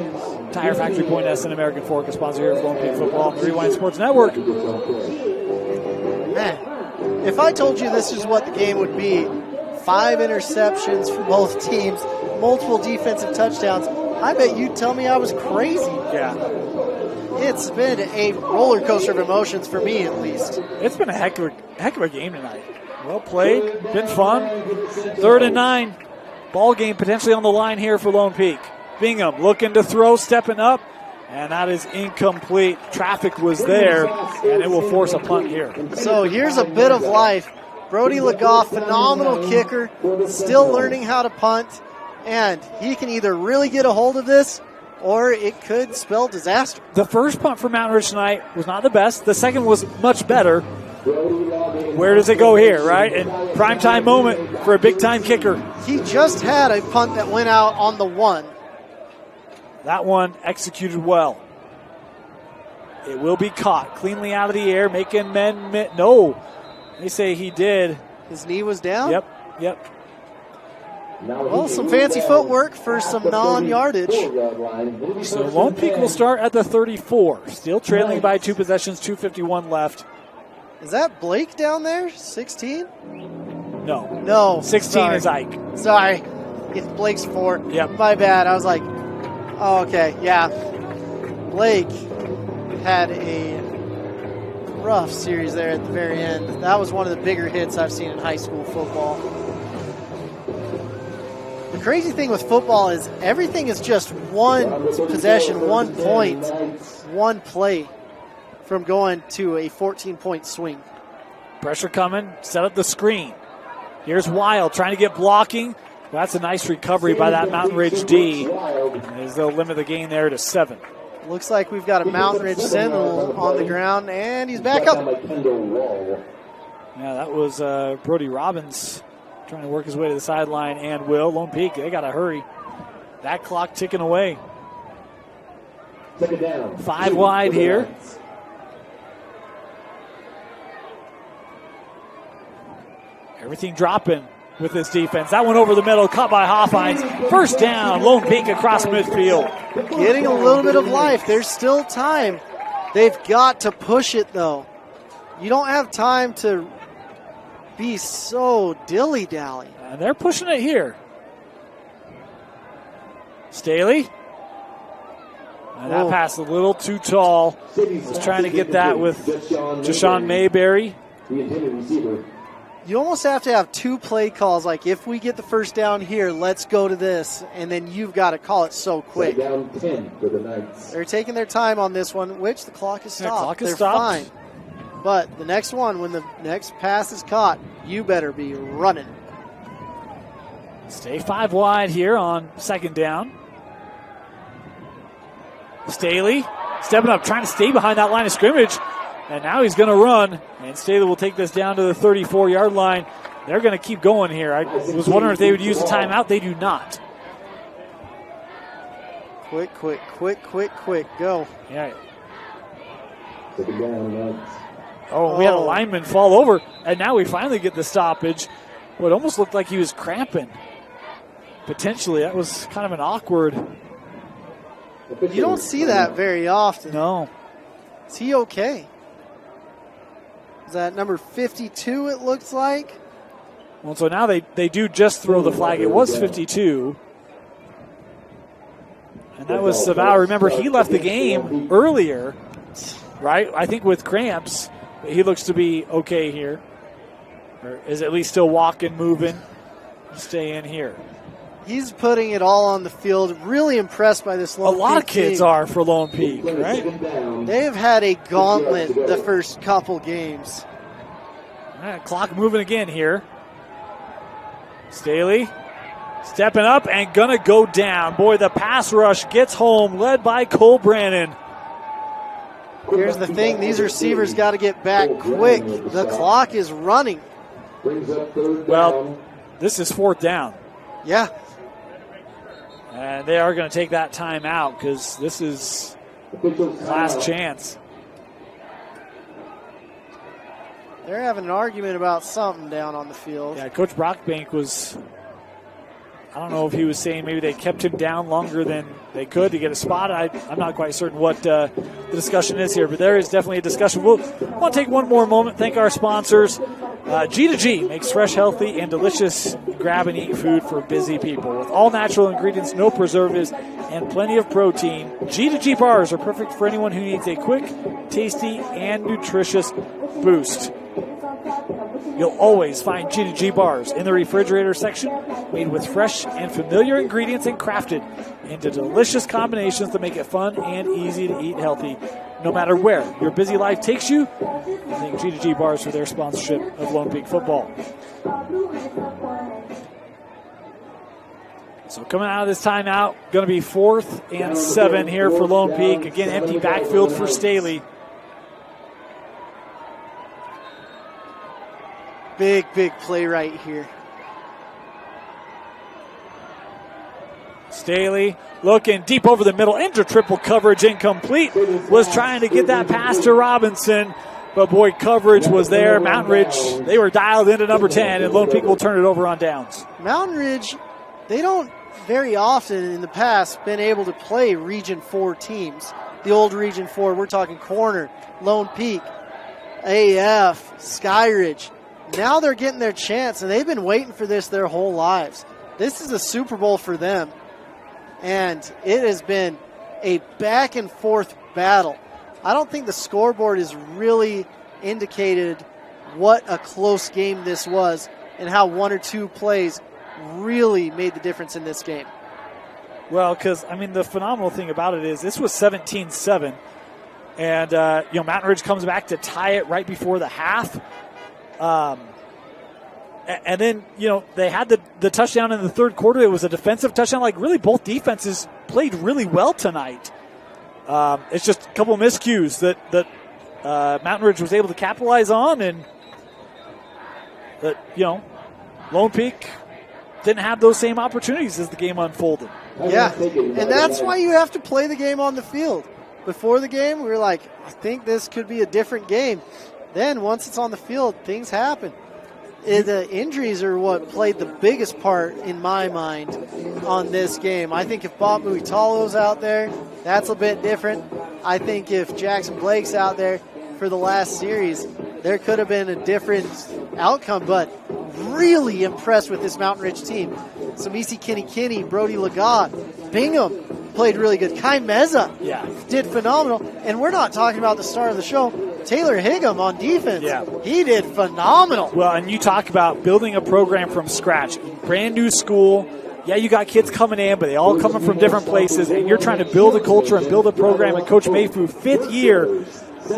Tire Factory, Point S, and American Fork, a sponsor here of Lone Peak Football and the Rewind Sports Network. Man, if I told you this is what the game would be, 5 interceptions for both teams, multiple defensive touchdowns, I bet you'd tell me I was crazy. Yeah. It's been a roller coaster of emotions for me, at least. It's been a heck of a game tonight. Well played, been fun. 3rd and 9. Ball game potentially on the line here for Lone Peak. Bingham looking to throw, stepping up, and that is incomplete. Traffic was there, and it will force a punt here. So here's a bit of life. Brody Legoff, phenomenal kicker, still learning how to punt, and he can either really get a hold of this or it could spell disaster. The first punt for Mountain Ridge tonight was not the best. The second was much better. Where does it go here, right? And primetime moment for a big-time kicker. He just had a punt that went out on the 1. That one executed well. It will be caught cleanly out of the air, making men. No, they say he did. His knee was down? Yep. Well, some fancy footwork for some non-yardage. So Lone Peak will start at the 34. Still trailing by 2 possessions, 2:51 left. Is that Blake down there? 16? No. 16 is Ike. Sorry. Blake's 4. Yep. My bad. I was like, oh, okay, yeah. Blake had a rough series there at the very end. That was one of the bigger hits I've seen in high school football. The crazy thing with football is everything is just one possession, 1 point, 1 play from going to a 14-point swing. Pressure coming, set up the screen. Here's Wild trying to get blocking. That's a nice recovery by that Mountain Ridge D, as they'll limit the gain there to 7. Looks like we've got a Mountain Ridge Sentinel on the ground, and he's back up. Yeah, that was Brody Robbins trying to work his way to the sideline, and will. Lone Peak, they got to hurry. That clock ticking away. 5 wide here. Everything dropping with this defense. That one over the middle, caught by Hoffines. First down, Lone Peak across midfield. Getting a little bit of life. There's still time. They've got to push it, though. You don't have time to be so dilly-dally. And they're pushing it here. Staley. And that pass a little too tall. Was trying to get that with Jashawn Mayberry. You almost have to have 2 play calls, like if we get the first down here, let's go to this, and then you've got to call it so quick. Down 10 for the Knights. They're taking their time on this one, which the clock is stopped. Clock is They're stopped. fine. But the next one, when the next pass is caught, you better be running. Stay 5 wide here on second down. Staley stepping up, trying to stay behind that line of scrimmage. And now he's going to run. And Staley will take this down to the 34-yard line. They're going to keep going here. I was wondering if they would use a timeout. They do not. Quick, go. Yeah. Oh, we had a lineman fall over, and now we finally get the stoppage. Well, it almost looked like he was cramping. Potentially, that was kind of an awkward. You don't see that very often. No. Is he okay? Is that number 52, it looks like? Well, so now they do just throw the flag. It was 52. And that was Savao. Remember, he left the game earlier, right? I think with cramps. He looks to be okay here. Or is at least still walking, moving, staying here. He's putting it all on the field. Really impressed by this Lone Peak. A lot of kids team. are for Lone Peak, right? They've had a gauntlet the first couple games. All right, clock moving again here. Staley stepping up and gonna go down. Boy, the pass rush gets home, led by Cole Brannon. Here's the thing, these receivers got to get back quick. The clock is running. Well, this is 4th down. Yeah. And they are going to take that time out because this is last chance. They're having an argument about something down on the field. Yeah, Coach Brockbank was, I don't know if he was saying maybe they kept him down longer than they could to get a spot. I'm not quite certain what the discussion is here, but there is definitely a discussion. We'll want to take one more moment, thank our sponsors. G2G makes fresh, healthy, and delicious grab-and-eat food for busy people. With all natural ingredients, no preservatives, and plenty of protein, G2G bars are perfect for anyone who needs a quick, tasty, and nutritious boost. You'll always find G2G bars in the refrigerator section, made with fresh and familiar ingredients and crafted into delicious combinations that make it fun and easy to eat healthy. No matter where your busy life takes you, thank G2G bars for their sponsorship of Lone Peak football. So coming out of this timeout, going to be 4th and 7 here for Lone Peak. Again, empty backfield for Staley. Big play right here. Staley looking deep over the middle into triple coverage, incomplete. Was trying to get that pass to Robinson, but boy, coverage was there. Mountain Ridge, they were dialed into number 10, and Lone Peak will turn it over on downs. Mountain Ridge, they don't very often in the past been able to play Region 4 teams. The old Region 4, we're talking Corner, Lone Peak, AF, Skyridge. Now they're getting their chance, and they've been waiting for this their whole lives. This is a Super Bowl for them, and it has been a back-and-forth battle. I don't think the scoreboard has really indicated what a close game this was and how one or two plays really made the difference in this game. Well, because, I mean, the phenomenal thing about it is this was 17-7, and, Mountain Ridge comes back to tie it right before the half. And then, they had the touchdown in the third quarter. It was a defensive touchdown. Like, really, both defenses played really well tonight. It's just a couple of miscues that Mountain Ridge was able to capitalize on, and that, Lone Peak didn't have those same opportunities as the game unfolded. Yeah, and that's why you have to play the game on the field. Before the game, we were like, I think this could be a different game. Then once it's on the field, things happen. The injuries are what played the biggest part in my mind on this game. I think if Bob Muitalo's out there, that's a bit different. I think if Jackson Blake's out there for the last series, there could have been a different outcome, but really impressed with this Mountain Ridge team. Samisi Kinney, Brody Lagat, Bingham played really good. Kai Meza did phenomenal. And we're not talking about the star of the show, Taylor Higham on defense. Yeah. He did phenomenal. Well, and you talk about building a program from scratch. Brand new school, yeah, you got kids coming in, but they all coming from different places, and you're trying to build a culture and build a program. And Coach Mayfu, 5th year,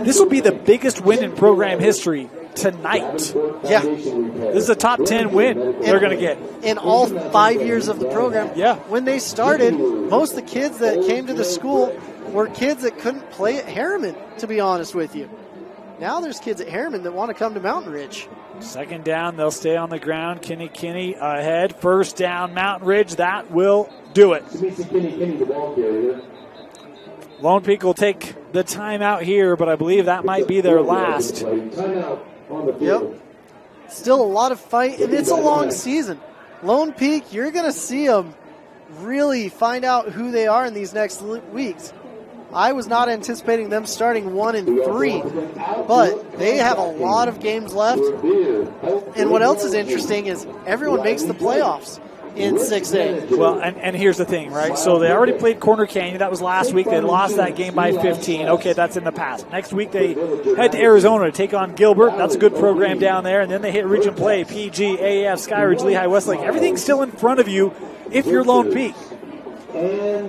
this will be the biggest win in program history tonight. Yeah. This is a top 10 win they're going to get. In all 5 years of the program. Yeah. When they started, most of the kids that came to the school were kids that couldn't play at Harriman, to be honest with you. Now there's kids at Harriman that want to come to Mountain Ridge. 2nd down, they'll stay on the ground. Kinney ahead. 1st down, Mountain Ridge. That will do it. Lone Peak will take the timeout here, but I believe that might be their last. Yep. Still a lot of fight, and it's a long season. Lone Peak, you're going to see them really find out who they are in these next weeks. I was not anticipating them starting 1-3, but they have a lot of games left. And what else is interesting is everyone makes the playoffs in 6A. Well, and here's the thing, right? So they already played Corner Canyon. That was last week. They lost that game by 15. Okay, that's in the past. Next week they head to Arizona to take on Gilbert. That's a good program down there. And then they hit region play, PG, AAF, Skyridge, Lehigh, Westlake. Everything's still in front of you if you're Lone Peak.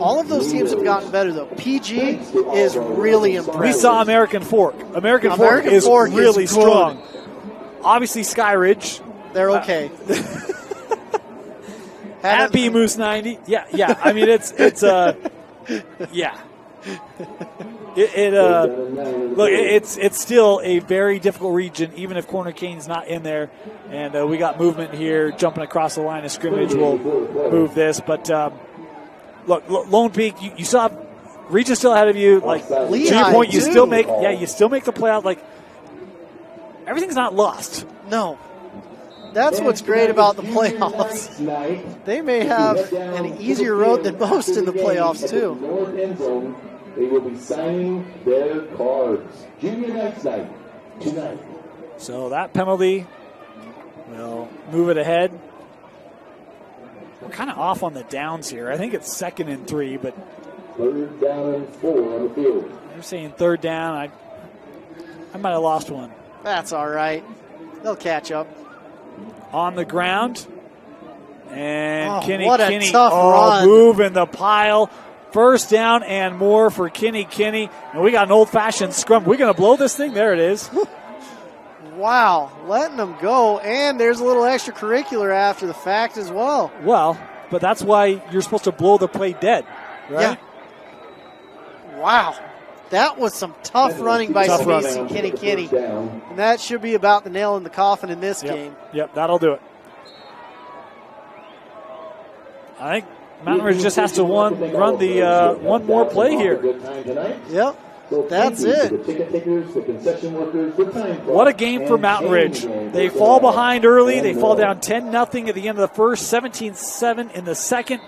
All of those teams have gotten better, though. PG is really impressive. We saw American Fork. American Fork is really strong. Obviously, Skyridge. They're okay. Happy Moose 90. Yeah. I mean, it's yeah. Look, it's still a very difficult region, even if Corner Canyon's not in there. And we got movement here, jumping across the line of scrimmage. We'll move this, but look, Lone Peak, you still have region still ahead of you. Like to your point, you still make the playoff. Like everything's not lost. No. That's what's great about the playoffs. They may have an easier road than most in the playoffs, too. They will be signing their cards. Junior night tonight. So that penalty will move it ahead. We're kind of off on the downs here. I think it's 2nd and 3, but 3rd down and 4 on the field. They're saying 3rd down. I might have lost one. That's all right. They'll catch up. On the ground. And Kinney run. moving the pile. 1st down and more for Kinney. And we got an old-fashioned scrum. We're going to blow this thing. There it is. Wow, letting them go. And there's a little extracurricular after the fact as well. Well, but that's why you're supposed to blow the play dead, right? Yeah. Wow. That was some tough running by Spacey Kinney. And that should be about the nail in the coffin in this game. Yep, that'll do it. I think Mountain Ridge just has to run the one more play here. Yep, that's it. What a game for Mountain Ridge. They fall behind early. They fall down 10-0 at the end of the first, 17-7 in the second.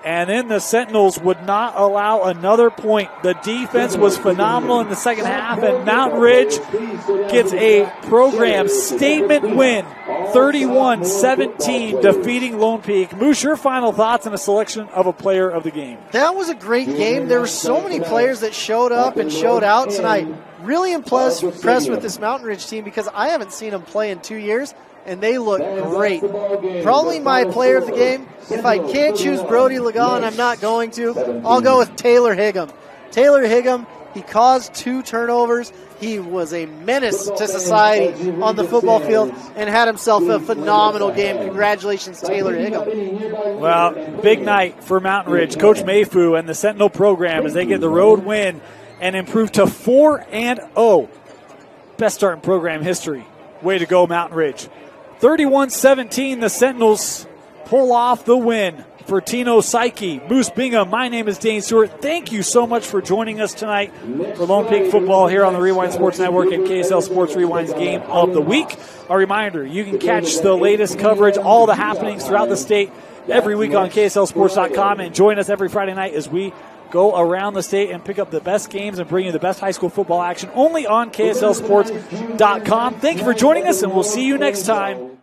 And then the Sentinels would not allow another point. The defense was phenomenal in the second half, and Mountain Ridge gets a program statement win, 31-17, defeating Lone Peak. Moose, your final thoughts and a selection of a player of the game. That was a great game. There were so many players that showed up and showed out tonight. Really impressed with this Mountain Ridge team because I haven't seen them play in 2 years. And they look great. Probably my player of the game. If I can't choose Brody Ligon, I'm not going to. I'll go with Taylor Higgum. Taylor Higgum, he caused 2 turnovers. He was a menace to society on the football field and had himself a phenomenal game. Congratulations, Taylor Higgum. Well, big night for Mountain Ridge. Coach Mayfu and the Sentinel program as they get the road win and improve to 4-0. Best start in program history. Way to go, Mountain Ridge. 31-17, the Sentinels pull off the win. For Tino Psyche, Moose Bingham, my name is Dane Stewart. Thank you so much for joining us tonight for Lone Peak football here on the Rewind Sports Network and KSL Sports Rewind's Game of the Week. A reminder, you can catch the latest coverage, all the happenings throughout the state every week on KSLSports.com, and join us every Friday night as we go around the state and pick up the best games and bring you the best high school football action only on KSLSports.com. Thank you for joining us, and we'll see you next time